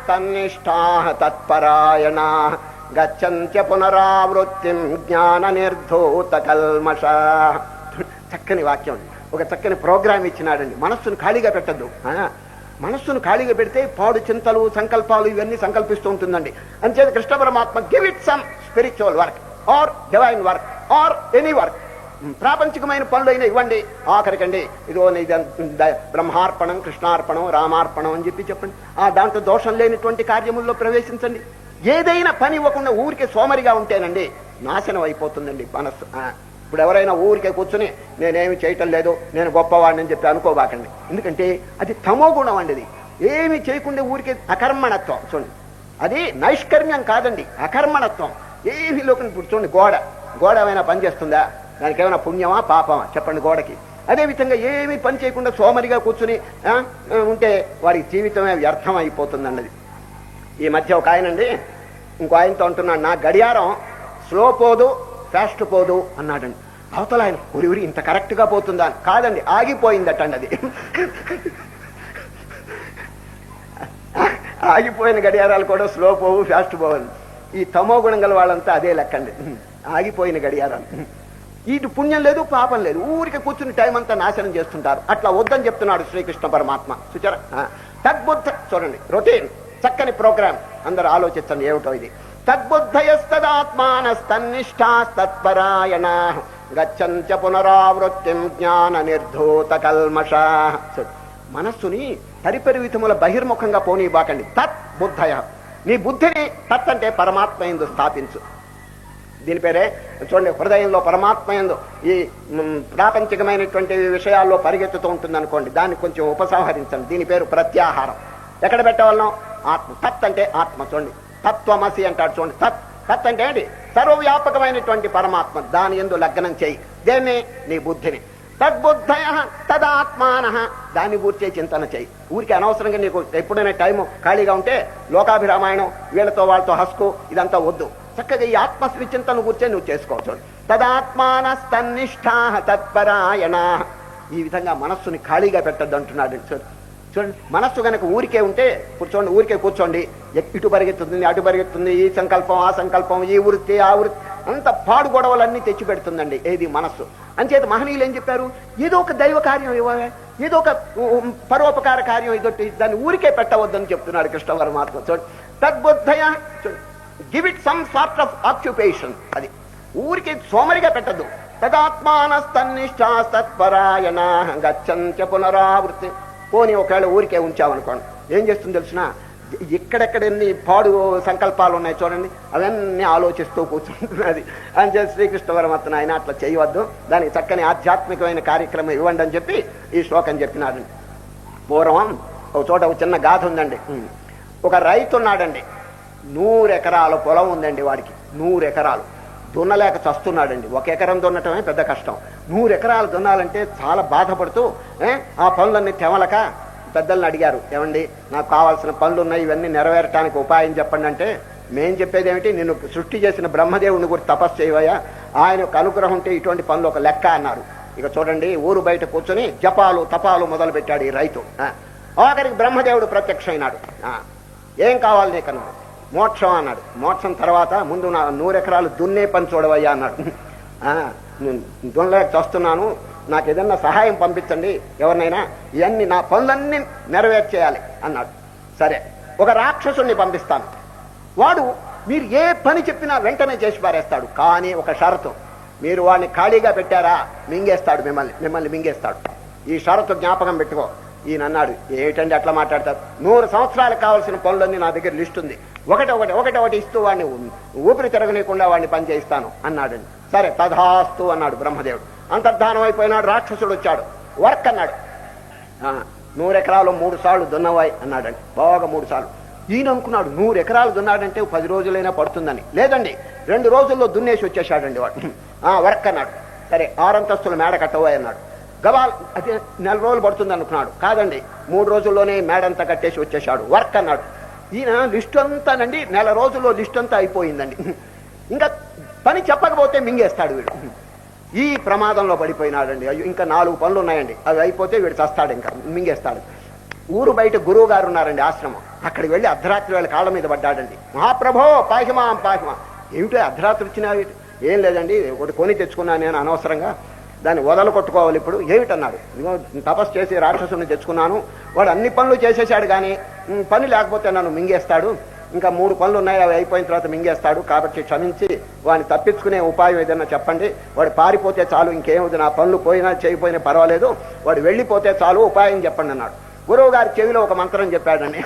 [SPEAKER 1] తన్నిష్ఠాః తత్పరాయణాః గచ్చంత్య పునరావృత్తిం జ్ఞాన నిర్ధూత కల్మషాః. చక్కని వాక్యం, ఒక చక్కని ప్రోగ్రామ్ ఇచ్చినాడండి. మనస్సును ఖాళీగా పెట్టద్దు. మనస్సును ఖాళీగా పెడితే పాడు చింతలు, సంకల్పాలు ఇవన్నీ సంకల్పిస్తూ ఉంటుందండి. అంచేత కృష్ణ పరమాత్మ give it some spiritual work or divine work or any work, ప్రాపంచికమైన పనులైనా ఇవ్వండి. ఆఖరికండి ఇదిగో బ్రహ్మార్పణం, కృష్ణార్పణం, రామార్పణం అని చెప్పండి. దాంట్లో దోషం లేనిటువంటి కార్యముల్లో ప్రవేశించండి. ఏదైనా పని ఇవ్వకుండా ఊరికే సోమరిగా ఉంటేనండి నాశనం అయిపోతుందండి మనస్సు. ఇప్పుడు ఎవరైనా ఊరికే కూర్చుని నేనేమి చేయటం లేదు, నేను గొప్పవాడిని అని చెప్పి అనుకోబాకండి. ఎందుకంటే అది తమో గుణం అండి. అది ఏమి చేయకుండా ఊరికే అకర్మణత్వం. చూడండి, అది నైష్కర్మ్యం కాదండి, అకర్మణత్వం. ఏమి లోకం. ఇప్పుడు చూడండి, గోడ ఏమైనా పని చేస్తుందా? దానికి ఏమైనా పుణ్యమా పాపమా చెప్పండి గోడకి. అదేవిధంగా ఏమి పని చేయకుండా సోమరిగా కూర్చుని ఉంటే వాడి జీవితమే వ్యర్థం అయిపోతుందన్నది. ఈ మధ్య ఒక ఆయనండి ఇంకో ఆయనతో అంటున్నాడు, నా గడియారం స్లో పోదు, ఫాస్ట్ పోదు అన్నాడండి. అవతల ఆయన ఉరి ఇంత కరెక్ట్ గా పోతుందా? కాదండి, ఆగిపోయిందటండి. అది ఆగిపోయిన గడియారాలు కూడా స్లో పోవు, ఫాస్ట్ పోవు. ఈ తమో గుణం గల వాళ్ళంతా అదే లెక్కండి, ఆగిపోయిన గడియారాలు. ఇటు పుణ్యం లేదు, పాపం లేదు, ఊరికి కూర్చుని టైం అంతా నాశనం చేస్తుంటారు. అట్లా వద్దని చెప్తున్నాడు శ్రీకృష్ణ పరమాత్మ. చూచారా? తద్బుద్ధ, చూడండి, రొటీన్, చక్కని ప్రోగ్రామ్. అందరూ ఆలోచించండి ఏమిటో ఇది. తద్బుద్ధయస్తదాత్మానస్తన్నిష్ఠాస్తత్పరాయణాః గచ్చంత్య పునరావృత్తిం జ్ఞాన నిర్ధూత కల్మషాః. మనస్సుని పరిపరి విధముల బహిర్ముఖంగా పోనీబాకండి. తత్ బుద్ధయ, నీ బుద్ధిని తత్ అంటే పరమాత్మ యందు స్థాపించు. దీని పేరే చూడండి, హృదయంలో పరమాత్మ యందు ఈ ప్రాపంచికమైనటువంటి విషయాల్లో పరిగెత్తుతూ ఉంటుంది అనుకోండి, దాన్ని కొంచెం ఉపసంహరించండి. దీని పేరు ప్రత్యాహారం. ఎక్కడ పెట్టవలను? ఆత్మ. తత్ అంటే ఆత్మ. చూడండి, తత్వమసి అంటాడు. చూడండి, తత్ అంటే ఏంటి? సర్వవ్యాపకమైనటువంటి పరమాత్మ. దాని యందు లగ్నం చేయి. దేన్ని? నీ బుద్ధిని. తద్బుద్ధయః తదాత్మానః, దాన్ని గూర్చే చింతన చేయి. ఊరికి అనవసరంగా నీకు ఎప్పుడైనా టైము ఖాళీగా ఉంటే లోకాభిరామాయణం, వీళ్ళతో వాళ్ళతో హస్కు ఇదంతా వద్దు. చక్కగా ఈ ఆత్మశ్రీ చింతన కూర్చొని నువ్వు చేసుకోవచ్చు. తదాత్మానస్తన్నిష్ఠాః తత్పరాయణాః. ఈ విధంగా మనస్సుని ఖాళీగా పెట్టద్దు అంటున్నాడు. చూడండి, మనస్సు కనుక ఊరికే ఉంటే, కూర్చోండి, ఊరికే కూర్చోండి, ఇటు పరిగెత్తుతుంది, అటు పరిగెత్తుంది, ఈ సంకల్పం, ఆ సంకల్పం, ఈ వృత్తి, ఆ వృత్తి, అంత పాడు గొడవలన్నీ తెచ్చి పెడుతుందండి ఏది మనస్సు. అంచేత మహనీయులు ఏం చెప్పారు? ఏదో ఒక దైవ కార్యం ఇవ్వాలి, ఏదో ఒక పరోపకార కార్యం ఇదొట్టి దాన్ని ఊరికే పెట్టవద్దని చెప్తున్నాడు కృష్ణ పరమాత్మ. చూడండి, తద్బుద్ధయ, give it some sort of occupation. అది ఊరికి సోమరిగా పెట్టద్దు. తదాత్మానస్తన్నిష్టాస్తత్పరాయణ గచ్చంత్య పునరావృత్తి. పోనీ ఒకవేళ ఊరికే ఉంచామనుకోండి, ఏం చేస్తుంది తెలిసిన, ఇక్కడెక్కడ ఎన్ని పాడు సంకల్పాలు ఉన్నాయి చూడండి, అవన్నీ ఆలోచిస్తూ కూర్చుంటున్నది అని చెప్పి శ్రీకృష్ణ పరమాత్మ ఆయన అట్లా చేయవద్దు, దానికి చక్కని ఆధ్యాత్మికమైన కార్యక్రమం ఇవ్వండి అని చెప్పి ఈ శ్లోకం చెప్పినాడు. పూర్వం ఒక చోట ఒక చిన్న గాథ ఉందండి. ఒక రైతు ఉన్నాడండి, 100 ఎకరాల పొలం ఉందండి వాడికి. 100 ఎకరాలు దున్నలేక చస్తున్నాడండి. 1 ఎకరం దున్నటమే పెద్ద కష్టం. 100 ఎకరాలు దున్నాలంటే చాలా బాధపడుతూ ఆ పనులన్నీ తెమలక పెద్దల్ని అడిగారు, ఏమండి నాకు కావాల్సిన పనులు ఉన్నాయి, ఇవన్నీ నెరవేరటానికి ఉపాయం చెప్పండి అంటే, మేం చెప్పేది ఏమిటి, నిన్ను సృష్టి చేసిన బ్రహ్మదేవుని గురించి తపస్సు చేయవయ్యా, ఆయన యొక్క అనుగ్రహం ఉంటే ఇటువంటి పనులు ఒక లెక్క అన్నారు. ఇక చూడండి, ఊరు బయట కూర్చొని జపాలు తపాలు మొదలు పెట్టాడు ఈ రైతు. ఆఖరికి బ్రహ్మదేవుడు ప్రత్యక్ష అయినాడు. ఏం కావాలి నీకన్నాడు. మోక్షం అన్నాడు. మోక్షం తర్వాత ముందు నా 100 ఎకరాలు దున్నే పని చూడవయ్యా అన్నాడు. దున్నలేక చూస్తున్నాను, నాకు ఏదన్నా సహాయం పంపించండి ఎవరినైనా, ఇవన్నీ నా పనులన్నీ నెరవేర్చేయాలి అన్నాడు. సరే, ఒక రాక్షసుని పంపిస్తాను, వాడు మీరు ఏ పని చెప్పినా వెంటనే చేసి పారేస్తాడు. కానీ ఒక షరతు, మీరు వాడిని ఖాళీగా పెట్టారా మింగేస్తాడు, మిమ్మల్ని మింగేస్తాడు. ఈ షరతు జ్ఞాపకం పెట్టుకో. ఈయన అన్నాడు, ఏమిటండి అట్లా మాట్లాడతారు, 100 సంవత్సరాలకు కావాల్సిన పనులన్నీ నా దగ్గర లిస్ట్ ఉంది, ఒకటి ఇస్తూ వాడిని ఊపిరి తిరగనీయకుండా వాడిని పని చేయిస్తాను అన్నాడండి. సరే తథాస్తు అన్నాడు బ్రహ్మదేవుడు. అంతర్ధానం అయిపోయినాడు. రాక్షసుడు వచ్చాడు. వర్క్ అన్నాడు. 100 ఎకరాలు 3 సార్లు దున్నవాయి అన్నాడండి. బాగా 3 సార్లు. ఈయన అనుకున్నాడు 100 ఎకరాలు దున్నాడంటే 10 రోజులైనా పడుతుందని. లేదండి, 2 రోజుల్లో దున్నేసి వచ్చేసాడండి వాడు. వర్క్ అన్నాడు. సరే 6 అంతస్తుల మేడ కట్టవాయి అన్నాడు. గవాల్ అదే 4 రోజులు పడుతుంది అనుకున్నాడు. కాదండి, 3 రోజుల్లోనే మేడంతా కట్టేసి వచ్చేసాడు. వర్క్ అన్నాడు. ఈయన లిస్టు అంతానండి 4 రోజుల్లో లిస్ట్ అంతా అయిపోయిందండి. ఇంకా పని చెప్పకపోతే మింగేస్తాడు వీడు. ఈ ప్రమాదంలో పడిపోయినాడండి. అయ్యో ఇంకా 4 పనులు ఉన్నాయండి, అవి అయిపోతే వీడు చస్తాడు, ఇంకా మింగేస్తాడు. ఊరు బయట గురువు గారు ఉన్నారండి, ఆశ్రమం. అక్కడికి వెళ్ళి అర్ధరాత్రి వేళ కాళ్ళ మీద పడ్డాడండి. మహాప్రభో పాహిమా పాహిమా. ఏమిటో అర్ధరాత్రి వచ్చినా, ఏం లేదండి ఒకటి కొని తెచ్చుకున్నాను నేను అనవసరంగా, దాన్ని వదలు కొట్టుకోవాలి ఇప్పుడు. ఏమిటన్నాడు. తపస్సు చేసి రాక్షసుని తెచ్చుకున్నాను, వాడు అన్ని పనులు చేసేసాడు, కానీ పని లేకపోతే నన్ను మింగేస్తాడు, ఇంకా 3 పనులు ఉన్నాయి, అవి అయిపోయిన తర్వాత మింగేస్తాడు, కాబట్టి క్షమించి వాడిని తప్పించుకునే ఉపాయం ఏదైనా చెప్పండి, వాడు పారిపోతే చాలు, ఇంకేమవుతుంది, నా పనులు పోయినా చేయపోయినా పర్వాలేదు, వాడు వెళ్ళిపోతే చాలు, ఉపాయం చెప్పండి అన్నాడు. గురువు గారి చెవిలో ఒక మంత్రం చెప్పాడండి.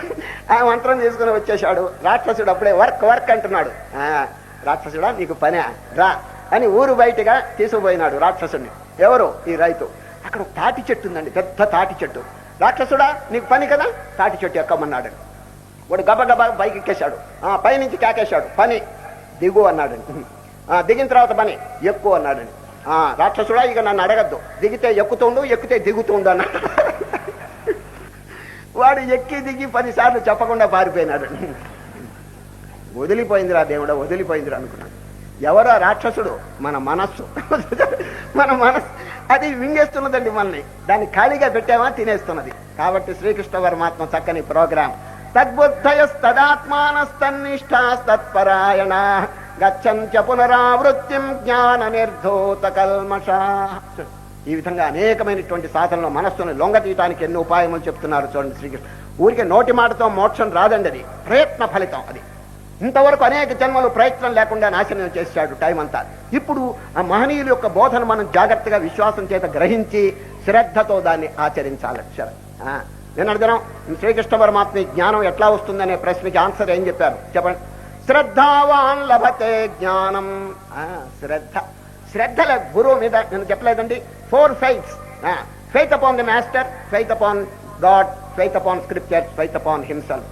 [SPEAKER 1] ఆ మంత్రం తీసుకుని వచ్చేశాడు. రాక్షసుడు అప్పుడే వర్క్ అంటున్నాడు. రాక్షసుడా నీకు పనే రా అని ఊరు బయటగా తీసుకుపోయినాడు రాక్షసుడిని. ఎవరు? ఈ రైతు. అక్కడ తాటి చెట్టు ఉందండి, పెద్ద తాటి చెట్టు. రాక్షసుడా నీకు పని కదా, తాటి చెట్టు ఎక్కమన్నాడు. వాడు గబగబా పైకి ఎక్కేశాడు. పైనుంచి కేకేశాడు, పని దిగు అన్నాడండి. దిగిన తర్వాత పని ఎక్కువ అన్నాడండి. రాక్షసుడా ఇక నన్ను అడగద్దు, దిగితే ఎక్కుతుండు, ఎక్కితే దిగుతుండు అన్నాడు. వాడు ఎక్కి దిగి 10 సార్లు చెప్పకుండా పారిపోయినాడు. వదిలిపోయిందిరా దేవుడా, వదిలిపోయిందిరా అనుకున్నాడు. ఎవరో రాక్షసుడు? మన మనస్సు. మన మనస్సు అది వింగేస్తున్నదండి మనల్ని. దాన్ని ఖాళీగా పెట్టామా తినేస్తున్నది. కాబట్టి శ్రీకృష్ణ పరమాత్మ చక్కని ప్రోగ్రాం. తద్బుద్ధయస్తదాత్మానస్తన్నిష్టాస్తత్పరాయణ గచ్చంత్య పునరావృత్తిం జ్ఞాన నిర్ధూత కల్మషా. ఈ విధంగా అనేకమైనటువంటి సాధనలో మనస్సును లొంగ తీయటానికి ఎన్ని ఉపాయములు చెప్తున్నారు చూడండి శ్రీకృష్ణ. ఊరికే నోటి మాటతో మోక్షం రాదండి, అది ప్రయత్న ఫలితం. అది ఇంతవరకు అనేక జన్మలు ప్రయత్నం లేకుండా నాశనం చేశాడు టైం అంతా. ఇప్పుడు ఆ మహనీయుల యొక్క బోధన మనం జాగ్రత్తగా విశ్వాసం చేత గ్రహించి శ్రద్ధతో దాన్ని ఆచరించాలి. నేను అడిగిన శ్రీకృష్ణ పరమాత్మ జ్ఞానం ఎట్లా వస్తుందనే ప్రశ్నకి ఆన్సర్ ఏం చెప్పారు చెప్పండి. శ్రద్ధావాన్ లభతే జ్ఞానం. శ్రద్ధ గురువు మీద నేను చెప్పలేదండి. 4 faiths. Faith upon the master, faith upon God, faith upon scriptures, faith upon himself.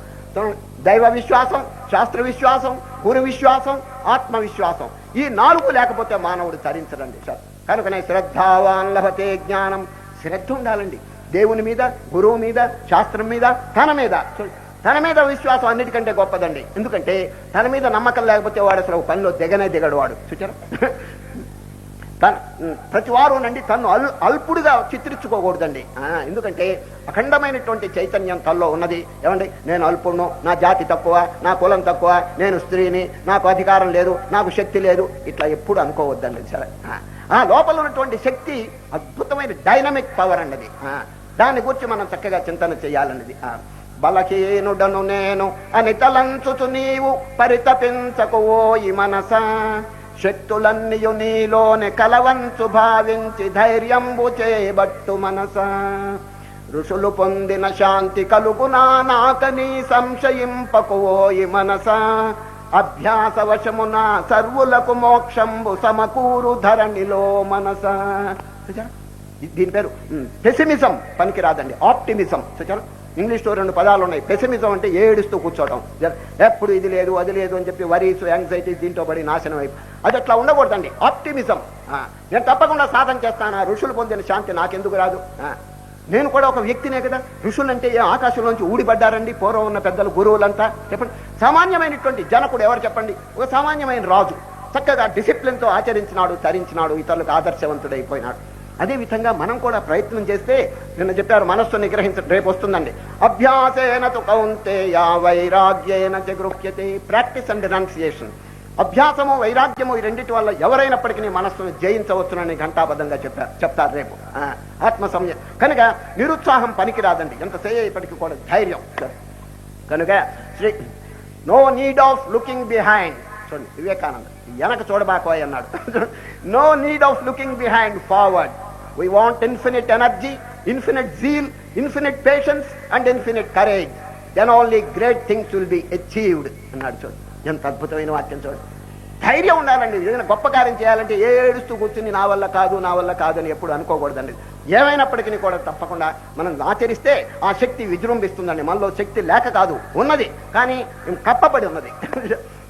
[SPEAKER 1] దైవ విశ్వాసం, శాస్త్ర విశ్వాసం, గురు విశ్వాసం, ఆత్మవిశ్వాసం. ఈ 4 లేకపోతే మానవుడు తరించడండి సార్. కనుకనే శ్రద్ధావాన్ లభతే జ్ఞానం. శ్రద్ధ ఉండాలండి దేవుని మీద, గురువు మీద, శాస్త్రం మీద, తన మీద విశ్వాసం అన్నిటికంటే గొప్పదండి. ఎందుకంటే తన మీద నమ్మకం లేకపోతే వాడు అసలు పనిలో దిగడు వాడు. చూచారా? ప్రతి వారు నండి తను అల్పుడుగా చిత్రించుకోకూడదండి. ఎందుకంటే అఖండమైనటువంటి చైతన్యం తనలో ఉన్నది. ఏమండి నేను అల్పుడును, నా జాతి తక్కువ, నా కులం తక్కువ, నేను స్త్రీని, నాకు అధికారం లేదు, నాకు శక్తి లేదు, ఇట్లా ఎప్పుడు అనుకోవద్దండి. సరే, ఆ లోపల ఉన్నటువంటి శక్తి అద్భుతమైన డైనమిక్ పవర్ అన్నది. దాని గురించి మనం చక్కగా చింతన చేయాలన్నది. బలహీనుడను నేను అని తలంచుచు నీవు పరితపించకువోయి మనస, శక్తులన్నీయు నీలోని కలవంచు భావించి ధైర్యంబు చేయబట్టు మనస. ఋషులు పొందిన శాంతి కలుగునా నాకని సంశయింపకువోయి మనస. అభ్యాస వశమున సర్వులకు మోక్షంబు సమకూరు ధరణిలో మనస. దీని పేరు పెసిమిజం పనికిరాదండి, ఆప్టిమిజం. చూచారు, ఇంగ్లీష్లో 2 పదాలు ఉన్నాయి. పెసిమిజం అంటే ఏడుస్తూ కూర్చోవడం, ఎప్పుడు ఇది లేదు అది లేదు అని చెప్పి వరీస్ యాంగ్జైటీ దీంట్లో పడి నాశనం అయిపో. అది అట్లా ఉండకూడదండి. ఆప్టిమిజం. నేను తప్పకుండా సాధన చేస్తాను, ఋషులు పొందిన శాంతి నాకెందుకు రాదు, నేను కూడా ఒక వ్యక్తినే కదా. ఋషులంటే ఆకాశంలోంచి ఊడిపడ్డారండి పూర్వం ఉన్న పెద్దలు గురువులంతా. చెప్పండి, సామాన్యమైనటువంటి జనకుడు ఎవరు చెప్పండి? ఒక సామాన్యమైన రాజు, చక్కగా డిసిప్లిన్తో ఆచరించినాడు, తరించినాడు, ఇతరులకు ఆదర్శవంతుడైపోయినాడు. అదేవిధంగా మనం కూడా ప్రయత్నం చేస్తే, నిన్న చెప్పారు మనస్సు నిగ్రహించడం, రేపు వస్తుందండి. అభ్యాసేన తు కౌంతేయ వైరాగ్యేన చ గృహ్యతే. Practice and renunciation. అభ్యాసము వైరాగ్యము ఈ రెండింటి వల్ల ఎవరైనప్పటికీ మనస్సును జయించవచ్చునని ఘంటాబద్ధంగా చెప్తారు రేపు. ఆత్మ సంయమం కనుక నిరుత్సాహం పనికిరాదండి, ఎంత సేపటికి కూడా ధైర్యం. కనుక Shri no need of looking behind. చూడండి, వివేకానంద వెనక చూడబాకోయ్ అన్నాడు. No need of looking behind, forward. We want infinite energy, infinite zeal, infinite patience and infinite courage. Then only great things will be achieved అన్నాడు. చూడండి, ఎంత అద్భుతమైన వాక్యం. చూడండి, ధైర్యం ఉండాలండి. ఏదైనా గొప్ప కార్యం చేయాలంటే ఏడుస్తూ కూర్చుని నా వల్ల కాదు నా వల్ల కాదు అని ఎప్పుడు అనుకోకూడదండి. ఏమైనప్పటికీ కూడా తప్పకుండా మనం ఆచరిస్తే ఆ శక్తి విజృంభిస్తుందండి. మనలో శక్తి లేక కాదు, ఉన్నది, కానీ కప్పబడి ఉన్నది.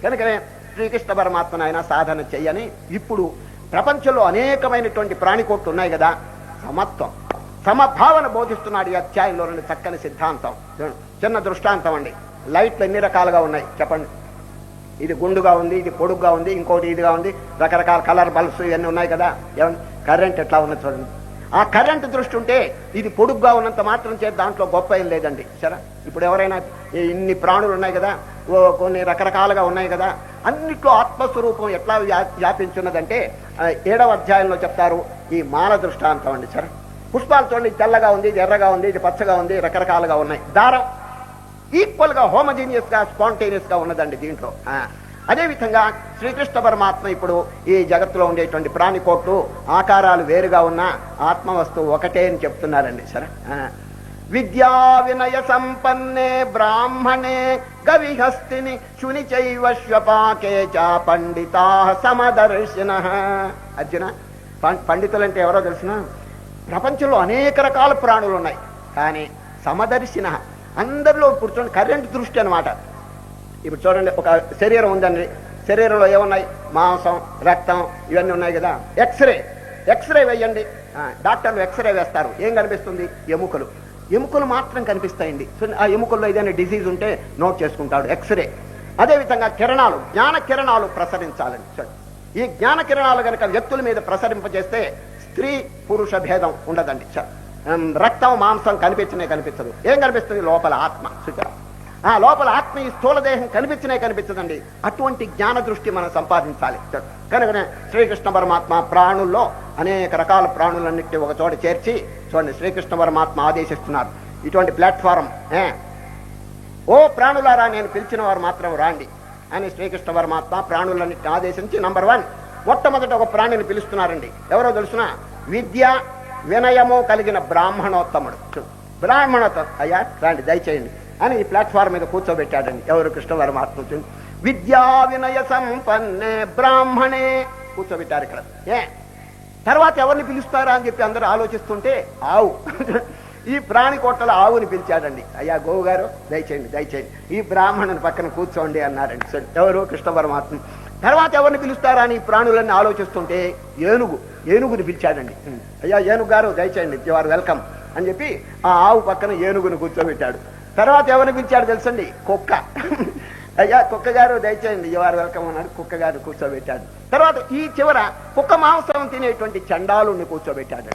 [SPEAKER 1] కనుకనే శ్రీకృష్ణ పరమాత్మను ఆయన సాధన చెయ్యని. ఇప్పుడు ప్రపంచంలో అనేకమైనటువంటి ప్రాణికోట్లు ఉన్నాయి కదా, సమత్వం సమభావన బోధిస్తున్నాడు ఈ అధ్యాయంలో. చక్కని సిద్ధాంతం. చిన్న దృష్టాంతం అండి. లైట్లు ఎన్ని రకాలుగా ఉన్నాయి చెప్పండి. ఇది గుండుగా ఉంది, ఇది పొడుగ్గా ఉంది, ఇంకోటి ఇదిగా ఉంది, రకరకాల కలర్ బల్బ్స్ ఇవన్నీ ఉన్నాయి కదా. ఏమన్నా కరెంట్ ఎట్లా ఉన్నది చూడండి. ఆ కరెంట్ దృష్టి ఉంటే ఇది పొడుగ్గా ఉన్నంత మాత్రం చేతి దాంట్లో గొప్ప ఏం లేదండి. సరే, ఇప్పుడు ఎవరైనా ఇన్ని ప్రాణులు ఉన్నాయి కదా, కొన్ని రకరకాలుగా ఉన్నాయి కదా, అన్నిట్లో ఆత్మస్వరూపం ఎట్లా వ్యాపించున్నదంటే 7వ అధ్యాయంలో చెప్తారు. ఈ మాల దృష్టాంతం అండి. సరే, పుష్పాలు చూడండి, తెల్లగా ఉంది, ఇది ఎర్రగా ఉంది, ఇది పచ్చగా ఉంది, రకరకాలుగా ఉన్నాయి. దారం ఈక్వల్ గా హోమోజీనియస్ గా స్పాంటేనియస్ గా ఉన్నదండి దీంట్లో. అదేవిధంగా శ్రీకృష్ణ పరమాత్మ ఇప్పుడు ఈ జగత్తులో ఉండేటువంటి ప్రాణికోట్లు ఆకారాలు వేరుగా ఉన్న ఆత్మ వస్తువు ఒకటే అని చెప్తున్నారండి. సరే, విద్యా వినయ సంపన్నే బ్రాహ్మణే గవిహస్తిని శుని చైవశ్వపాకే చ పండితా సమదర్శిన. అర్జున, పండితులంటే ఎవరో తెలిసిన? ప్రపంచంలో అనేక రకాల ప్రాణులు ఉన్నాయి, కానీ సమదర్శిన అందరిలో కూర్చోండి. కరెంట్ దృష్టి అనమాట. ఇప్పుడు చూడండి, ఒక శరీరం ఉందండి, శరీరంలో ఏమున్నాయి? మాంసం, రక్తం ఇవన్నీ ఉన్నాయి కదా. ఎక్స్రే వేయండి. డాక్టర్లు ఎక్స్రే వేస్తారు, ఏం కనిపిస్తుంది? ఎముకలు. ఎముకలు మాత్రం కనిపిస్తాయండి. ఆ ఎముకల్లో ఏదైనా డిసీజ్ ఉంటే నోట్ చేసుకుంటాడు ఎక్స్రే. అదేవిధంగా కిరణాలు, జ్ఞాన కిరణాలు ప్రసరించాలండి. చూడండి, ఈ జ్ఞాన కిరణాలు కనుక వ్యక్తుల మీద ప్రసరింపజేస్తే స్త్రీ పురుష భేదం ఉండదండి. రక్తం మాంసం కనిపించదు. ఏం కనిపిస్తుంది? లోపల ఆత్మ. చూచారా, ఆ లోపల ఆత్మ ఈ స్థూల దేహం కనిపించదండి. అటువంటి జ్ఞాన దృష్టి మనం సంపాదించాలి. కనుకనే శ్రీకృష్ణ పరమాత్మ ప్రాణుల్లో అనేక రకాల ప్రాణులన్నిటి ఒక చోట చేర్చి చూడండి, శ్రీకృష్ణ పరమాత్మ ఆదేశిస్తున్నారు. ఇటువంటి ప్లాట్ఫారం, ఓ ప్రాణులారా నేను పిలిచిన వారు మాత్రం రాండి అని శ్రీకృష్ణ పరమాత్మ ప్రాణులన్నిటిని ఆదేశించి నంబర్ 1 మొట్టమొదట ఒక ప్రాణిని పిలుస్తున్నారండి. ఎవరో తెలుసిన? విద్య వినయము కలిగిన బ్రాహ్మణోత్తముడు. బ్రాహ్మణోత్తముడు, అయ్యా రండి దయచేయండి అని ఈ ప్లాట్ఫామ్ మీద కూర్చోబెట్టాడండి. ఎవరు? కృష్ణ పరమాత్మ. విద్యా వినయ సంపన్నే బ్రాహ్మణే కూర్చోబెట్టారు ఇక్కడ. తర్వాత ఎవరిని పిలుస్తారా అని చెప్పి అందరూ ఆలోచిస్తుంటే ఆవు, ఈ ప్రాణికోట్ల ఆవుని పిలిచాడండి. అయ్యా గోవు గారు దయచేయండి ఈ బ్రాహ్మణుని పక్కన కూర్చోండి అన్నారండి. ఎవరు? కృష్ణ పరమాత్మ. తర్వాత ఎవరిని పిలుస్తారా అని ప్రాణులన్నీ ఆలోచిస్తుంటే ఏనుగుని పిలిచాడండి. అయ్యా ఏనుగు గారు దయచేయండి, యు ఆర్ వెల్కమ్ అని చెప్పి ఆ ఆవు పక్కన ఏనుగుని కూర్చోబెట్టాడు. తర్వాత ఎవరిని పిలిచాడు తెలుసండి? కుక్క. అయ్యా కుక్క గారు దయచేయండి, యు ఆర్ వెల్కమ్ అన్నాడు. కుక్క గారు కూర్చోబెట్టాడు. తర్వాత ఈ చివర కుక్క మాంసం తినేటువంటి చండాలుని కూర్చోబెట్టాడు.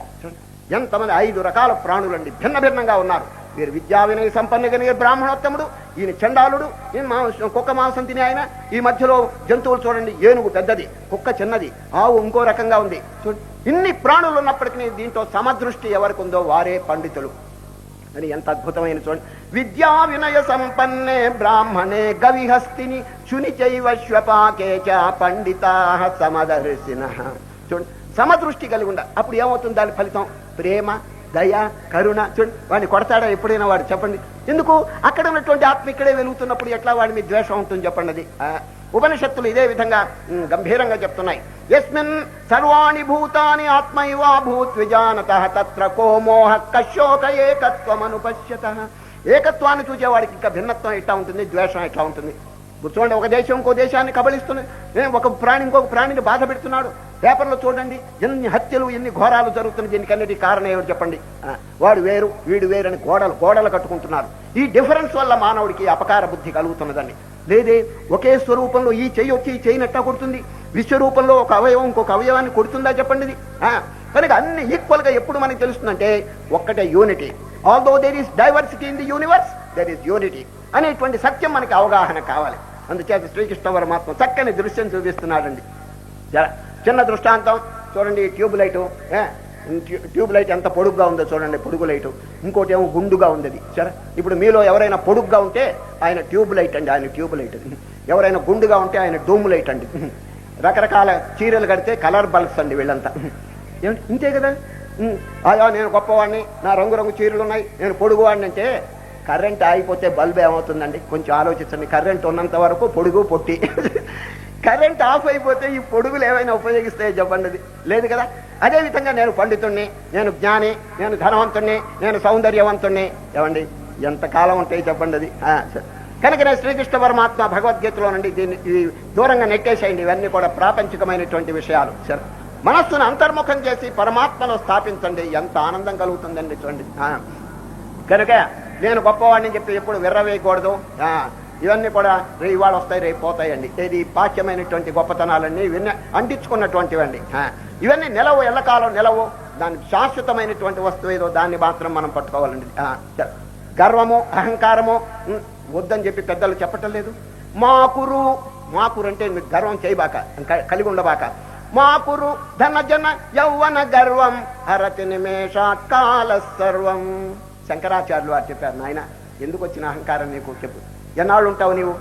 [SPEAKER 1] ఎంతమంది? 5 రకాల ప్రాణులండి, భిన్న భిన్నంగా ఉన్నారు. వీరు విద్యా వినయ సంపన్నగా బ్రాహ్మణోత్తముడు, ఈయన చండాలుడు, ఈయన కుక్క మాంసం తినే ఆయన. ఈ మధ్యలో జంతువులు చూడండి, ఏనుగు పెద్దది, కుక్క చిన్నది, ఆవు ఇంకో రకంగా ఉంది. ఇన్ని ప్రాణులు ఉన్నప్పటికీ దీంట్లో సమదృష్టి ఎవరికి ఉందో వారే పండితులు. అని ఎంత అద్భుతమైన చూడండి. విద్యా వినయ సంపన్నే బ్రాహ్మణే గవిహస్తిని శుని చైవశ్వపాకే చ పండితా సమదర్శిన. చూడండి, సమదృష్టి కలిగి ఉండ. అప్పుడు ఏమవుతుంది దాని ఫలితం? ప్రేమ, దయ, కరుణ. చూడండి, వాడిని కొడతాడా ఎప్పుడైనా వాడు? చెప్పండి. ఎందుకు? అక్కడ ఉన్నటువంటి ఆత్మ ఇక్కడే వెలుగుతున్నప్పుడు ఎట్లా వాడి మీద ద్వేషం ఉంటుంది చెప్పండి? అది ఉపనిషత్తులు ఇదే విధంగా గంభీరంగా చెప్తున్నాయి. యస్మిన్ సర్వాణి భూతాని ఆత్మైవాభూత్ విజానతః తత్ర కో మోహ కశోక ఏకత్వమనుపశ్యతః. ఏకత్వాన్ని చూసేవాడికి ఇంకా భిన్నత్వం ఎట్లా ఉంటుంది, ద్వేషం ఎట్లా ఉంటుంది? చూడండి, ఒక దేశం ఇంకో దేశాన్ని కబళిస్తున్నాయి, ఒక ప్రాణి ఇంకొక ప్రాణిని బాధ పెడుతున్నాడు. పేపర్లో చూడండి ఎన్ని హత్యలు, ఎన్ని ఘోరాలు జరుగుతున్నాయి. దీనికన్నిటి కారణం ఏమిటి చెప్పండి? వాడు వేరు వీడు వేరు అని గోడలు కట్టుకుంటున్నారు. ఈ డిఫరెన్స్ వల్ల మానవుడికి అపకార బుద్ధి కలుగుతున్నదండి. లేదే, ఒకే స్వరూపంలో ఈ చెయ్యి వచ్చి ఈ చెయ్యి నెట్టా కొడుతుంది. విశ్వరూపంలో ఒక అవయవం ఇంకొక అవయవాన్ని కొడుతుందా చెప్పండి? ఇది కనుక అన్ని ఈక్వల్ గా ఎప్పుడు మనకి తెలుస్తుందంటే ఒక్కటే unity. Although there is diversity in the universe, there is unity అనేటువంటి సత్యం మనకి అవగాహన కావాలి. అందుచేత శ్రీకృష్ణ పరమాత్మ చక్కని దృశ్యం చూపిస్తున్నాడండి. చిన్న దృష్టాంతం చూడండి. ట్యూబ్ లైట్ ఎంత పొడుగ్గా ఉందో చూడండి, పొడుగు లైటు. ఇంకోటి ఏమో గుండుగా ఉంది. సరే, ఇప్పుడు మీలో ఎవరైనా పొడుగ్గా ఉంటే ఆయన ట్యూబ్ లైట్ అండి, ఆయన ట్యూబ్ లైట్. ఎవరైనా గుండుగా ఉంటే ఆయన డూమ్ లైట్ అండి. రకరకాల చీరలు కడితే కలర్ బల్బ్స్ అండి వీళ్ళంతా. ఏమిటి ఇంతే కదా? అయ్యా నేను గొప్పవాడిని, నా రంగురంగు చీరలు ఉన్నాయి, నేను పొడుగువాడిని అంటే కరెంట్ ఆగిపోతే బల్బ్ ఏమవుతుందండి? కొంచెం ఆలోచించండి. కరెంట్ ఉన్నంత వరకు పొడుగు పొట్టి, కరెంట్ ఆఫ్ అయిపోతే ఈ పొడుగులు ఏమైనా ఉపయోగిస్తాయో చెప్పండి? లేదు కదా. అదేవిధంగా నేను పండితుణ్ణి, నేను జ్ఞాని, నేను ధనవంతుణ్ణి, నేను సౌందర్యవంతుణ్ణి, ఏమండి ఎంతకాలం ఉంటాయి చెప్పండి? అది కనుక నేను శ్రీకృష్ణ పరమాత్మ భగవద్గీతలో నుండి దీన్ని దూరంగా నెట్టేసేయండి. ఇవన్నీ కూడా ప్రాపంచికమైనటువంటి విషయాలు. సరే, మనస్సును అంతర్ముఖం చేసి పరమాత్మలో స్థాపించండి. ఎంత ఆనందం కలుగుతుందండి చూడండి. కనుక నేను గొప్పవాడిని చెప్పి ఎప్పుడు విర్రవేయకూడదు. ఇవన్నీ కూడా ఇవాళ వస్తాయి రేపు పోతాయండి. ఇది పాఠ్యమైనటువంటి గొప్పతనాలన్నీ ఇవన్నీ అంటించుకున్నటువంటివండి. ఇవన్నీ నిలవు, ఎల్లకాలం నిలవు. దానికి శాశ్వతమైనటువంటి వస్తువు ఏదో దాన్ని మాత్రం మనం పట్టుకోవాలండి. గర్వము, అహంకారము వద్దని చెప్పి పెద్దలు చెప్పటం లేదు. మాకురు అంటే మీకు గర్వం చేయబాక, కలిగి ఉండబాక. మాకురు ధనజన యౌవన గర్వం హరతి నిమేషాత్ కాల సర్వం. శంకరాచార్యులు వారు చెప్పారు, నాయన ఎందుకు వచ్చిన అహంకారం నీకు చెప్పు, ఎన్నాళ్ళు ఉంటావు నీవు?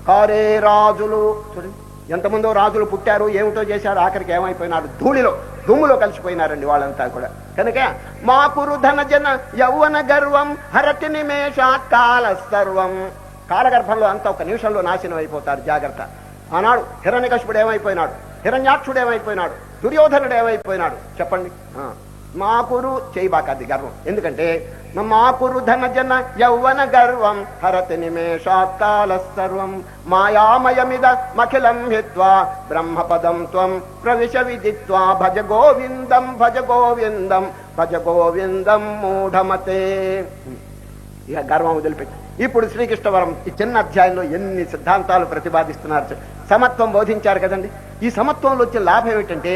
[SPEAKER 1] కారే రాజులు చూడండి, ఎంతమందో రాజులు పుట్టారు, ఏమిటో చేశారు, ఆఖరికి ఏమైపోయినారు? దుమ్ములో కలిసిపోయినారండి వాళ్ళంతా కూడా. కనుక మాకురు ధనజన యౌవన గర్వం హరతి నిమేషాత్ కాల సర్వం. కాలగర్భంలో అంతా ఒక నిమిషంలో నాశనం అయిపోతారు, జాగ్రత్త. ఆనాడు హిరణ్యకశిపుడు ఏమైపోయినాడు, హిరణ్యాక్షుడు ఏమైపోయినాడు, దుర్యోధనుడు ఏమైపోయినాడు చెప్పండి? మాకురు చేయబాకది గర్వం. ఎందుకంటే మాకురు ధనజన యౌవన గర్వం హరతి నిమేషాత్ కాల సర్వం. మాయామయమిద మఖిలం హిత్వా బ్రహ్మపదం త్వం ప్రవిశ విదిత్వా భజ గోవిందం భజ గోవిందం భజ గోవిందం మూఢమతే. ఇక గర్వం వదిలిపెట్టి ఇప్పుడు శ్రీకృష్ణవరం ఈ చిన్న అధ్యాయంలో ఎన్ని సిద్ధాంతాలు ప్రతిపాదిస్తున్నారు. సమత్వం బోధించారు కదండి. ఈ సమత్వంలో వచ్చే లాభం ఏమిటంటే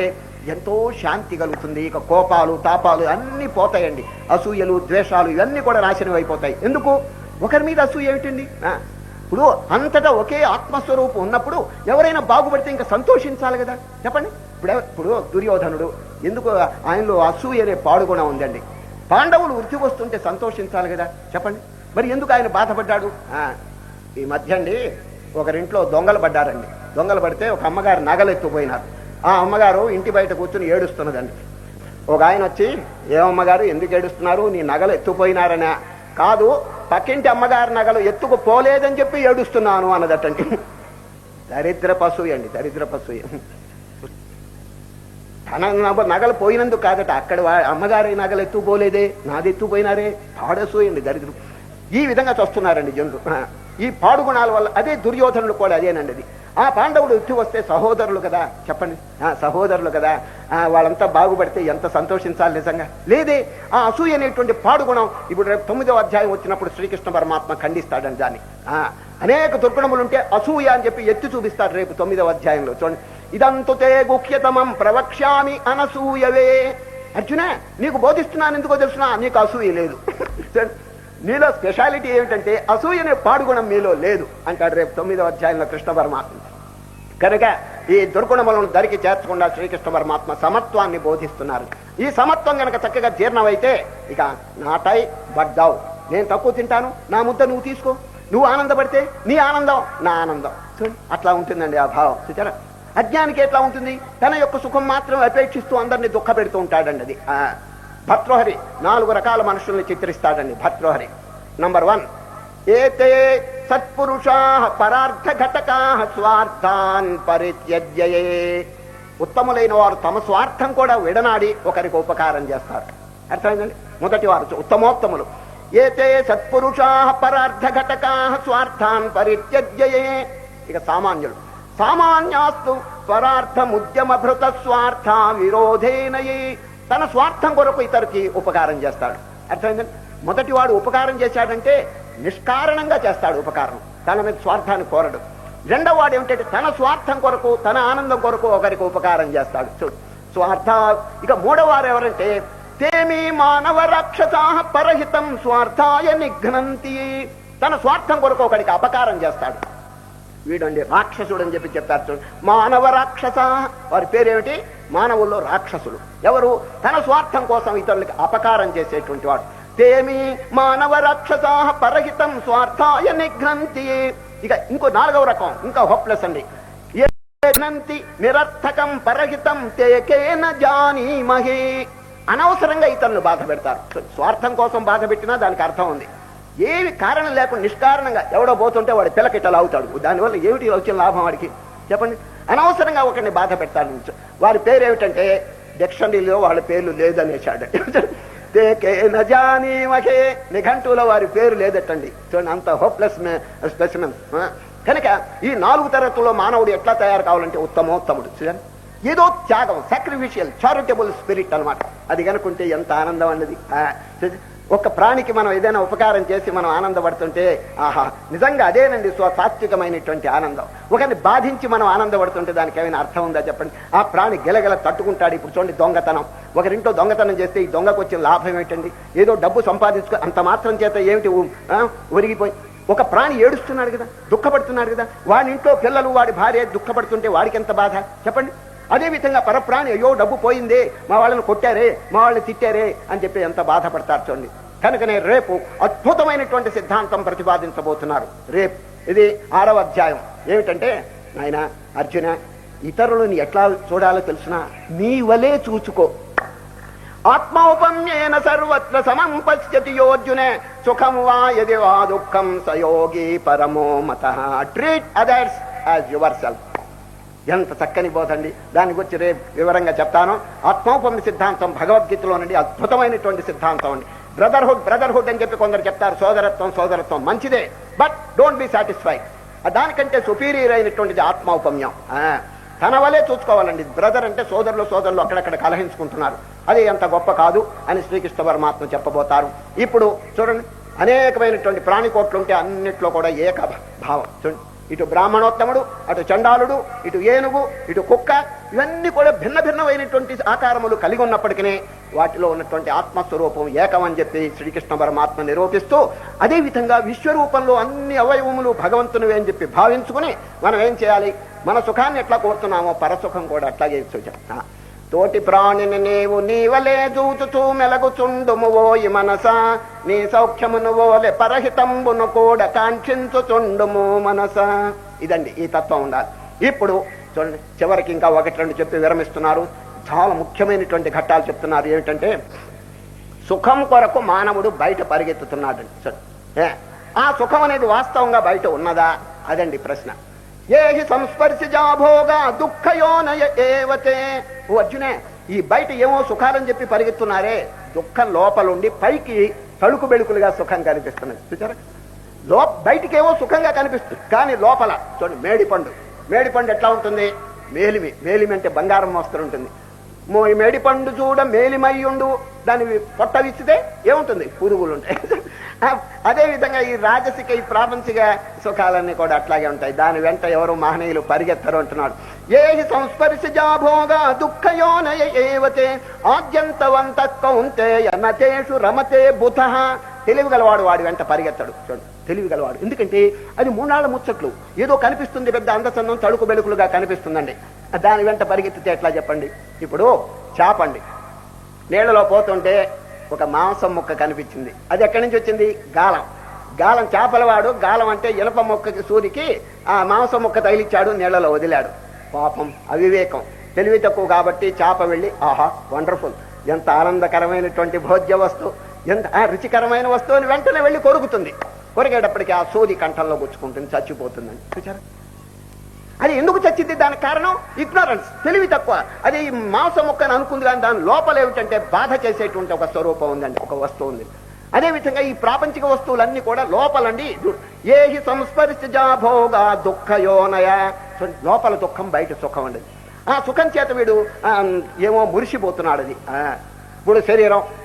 [SPEAKER 1] ఎంతో శాంతి కలుగుతుంది. ఇక కోపాలు, తాపాలు అన్నీ పోతాయండి. అసూయలు, ద్వేషాలు ఇవన్నీ కూడా నాశనం అయిపోతాయి. ఎందుకు? ఒకరి మీద అసూయ ఏమిటండి? ఇప్పుడు అంతటా ఒకే ఆత్మస్వరూపం ఉన్నప్పుడు ఎవరైనా బాగుపడితే ఇంకా సంతోషించాలి కదా చెప్పండి. ఇప్పుడు దుర్యోధనుడు ఎందుకు ఆయనలో అసూయ అనే పాడుగుణం ఉందండి. పాండవులు వృద్ధి వస్తుంటే సంతోషించాలి కదా చెప్పండి. మరి ఎందుకు ఆయన బాధపడ్డాడు? ఈ మధ్య అండి ఒకరింట్లో దొంగలు పడ్డారండి. దొంగలు పడితే ఒక అమ్మగారు నగలు ఎత్తుపోయినారు. ఆ అమ్మగారు ఇంటి బయట కూర్చుని ఏడుస్తున్నదండి. ఒక ఆయన వచ్చి, ఏమమ్మగారు ఎందుకు ఏడుస్తున్నారు, నీ నగలు ఎత్తుపోయినారనా? కాదు, పక్కింటి అమ్మగారి నగలు ఎత్తుకుపోలేదని చెప్పి ఏడుస్తున్నాను అన్నదటండి. దరిద్ర పశువు అండి, దరిద్ర పశువు. తన నగలు పోయినందుకు కాదట, అక్కడ అమ్మగారి నగలు ఎత్తుపోలేదే, నాది ఎత్తుపోయినారే, పాడసూయండి దరిద్రం. ఈ విధంగా చూస్తున్నారండి జనులు ఈ పాడుగుణాల వల్ల. అదే దుర్యోధనులు కూడా అదేనండి. అది ఆ పాండవుడు ఎత్తి వస్తే సహోదరులు కదా చెప్పండి, సహోదరులు కదా, వాళ్ళంతా బాగుపడితే ఎంత సంతోషించాలి నిజంగా. లేదే ఆ అసూయ అనేటువంటి పాడుగుణం ఇప్పుడు రేపు 9వ అధ్యాయం వచ్చినప్పుడు శ్రీకృష్ణ పరమాత్మ ఖండిస్తాడని దాన్ని. అనేక దుర్గుణములుంటే అసూయ అని చెప్పి ఎత్తి చూపిస్తాడు రేపు 9వ అధ్యాయంలో. చూడండి, ఇదంతుతే గుహ్యతమం ప్రవక్ష్యామి అనసూయవే. అర్జున నీకు బోధిస్తున్నాను ఎందుకో తెలుసునా, నీకు అసూయ లేదు. నీలో స్పెషాలిటీ ఏమిటంటే అసూయ అనే పాడుగుణం మీలో లేదు అంటాడు రేపు 9వ అధ్యాయంలో కృష్ణ పరమాత్మ. కనుక ఈ దుర్గుణములను దరికి చేర్చకుండా శ్రీకృష్ణ పరమాత్మ సమత్వాన్ని బోధిస్తున్నారు. ఈ సమత్వం కనుక చక్కగా జీర్ణమైతే ఇక నాటై బడ్డావు నేను తక్కువ తింటాను, నా ముద్ద నువ్వు తీసుకో, నువ్వు ఆనందపడితే నీ ఆనందం నా ఆనందం. చూడండి, అట్లా ఉంటుందండి ఆ భావం. చూచారా? అజ్ఞానికి ఎట్లా ఉంటుంది? తన యొక్క సుఖం మాత్రం అపేక్షిస్తూ అందరినీ దుఃఖ పెడుతూ ఉంటాడండి. అది భర్తృహరి 4 రకాల మనుషుల్ని చిత్రిస్తాడండి భర్తృహరి. నంబర్ 1, ఏతే సత్పురుషా పరార్థ ఘటకా స్వార్థాన్ పరిత్యజ్యయే. ఉత్తములైన వారు తమ స్వార్థం కూడా విడనాడి ఒకరికి ఉపకారం చేస్తారు. అర్థమైందండి? మొదటి వారు ఉత్తమోత్తములు. ఏతే సత్పురుషా పరార్థ ఘటకా స్వార్థాన్ పరిత్యజ్యయే. ఇక సామాన్యులు. సామాన్యాస్తు స్వరార్థముద్యమభృత స్వార్థ విరోధేనయే. తన స్వార్థం కొరకు ఇతరికి ఉపకారం చేస్తాడు. అర్థమైందండి? మొదటి వాడు ఉపకారం చేశాడంటే నిష్కారణంగా చేస్తాడు ఉపకారం, తన మీద స్వార్థాన్ని కోరడు. రెండవ వాడు ఏమిటంటే తన స్వార్థం కొరకు, తన ఆనందం కొరకు ఒకరికి ఉపకారం చేస్తాడు. చూడు, స్వార్థ. ఇక మూడవ వారు ఎవరంటే తేమీ మానవ రాక్షసా పరహితం స్వార్థాయ నిఘ్నంతి. తన స్వార్థం కొరకు ఒకరికి అపకారం చేస్తాడు. వీడండి రాక్షసుడు అని చెప్పి చెప్పారు. చూడు, మానవ రాక్షస. వారి పేరేమిటి? మానవుల్లో రాక్షసులు. ఎవరు? తన స్వార్థం కోసం ఇతరులకి అపకారం చేసేటువంటి వాడు. తేమీ మానవ రాక్షసా పరహితం స్వార్థాయ నిఘ్నంతి. ఇక ఇంకో 4వ రకం, ఇంకా హోప్లెస్ అండి. నిరర్థకం పరహితం తేకేన జానీమహే. అనవసరంగా ఇతరులను బాధ పెడతారు. స్వార్థం కోసం బాధ పెట్టినా దానికి అర్థం ఉంది. ఏవి కారణం లేకుండా నిష్కారణంగా ఎవడో పోతుంటే వాడు పిల్లకిట్టలు అవుతాడు. దానివల్ల ఏమిటి వచ్చిన లాభం వాడికి చెప్పండి? అనవసరంగా ఒకరిని బాధ పెడతాడు. వారి పేరు ఏమిటంటే డిక్షనరీలో వాళ్ళ పేర్లు లేదనేసాడు. నిఘంటువులో వారి పేరు లేదటండి. చూడండి, అంత హోప్లెస్ స్పెసిమెన్. కనుక ఈ 4 తరగతుల్లో మానవుడు ఎట్లా తయారు కావాలంటే ఉత్తమోత్తముడు. చూడండి, ఏదో త్యాగం, సాక్రిఫిషియల్ చారిటబుల్ స్పిరిట్ అనమాట. అది కనుకుంటే ఎంత ఆనందం అన్నది. ఒక ప్రాణికి మనం ఏదైనా ఉపకారం చేసి మనం ఆనందపడుతుంటే ఆహా, నిజంగా అదేనండి సాత్వికమైనటువంటి ఆనందం. ఒకరిని బాధించి మనం ఆనందపడుతుంటే దానికి ఏమైనా అర్థం ఉందా చెప్పండి? ఆ ప్రాణి గెలగెల తట్టుకుంటాడు. ఇప్పుడు చూడండి, దొంగతనం. ఒకరింట్లో దొంగతనం చేస్తే ఈ దొంగకు వచ్చిన లాభం ఏమిటండి? ఏదో డబ్బు సంపాదించుకో, అంత మాత్రం చేత ఏమిటి ఒరిగిపోయి. ఒక ప్రాణి ఏడుస్తున్నాడు కదా, దుఃఖపడుతున్నాడు కదా, వాడి ఇంట్లో పిల్లలు, వాడి భార్య దుఃఖపడుతుంటే వాడికి ఎంత బాధ చెప్పండి? అదేవిధంగా పరప్రాణి, అయ్యో డబ్బు పోయిందే, మా వాళ్ళని కొట్టారే, మా వాళ్ళని తిట్టారే అని చెప్పి ఎంత బాధపడతారు చూడండి. కనుకనే రేపు అద్భుతమైనటువంటి సిద్ధాంతం ప్రతిపాదించబోతున్నారు. రేపు ఇది 6వ అధ్యాయం. ఏమిటంటే, నాయన అర్జున, ఇతరులను ఎట్లా చూడాలో తెలుసునా? నీ వలే చూచుకో. ఆత్మౌపమ్యేన సర్వత్ర సమం పశ్యతి యోర్జునే సుఖం వా యది వా దుఃఖం సయోగి పరమో మతః. Treat others as yourself. ఎంత చక్కని బోధండి. దాని గురించి రేపు వివరంగా చెప్తాను. ఆత్మౌపమ్య సిద్ధాంతం భగవద్గీతలో నుండి అద్భుతమైనటువంటి సిద్ధాంతం అండి. బ్రదర్హుడ్ అని చెప్పి కొందరు చెప్తారు. సోదరత్వం మంచిదే, బట్ డోంట్ బి సాటిస్ఫైడ్. దానికంటే సుపీరియర్ అయినటువంటిది ఆత్మౌపమ్యం. తన వలే చూసుకోవాలండి. బ్రదర్ అంటే సోదరులు అక్కడక్కడ కలహించుకుంటున్నారు, అది అంత గొప్ప కాదు అని శ్రీకృష్ణ పరమాత్మ చెప్పబోతారు. ఇప్పుడు చూడండి, అనేకమైనటువంటి ప్రాణికోట్లు ఉంటే అన్నిట్లో కూడా ఏక భావం. చూడండి, ఇటు బ్రాహ్మణోత్తముడు, అటు చండాలుడు, ఇటు ఏనుగు, ఇటు కుక్క, ఇవన్నీ కూడా భిన్న భిన్నమైనటువంటి ఆకారములు కలిగి ఉన్నప్పటికీ వాటిలో ఉన్నటువంటి ఆత్మస్వరూపం ఏకం అని చెప్పి శ్రీకృష్ణ పరమాత్మ నిరూపిస్తూ, అదేవిధంగా విశ్వరూపంలో అన్ని అవయవములు భగవంతునివే అని చెప్పి భావించుకుని మనం ఏం చేయాలి? మన సుఖాన్ని ఎట్లా కోరుతున్నామో పరసుఖం కూడా అట్లాగే చెప్తా. తోటి ప్రాణిని నీవు నీవలే చూచుచూ మెలగుచుండుము ఓయి మనస, నీ సౌఖ్యమును ఓలే పరహితంబును కూడా కాంక్షించుచుండుము మనస. ఇదండి, ఈ తత్వం ఉండాలి. ఇప్పుడు చూడండి, చివరికి ఇంకా 1-2 చెప్పి విరమిస్తున్నారు. చాలా ముఖ్యమైనటువంటి ఘట్టాలు చెప్తున్నారు. ఏమిటంటే, సుఖం కొరకు మానవుడు బయట పరిగెత్తుతున్నాడు. ఆ సుఖం అనేది వాస్తవంగా బయట ఉన్నదా? అదండి ప్రశ్న. ఏహి సంస్పర్శిజా భోగా దుఃఖయోనయ ఏవతే. ఓ అర్జునే, ఈ బయట ఏమో సుఖాలని చెప్పి పరిగెత్తున్నారే, దుఃఖం లోపలుండి పైకి తళుకు బెళుకులుగా సుఖం కనిపిస్తున్నది. చూచారా? బయటికి ఏమో సుఖంగా కనిపిస్తుంది, కానీ లోపల చూడండి, మేడిపండు ఎట్లా ఉంటుంది? మేలిమి అంటే బంగారం మోస్తరు ఉంటుంది. మేడిపండు చూడ మేలిమయ్యుండు, దాని పొట్ట విచ్చితే ఏముంటుంది? పురుగులు ఉంటాయి. అదేవిధంగా ఈ రాజసిక, ఈ ప్రాపంచిక సుఖాలన్నీ కూడా అట్లాగే ఉంటాయి. దాని వెంట ఎవరు మహనీయులు పరిగెత్తరు అంటున్నాడు. ఏహి సంస్పర్శజా భోగా దుఃఖయోనయ ఏవతే ఆద్యంతవంత కౌంతేయ నతేషు రమతే బుధః. తెలివిగలవాడు వాడి వెంట పరిగెత్తడు. చూడండి, తెలివిగలవాడు. ఎందుకంటే అది 3 నాళ్ల ముచ్చట్లు. ఏదో కనిపిస్తుంది, పెద్ద అందచందం తడుకు బెలుకులుగా కనిపిస్తుందండి. దాని వెంట పరిగెత్తితే ఎట్లా చెప్పండి? ఇప్పుడు చేపండి, నీళ్లలో పోతుంటే ఒక మాంసం ముక్క కనిపించింది. అది ఎక్కడి నుంచి వచ్చింది? గాలం. గాలం చేపలవాడు, గాలం అంటే ఇనప మొక్కకి సూరికి ఆ మాంసం ముక్క తగిలిచ్చాడు, నీళ్లలో వదిలాడు. పాపం, అవివేకం, తెలివి తక్కువ కాబట్టి చేప వెళ్ళి ఆహా వండర్ఫుల్, ఎంత ఆనందకరమైనటువంటి భోజ్య వస్తువు, ఎంత రుచికరమైన వస్తువు అని వెంటనే వెళ్ళి కొరుకుతుంది. కొరికేటప్పటికి ఆ సూది కంఠంలో గుచ్చుకుంటుంది, చచ్చిపోతుందండి. చూచారా? అది ఎందుకు చచ్చింది? దానికి కారణం ఇగ్నోరెన్స్, తెలివి తక్కువ. అది మాంసం మొక్కని అనుకుంది, కానీ దాని లోపల ఏమిటంటే బాధ చేసేటువంటి ఒక స్వరూపం ఉందండి, ఒక వస్తువు ఉంది. అదేవిధంగా ఈ ప్రాపంచిక వస్తువులన్నీ కూడా లోపలండి ఏహి సంస్పర్శజా భోగా దుఃఖయోనయ, లోపల దుఃఖం, బయట సుఖం అండి. ఆ సుఖం చేత వీడు ఏమో మురిసిపోతున్నాడు. అది ఇప్పుడు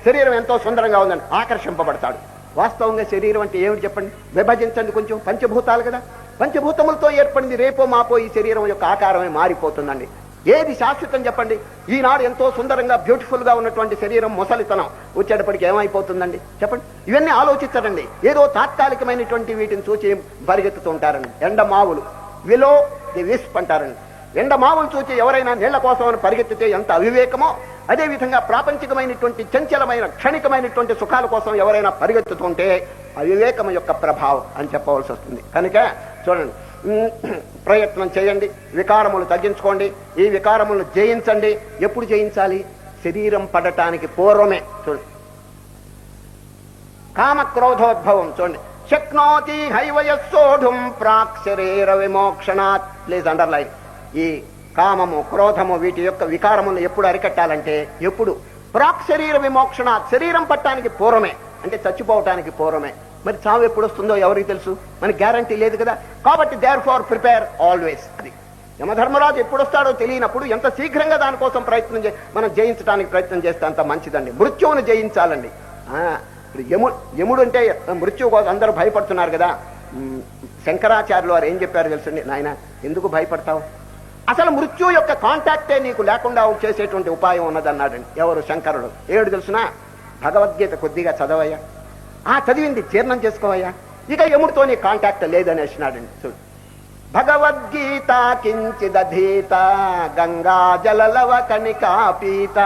[SPEAKER 1] శరీరం ఎంతో సుందరంగా ఉందని ఆకర్షింపబడతాడు. వాస్తవంగా శరీరం అంటే ఏమిటి చెప్పండి? విభజించండి కొంచెం. పంచభూతాలు కదా, పంచభూతములతో ఏర్పడింది. రేపో మాపో ఈ శరీరం యొక్క ఆకారమే మారిపోతుందండి. ఏది శాశ్వతం చెప్పండి? ఈనాడు ఎంతో సుందరంగా బ్యూటిఫుల్ గా ఉన్నటువంటి శరీరం ముసలితనం వచ్చేటప్పటికి ఏమైపోతుందండి చెప్పండి? ఇవన్నీ ఆలోచించరండి. ఏదో తాత్కాలికమైనటువంటి వీటిని చూచి పరిగెత్తుతూ ఉంటారండి. ఎండమావులు, విలో ది విస్ప్ అంటారండి. ఎండమావులు చూచి ఎవరైనా నీళ్ల కోసం అని పరిగెత్తితే ఎంత అవివేకమో, అదేవిధంగా ప్రాపంచికమైనటువంటి చంచలమైన క్షణికమైనటువంటి సుఖాల కోసం ఎవరైనా పరిగెత్తుతుంటే అవివేకం యొక్క ప్రభావం అని చెప్పవలసి వస్తుంది. కనుక చూడండి, ప్రయత్నం చేయండి, వికారములు తగ్గించుకోండి, ఈ వికారములను జయించండి. ఎప్పుడు జయించాలి? శరీరం పడటానికి పూర్వమే. చూడండి, కామక్రోధోద్భవం చూడండి. శక్నోతి హైవయస్సోఢుం ప్రాక్ శరీర విమోక్షణాత్. Please underline. ఈ కామము, క్రోధము, వీటి యొక్క వికారములను ఎప్పుడు అరికట్టాలంటే ఎప్పుడు? ప్రాక్ శరీర విమోక్షణాత్, శరీరం పట్టడానికి పూర్వమే, అంటే చచ్చిపోవటానికి పూర్వమే. మరి చావు ఎప్పుడు వస్తుందో ఎవరికి తెలుసు? మనకి గ్యారంటీ లేదు కదా. కాబట్టి దేర్ ఫార్ ప్రిపేర్ ఆల్వేస్. అది యమధర్మరాజు ఎప్పుడు వస్తాడో తెలియనప్పుడు ఎంత శీఘ్రంగా దానికోసం మనం జయించడానికి ప్రయత్నం చేస్తే అంత మంచిదండి. మృత్యువును జయించాలండి. ఇప్పుడు యముడు అంటే మృత్యువు కోసం అందరూ భయపడుతున్నారు కదా. శంకరాచార్యులు వారు ఏం చెప్పారు తెలుసండి? నాయన, ఎందుకు భయపడతావు? అసలు మృత్యు యొక్క కాంటాక్టే నీకు లేకుండా చేసేటువంటి ఉపాయం ఉన్నదన్నాడండి. ఎవరు? శంకరుడు. ఏడు తెలుసునా? భగవద్గీత కొద్దిగా చదవయ్యా, ఆ చదివింది జీర్ణం చేసుకోవయ్యా, ఇక యముడితో నీ కాంటాక్ట్ లేదనేసినాడండి. చూడు, భగవద్గీత కించిదధీత గంగా జలలవ కణికా పీత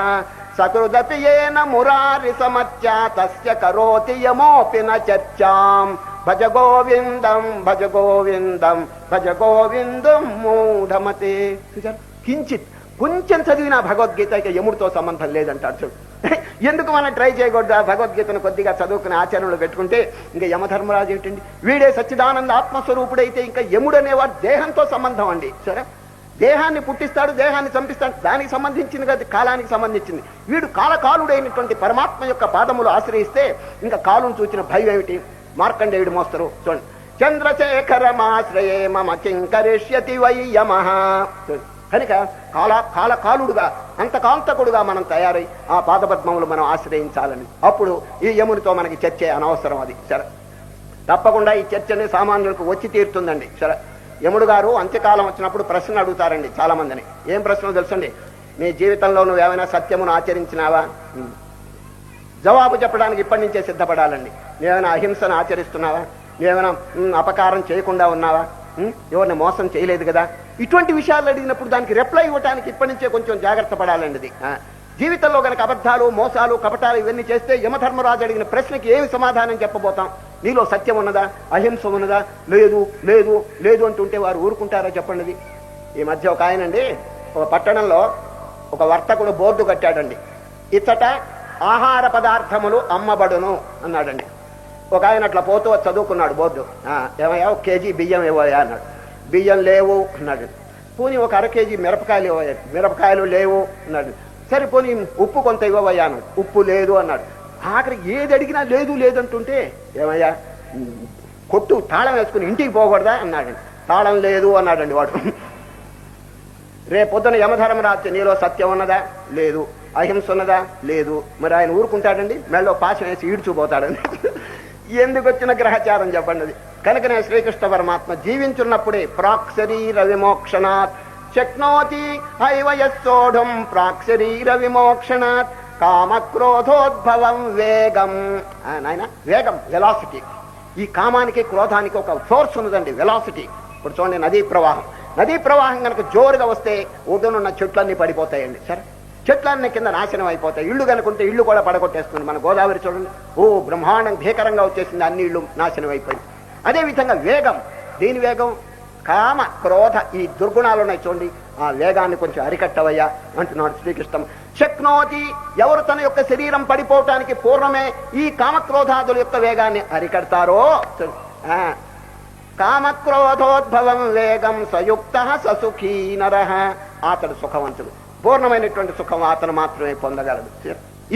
[SPEAKER 1] సకృదపి ఏన మురారి సమత్య తస్య కరోతి యమోపి న చర్చాం భజ గోవిందం భజ గోవిందం భజ గోవిందం మూఢమతే. కించిత్, కొంచెం చదివిన భగవద్గీత ఇక యముడితో సంబంధం లేదంటాడు. చూడు, ఎందుకు మనం ట్రై చేయకూడదు? భగవద్గీతను కొద్దిగా చదువుకుని ఆచరణలో పెట్టుకుంటే ఇంకా యమధర్మరాజు ఏంటండి? వీడే సచ్చిదానంద ఆత్మస్వరూపుడైతే ఇంకా యముడు అనేవాడు దేహంతో సంబంధం అండి. సరే, దేహాన్ని పుట్టిస్తాడు, దేహాన్ని చంపిస్తాడు, దానికి సంబంధించింది కదా, కాలానికి సంబంధించింది. వీడు కాలకాలుడైనటువంటి పరమాత్మ యొక్క పాదములు ఆశ్రయిస్తే ఇంకా కాలును చూచిన భయం ఏమిటి? మార్కండేయుడు మోస్తరు. చూడండి, చంద్రశేఖరమాశ్రయే మమ కింకరిష్యతి వై యమః. కనుక కాలకాలుడుగా, అంతకాంతకుడుగా మనం తయారై ఆ పాదపద్మములు మనం ఆశ్రయించాలని. అప్పుడు ఈ యమునితో మనకి చర్చ అనవసరం. అది సరే, తప్పకుండా ఈ చర్చని సామాన్యులకు వచ్చి తీరుతుందండి. సరే, యముడు గారు అంత్యకాలం వచ్చినప్పుడు ప్రశ్న అడుగుతారండి చాలా మందిని. ఏం ప్రశ్న తెలుసండి? నీ జీవితంలో నువ్వు ఏమైనా సత్యమును ఆచరించినావా? జవాబు చెప్పడానికి ఇప్పటి నుంచే సిద్ధపడాలండి. నువ్వేమైనా అహింసను ఆచరిస్తున్నావా? నువ్వేమైనా అపకారం చేయకుండా ఉన్నావా? ఎవరిని మోసం చేయలేదు కదా? ఇటువంటి విషయాలు అడిగినప్పుడు దానికి రిప్లై ఇవ్వడానికి ఇప్పటి నుంచే కొంచెం జాగ్రత్త పడాలండి. అది జీవితంలో కనుక అబద్ధాలు, మోసాలు, కపటాలు ఇవన్నీ చేస్తే యమధర్మరాజు అడిగిన ప్రశ్నకి ఏమి సమాధానం చెప్పబోతాం? నీలో సత్యం ఉన్నదా? అహింస ఉన్నదా? లేదు లేదు లేదు అంటుంటే వారు ఊరుకుంటారా చెప్పండి? ఈ మధ్య ఒక ఆయనండి ఒక పట్టణంలో ఒక వర్తకుడు బోర్డు కట్టాడండి. ఇచ్చట ఆహార పదార్థములు అమ్మబడును అన్నాడండి. ఒక ఆయన అట్లా పోతూ చదువుకున్నాడు బోర్డు. ఏమయ్యా, 1 కేజీ బియ్యం ఇవ్వయా అన్నాడు. బియ్యం లేవు అన్నాడు. పోనీ ఒక 1/2 కేజీ మిరపకాయలు ఇవ్వయా. మిరపకాయలు లేవు అన్నాడు. సరే, పోనీ ఉప్పు కొంత ఇవ్వవయ్యా అన్నాడు. ఉప్పు లేదు అన్నాడు. ఆఖరికి ఏది అడిగినా లేదు లేదంటుంటే ఏమయ్యా, కొట్టు తాళం వేసుకుని ఇంటికి పోకూడదా అన్నాడు. తాళం లేదు అన్నాడండి వాడు. రేపొద్దున యమధర్మరాజు నీలో సత్యం ఉన్నదా? లేదు. అహింస ఉన్నదా? లేదు. మరి ఆయన ఊరుకుంటాడండి? మెళ్ళో పాశం వేసి ఈడ్చుపోతాడండి. ఎందుకు వచ్చిన గ్రహచారం చెప్పండి? కనుకనే శ్రీకృష్ణ పరమాత్మ జీవించున్నప్పుడే ప్రాక్ శరీర విమోక్షణాత్ శక్నోతి హైవయస్సోఢం ప్రాక్ శరీర విమోక్షణాత్ కామక్రోధోద్భవం వేగం. నాయన, వేగం, వెలాసిటీ. ఈ కామానికి క్రోధానికి ఒక ఫోర్స్ ఉన్నదండి, వెలాసిటీ. ఇప్పుడు చూడండి, నదీ ప్రవాహం కనుక జోరుగా వస్తే ఒడ్డునున్న చెట్లన్నీ పడిపోతాయండి. సరే, చెట్లన్నీ కింద నాశనం అయిపోతాయి. ఇళ్ళు కనుకుంటే ఇళ్ళు కూడా పడగొట్టేస్తుంది. మన గోదావరి చూడండి, బ్రహ్మాండం భీకరంగా వచ్చేసింది, అన్ని ఇళ్ళు నాశనం అయిపోయి. అదేవిధంగా వేగం, దీని వేగం కామ క్రోధ ఈ దుర్గుణాలు ఉన్నాయి చూడండి, ఆ వేగాన్ని కొంచెం అరికట్టవయ్యా అంటున్నాడు శ్రీకృష్ణ. శక్నోతి, ఎవరు తన యొక్క శరీరం పడిపోవటానికి పూర్వమే ఈ కామక్రోధాదుల యొక్క వేగాన్ని అరికడతారో, కామక్రోధోద్భవం వేగం సయుక్త ససుఖీ నరః, అతడు సుఖవంతుడు. పూర్ణమైనటువంటి సుఖం అతను మాత్రమే పొందగలడు.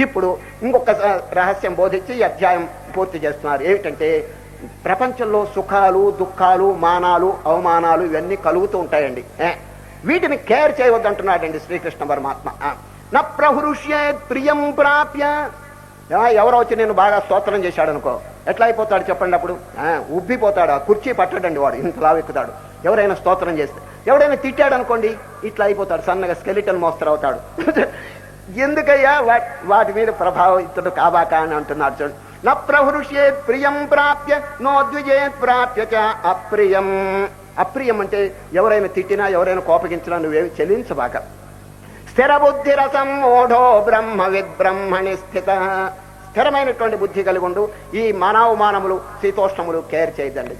[SPEAKER 1] ఇప్పుడు ఇంకొక రహస్యం బోధించి ఈ అధ్యాయం పూర్తి చేస్తున్నారు. ఏమిటంటే, ప్రపంచంలో సుఖాలు దుఃఖాలు మానాలు అవమానాలు ఇవన్నీ కలుగుతూ ఉంటాయండి. వీటిని కేర్ చేయవద్దంటున్నాడండి శ్రీకృష్ణ పరమాత్మ. నా ప్రహృష్యేత్ ప్రియం ప్రాప్య, ఎవరో వచ్చి నేను బాగా స్తోత్రం చేశాడు అనుకో, ఎట్లా అయిపోతాడు చెప్పండి? అప్పుడు ఉబ్బిపోతాడు, ఆ కుర్చీ పట్టడండి వాడు, ఇంతలా ఎక్కుతాడు. ఎవరైనా స్తోత్రం చేస్తే, ఎవడైనా తిట్టాడు అనుకోండి ఇట్లా అయిపోతాడు, సన్నగా స్కెలిటన్ మోస్తరు అవుతాడు. ఎందుకయ్యా వాటి మీద ప్రభావితుడు కాబాక అని అంటున్నాడు చూడండి. న ప్రహృష్యేత్ ప్రియం ప్రాప్య నోద్విజేత్ ప్రాప్య చ అప్రియం. అప్రియం అంటే ఎవరైనా తిట్టినా ఎవరైనా కోపగించినా నువ్వేమి చెల్లించబాక. స్థిర బుద్ధి రసం ఓఢో బ్రహ్మ విద్బ్రహ్మణి స్థిత, స్థిరమైనటువంటి బుద్ధి కలిగి ఉండు. ఈ మానవమానములు శీతోష్ణములు కేర్ చేయదండి.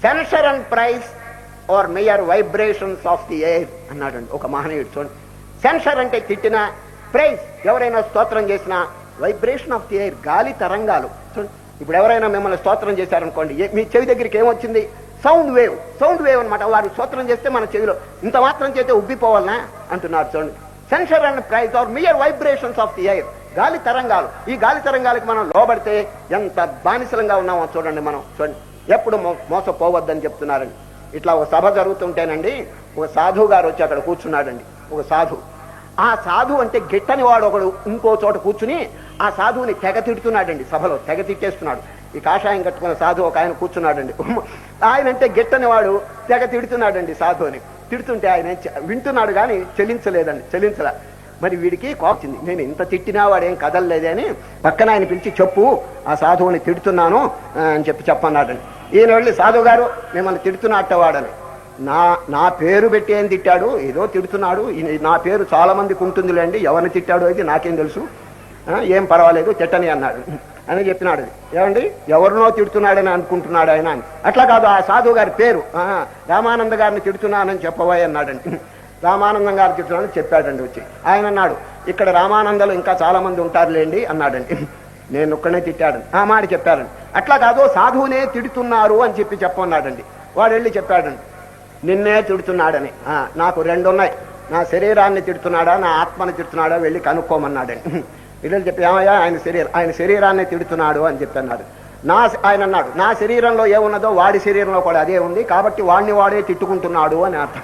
[SPEAKER 1] Censure and praise are mere vibrations of the air అన్నాడండి ఒక మహనీయుడు చూడండి. సెన్సర్ అంటే తిట్టినా, ప్రైజ్ ఎవరైనా స్తోత్రం చేసినా, వైబ్రేషన్ ఆఫ్ ది ఎయిర్ గాలి తరంగాలు చూడండి. ఇప్పుడు ఎవరైనా మిమ్మల్ని స్తోత్రం చేశారనుకోండి, మీ చెవి దగ్గరికి ఏమొచ్చింది? సౌండ్ వేవ్, సౌండ్ వేవ్ అనమాట. వారు స్తోత్రం చేస్తే మన చెవిలో ఇంత మాత్రం చేస్తే ఉబ్బిపోవాలనా అంటున్నారు చూడండి. Censure and praise are mere vibrations of the air, గాలి తరంగాలు. ఈ గాలి తరంగాలకు మనం లోబడితే ఎంత బానిసలంగా ఉన్నామో చూడండి. మనం చూడండి, ఎప్పుడు మోసపోవద్దని చెప్తున్నారండి. ఇట్లా ఒక సభ జరుగుతుంటేనండి ఒక సాధువు గారు వచ్చి అక్కడ కూర్చున్నాడండి. ఒక సాధు, ఆ సాధువు అంటే గిట్టని వాడు ఒకడు ఇంకో చోట కూర్చుని ఆ సాధువుని తెగ తిడుతున్నాడండి. సభలో తెగ తిట్టేస్తున్నాడు. ఈ కాషాయం కట్టుకున్న సాధువు ఒక ఆయన కూర్చున్నాడండి. ఆయన అంటే గిట్టని వాడు తెగ తిడుతున్నాడండి సాధువుని. తిడుతుంటే ఆయన వింటున్నాడు కానీ చెల్లించలే. మరి వీడికి కోపించింది, నేను ఇంత తిట్టినా వాడేం కదలలేదే అని పక్కన ఆయన పిలిచి, చెప్పు ఆ సాధువుని తిడుతున్నాను అని చెప్పన్నాడండి. ఈయన వెళ్ళి, సాధువు గారు మిమ్మల్ని తిడుతున్నట్టవాడని, నా పేరు పెట్టి ఏం తిట్టాడు, ఏదో తిడుతున్నాడు, నా పేరు చాలా మందికి ఉంటుందిలేండి, ఎవరిని తిట్టాడు అయితే నాకేం తెలుసు, ఏం పర్వాలేదు తిట్టని అన్నాడు అని చెప్పినాడు. ఏమండి ఎవరినో తిడుతున్నాడని అనుకుంటున్నాడు ఆయన అని. అట్లా కాదు, ఆ సాధువు గారి పేరు రామానంద గారిని తిడుతున్నానని చెప్పబోయ్ అన్నాడండి. రామానందం గారు తిడుతున్నానని చెప్పాడండి వచ్చి. ఆయన అన్నాడు, ఇక్కడ రామానందలు ఇంకా చాలా మంది ఉంటారులేండి అన్నాడండి. నేను ఒక్కనే తిట్టాడు ఆ మాట చెప్పాడండి. అట్లా కాదు, సాధువునే తిడుతున్నారు అని చెప్పన్నాడండి. వాడు వెళ్ళి చెప్పాడండి, నిన్నే తిడుతున్నాడని. నాకు రెండు ఉన్నాయి, నా శరీరాన్ని తిడుతున్నాడా నా ఆత్మని తిడుతున్నాడా వెళ్ళి కనుక్కోమన్నాడండి. వీళ్ళు చెప్పి, ఏమయ్యా ఆయన శరీరాన్ని తిడుతున్నాడు అని చెప్పన్నాడు. ఆయన అన్నాడు, నా శరీరంలో ఏమున్నదో వాడి శరీరంలో కూడా అదే ఉంది, కాబట్టి వాడిని వాడే తిట్టుకుంటున్నాడు అని అర్థం.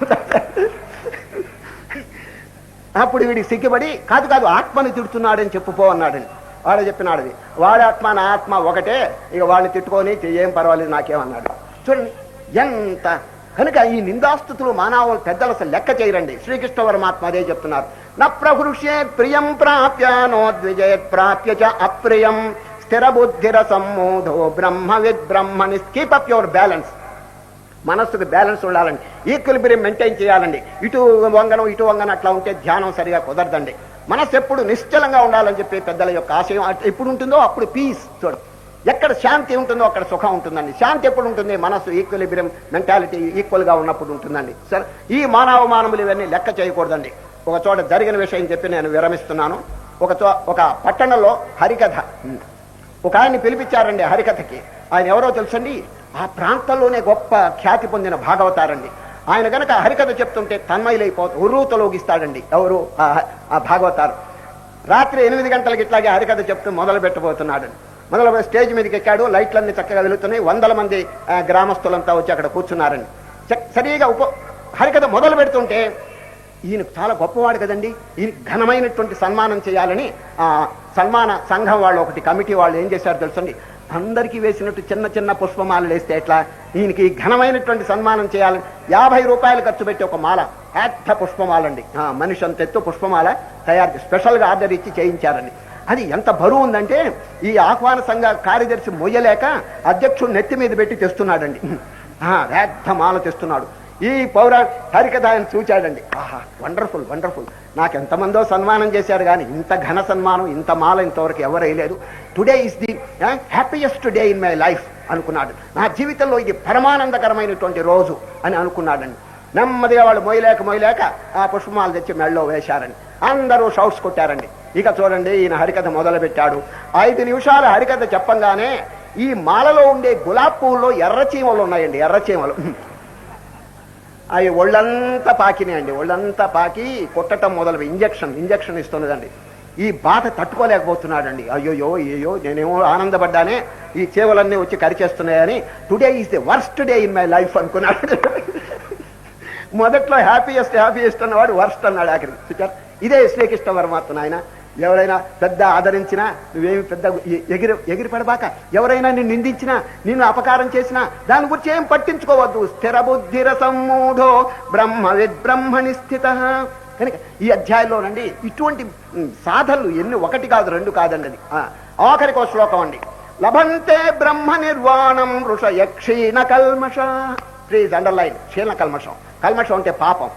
[SPEAKER 1] అప్పుడు వీడికి సిగ్గుపడి, కాదు ఆత్మని తిడుతున్నాడని చెప్పుపో అన్నాడండి. వాడు చెప్పినాడు, వాడి ఆత్మ నా ఆత్మ ఒకటే, ఇక వాడిని తిట్టుకొని ఏం పర్వాలేదు నాకేమన్నాడు. చూడండి ఎంత. కనుక ఈ నిందాస్తుతులు మానవులు పెద్దలు అసలు లెక్క చేయరండి. శ్రీకృష్ణ పరమాత్మ అదే చెప్తున్నారు. న ప్రహృష్యేత్ ప్రియం ప్రాప్య నోద్విజేత్ ప్రాప్య చ అప్రియం స్థిర బుద్ధిర సమ్మోధో బ్రహ్మ విద్బ్రహ్మణి. Keep up your balance. మనస్సుకు బ్యాలెన్స్ ఉండాలండి, ఈక్విలిబ్రియం మెయింటైన్ చేయాలండి. ఇటు వంగనం అట్లా ఉంటే ధ్యానం సరిగా కుదరదండి. మనస్సు ఎప్పుడు నిశ్చలంగా ఉండాలని చెప్పి పెద్దల యొక్క ఆశయం. ఎప్పుడు ఉంటుందో అప్పుడు పీస్. చూడు, ఎక్కడ శాంతి ఉంటుందో అక్కడ సుఖం ఉంటుందండి. శాంతి ఎప్పుడు ఉంటుంది? మనస్సు ఈక్విలిబ్రియం మెంటాలిటీ ఈక్వల్ గా ఉన్నప్పుడు ఉంటుందండి. సరే, ఈ మానవులు ఇవన్నీ లెక్క చేయకూడదండి. ఒక చోట జరిగిన విషయం చెప్పి నేను విరమిస్తున్నాను. ఒక పట్టణంలో హరికథ, ఒక ఆయన్ని పిలిపించారండి హరికథకి. ఆయన ఎవరో తెలుసండి, ఆ ప్రాంతంలోనే గొప్ప ఖ్యాతి పొందిన భాగవతారండి. ఆయన గనక హరికథ చెప్తుంటే తన్మయులైపోతూ ఉర్రూతలోగిస్తాడండి. ఎవరు? ఆ భాగవతారు. రాత్రి 8 గంటలకి ఇట్లాగే హరికథ చెప్తూ మొదలు పెట్టబోతున్నాడు. స్టేజ్ మీదకి ఎక్కాడు. లైట్లన్నీ చక్కగా వెలుగుతున్నాయి. 100 మంది గ్రామస్తులంతా వచ్చి అక్కడ కూర్చున్నారండి. సరిగా హరికథ మొదలు పెడుతుంటే, ఈయన చాలా గొప్పవాడు కదండి, ఈయన ఘనమైనటువంటి సన్మానం చేయాలని సన్మాన సంఘం వాళ్ళు, ఒకటి కమిటీ వాళ్ళు ఏం చేశారు తెలుసండి, అందరికీ వేసినట్టు చిన్న చిన్న పుష్పమాలలు వేస్తే ఎట్లా, ఈయనకి ఘనమైనటువంటి సన్మానం చేయాలని 50 రూపాయలు ఖర్చు పెట్టి ఒక మాల, పెద్ద పుష్పమాలండి, మనిషి అంత ఎత్తు పుష్పమాల తయారు చేసి స్పెషల్గా ఆర్డర్ ఇచ్చి చేయించారండి. అది ఎంత బరువు ఉందంటే ఈ ఆహ్వాన సంఘ కార్యదర్శి మొయ్యలేక అధ్యక్షుడు నెత్తి మీద పెట్టి తెస్తున్నాడండి. పెద్ద మాల తెస్తున్నాడు. ఈ పౌర హరికథ ఆయన చూచాడండి. ఆహా, వండర్ఫుల్ వండర్ఫుల్, నాకెంతమందో సన్మానం చేశారు కానీ ఇంత ఘన సన్మానం, ఇంత మాల ఇంతవరకు ఎవరు వేయలేదు. Today is the happiest day in my life అనుకున్నాడు. నా జీవితంలో ఇది పరమానందకరమైనటువంటి రోజు అని అనుకున్నాడండి. నెమ్మదిగా వాళ్ళు మొయ్యలేక ఆ పుష్పమాలు తెచ్చి మెళ్ళలో వేశారండి. అందరూ షౌట్స్ కొట్టారండి. ఇక చూడండి, ఈయన హరికథ మొదలు పెట్టాడు. 5 నిమిషాల హరికథ చెప్పంగానే ఈ మాలలో ఉండే గులాబ్ పువ్వుల్లో ఎర్రచీమలు ఉన్నాయండి, ఎర్రచీమలు. అవి ఒళ్ళంతా పాకినాయండి. ఒళ్ళంతా పాకి కొట్టడం మొదలు ఇంజక్షన్ ఇస్తున్నదండి. ఈ బాధ తట్టుకోలేకపోతున్నాడండి. అయ్యో నేనేమో ఆనందపడ్డానే, ఈ చేవలన్నీ వచ్చి కరిచేస్తున్నాయని. Today is the worst day in my life అనుకున్నాడు. మొదట్లో హ్యాపీయెస్ట్ అన్నవాడు వర్స్ట్ అన్నాడు ఆఖరికి. ఇదే శ్రీకృష్ణ పరమాత్మ. నాయన, ఎవరైనా పెద్ద ఆదరించినా నువ్వేమి పెద్ద ఎగిరి పడబాక, ఎవరైనా నిన్ను నిందించినా, నిన్ను అపకారం చేసినా దాని గురించి ఏం పట్టించుకోవద్దు. స్థిర బుద్ధిర సమ్మూఢో బ్రహ్మని స్థిత. కనుక ఈ అధ్యాయంలోనండి ఇటువంటి సాధనలు ఎన్ని, 1 కాదు 2 కాదండి. అది ఆఖరికో శ్లోకం అండి. లభంతే బ్రహ్మ నిర్వాణం ఋషయ క్షీణ కల్మష. ప్లీజ్ అండర్లైన్, క్షీణ కల్మషం. కల్మషం అంటే పాపం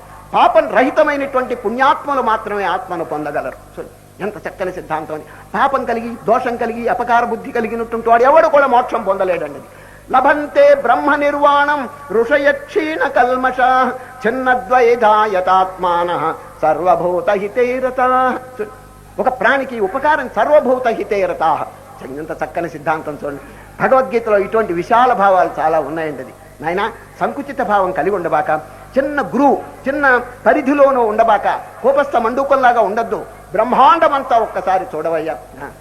[SPEAKER 1] రహితమైనటువంటి పుణ్యాత్మలు మాత్రమే ఆత్మను పొందగలరు. ఎంత చక్కని సిద్ధాంతం. పాపం కలిగి, దోషం కలిగి, అపకార బుద్ధి కలిగినటువంటి వాడు ఎవడు కూడా మోక్షం పొందలేడండి. లభంతే బ్రహ్మ నిర్వాణం ఋషయ క్షీణ కల్మష చిన్నద్వైధాయతాత్మాన సర్వభూత హితేరత. ఒక ప్రాణికి ఉపకారం సర్వభూత హితేరత. ఎంత చక్కని సిద్ధాంతం చూడండి. భగవద్గీతలో ఇటువంటి విశాల భావాలు చాలా ఉన్నాయండి. అది నాయన, సంకుచిత భావం కలిగి ఉండబాక, చిన్న గురువు చిన్న పరిధిలోనూ ఉండబాక, కోపస్థ మండూకంలాగా ఉండద్దు, బ్రహ్మాండమంతా ఒక్కసారి చూడవయ్యా.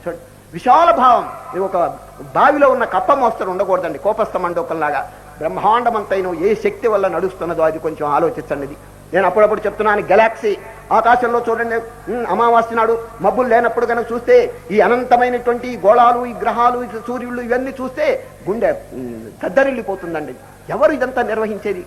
[SPEAKER 1] చూడు, విశాల భావం. ఒక బావిలో ఉన్న కప్ప మోస్తరు ఉండకూడదండి. కోపస్థ మండూకంలాగా బ్రహ్మాండమంతైన ఏ శక్తి వల్ల నడుస్తున్నదో అది కొంచెం ఆలోచించండి. నేను అప్పుడప్పుడు చెప్తున్నాను, గెలాక్సీ ఆకాశంలో చూడండి, అమావాస్య నాడు మబ్బులు లేనప్పుడు కనుక చూస్తే ఈ అనంతమైనటువంటి గోళాలు, ఈ గ్రహాలు, ఈ సూర్యులు ఇవన్నీ చూస్తే గుండె దద్దరిల్లిపోతుందండి. ఎవరు ఇదంతా నిర్వహించేది?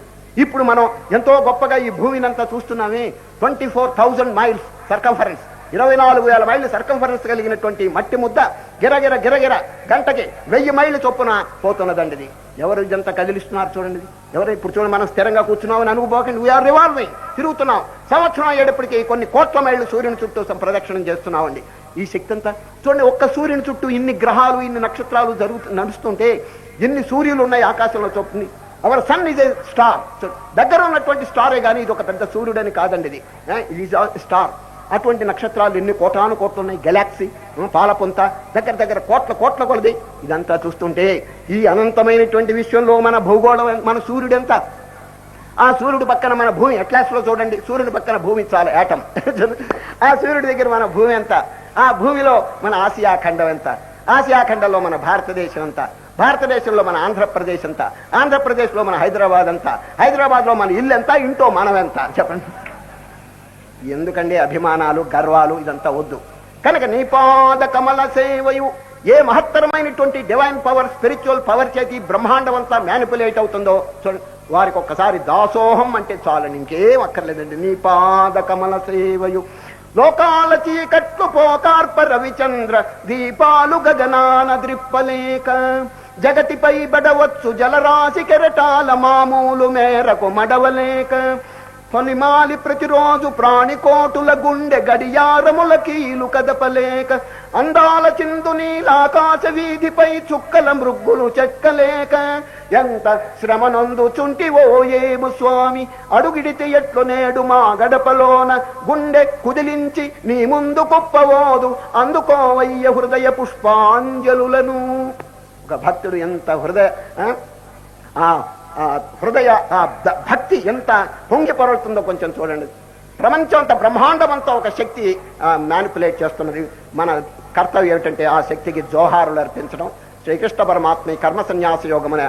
[SPEAKER 1] ఇప్పుడు మనం ఎంతో గొప్పగా ఈ భూమినంతా చూస్తున్నామే. 24,000 మైల్స్ సర్కంఫరెన్స్, 24,000 మైళ్ళు సర్కంఫరెన్స్ కలిగినటువంటి మట్టి ముద్ద గిరగిర గంటకి 1000 మైళ్ళు చొప్పున పోతున్నదండి. ఎవరు ఇదంతా కదిలిస్తున్నారు చూడండి. ఎవరు ఇప్పుడు చూడండి, మనం స్థిరంగా కూర్చున్నామని అనుకోకండి. వీఆర్ రివాల్వింగ్, తిరుగుతున్నాం. సంవత్సరం అయ్యేటప్పటికీ కొన్ని కోట్ల మైళ్ళు సూర్యుని చుట్టూ ప్రదక్షిణం చేస్తున్నామండి. ఈ శక్తి అంతా చూడండి. ఒక్క సూర్యుని చుట్టూ ఇన్ని గ్రహాలు, ఇన్ని నక్షత్రాలు నడుస్తుంటే ఎన్ని సూర్యులు ఉన్నాయి ఆకాశంలో చూపుతుంది. Our sun is a star. దగ్గర ఉన్నటువంటి స్టారే కానీ ఇది ఒక పెద్ద సూర్యుడని కాదండి. ఇది ఈజ్ స్టార్. అటువంటి నక్షత్రాలు ఎన్ని కోటాను కోట్లు ఉన్నాయి. గెలాక్సీ, పాలపుంత, దగ్గర కోట్ల కొలది. ఇదంతా చూస్తుంటే ఈ అనంతమైనటువంటి విశ్వంలో మన భూగోళం, మన సూర్యుడు ఎంత, ఆ సూర్యుడు పక్కన మన భూమి, అట్లాస్ లో చూడండి, సూర్యుడి పక్కన భూమి చాలా యాటం. ఆ సూర్యుడి దగ్గర మన భూమి ఎంత, ఆ భూమిలో మన ఆసియా ఖండం ఎంత, ఆసియా ఖండంలో మన భారతదేశం ఎంత, భారతదేశంలో మన ఆంధ్రప్రదేశ్ అంత, ఆంధ్రప్రదేశ్లో మన హైదరాబాద్ అంతా, హైదరాబాద్లో మన ఇల్లు ఎంత, ఇంటో మనం ఎంత చెప్పండి. ఎందుకండి అభిమానాలు, గర్వాలు? ఇదంతా వద్దు. కనుక నీ పాద కమల సేవయు, ఏ మహత్తరమైనటువంటి డివైన్ పవర్, స్పిరిచువల్ పవర్ చేతి బ్రహ్మాండం అంతా మ్యానిపులేట్ అవుతుందో చూడండి. వారికి ఒక్కసారి దాసోహం అంటే చాలండి, ఇంకేం అక్కర్లేదండి. నీ పాద కమల సేవయు లోకాల చీకట్లు పోకార్ప రవిచంద్ర దీపాలు గగనాన ద్రిప్పలేక, జగతిపై బడవచ్చు జలరాశి కెరటాల మామూలు మేరకు మడవలేక, ఫనిమాలి ప్రతిరోజు ప్రాణికోటుల గుండె గడియారముల కీలు కదపలేక, అందాల చిందు నీలాకాశ వీధిపై చుక్కల మృగ్గులు చెక్కలేక, ఎంత శ్రమనందుచుంటివో ఏము స్వామి, అడుగిడితే ఎట్లు నేడు మా గడపలోన గుండె కుదిలించి నీ ముందు కుప్పవోదు, అందుకోవయ్య హృదయ పుష్పాంజలులను. ఒక భక్తుడు ఎంత హృదయ భక్తి ఎంత పొంగి పొరలుతుందో కొంచెం చూడండి. ప్రపంచం అంతా, బ్రహ్మాండం అంతా ఒక శక్తి మ్యానిపులేట్ చేస్తున్నది. మన కర్తవ్యం ఏమిటంటే ఆ శక్తికి జోహారులు అర్పించడం. శ్రీకృష్ణ పరమాత్మ కర్మ సన్యాస యోగం అనే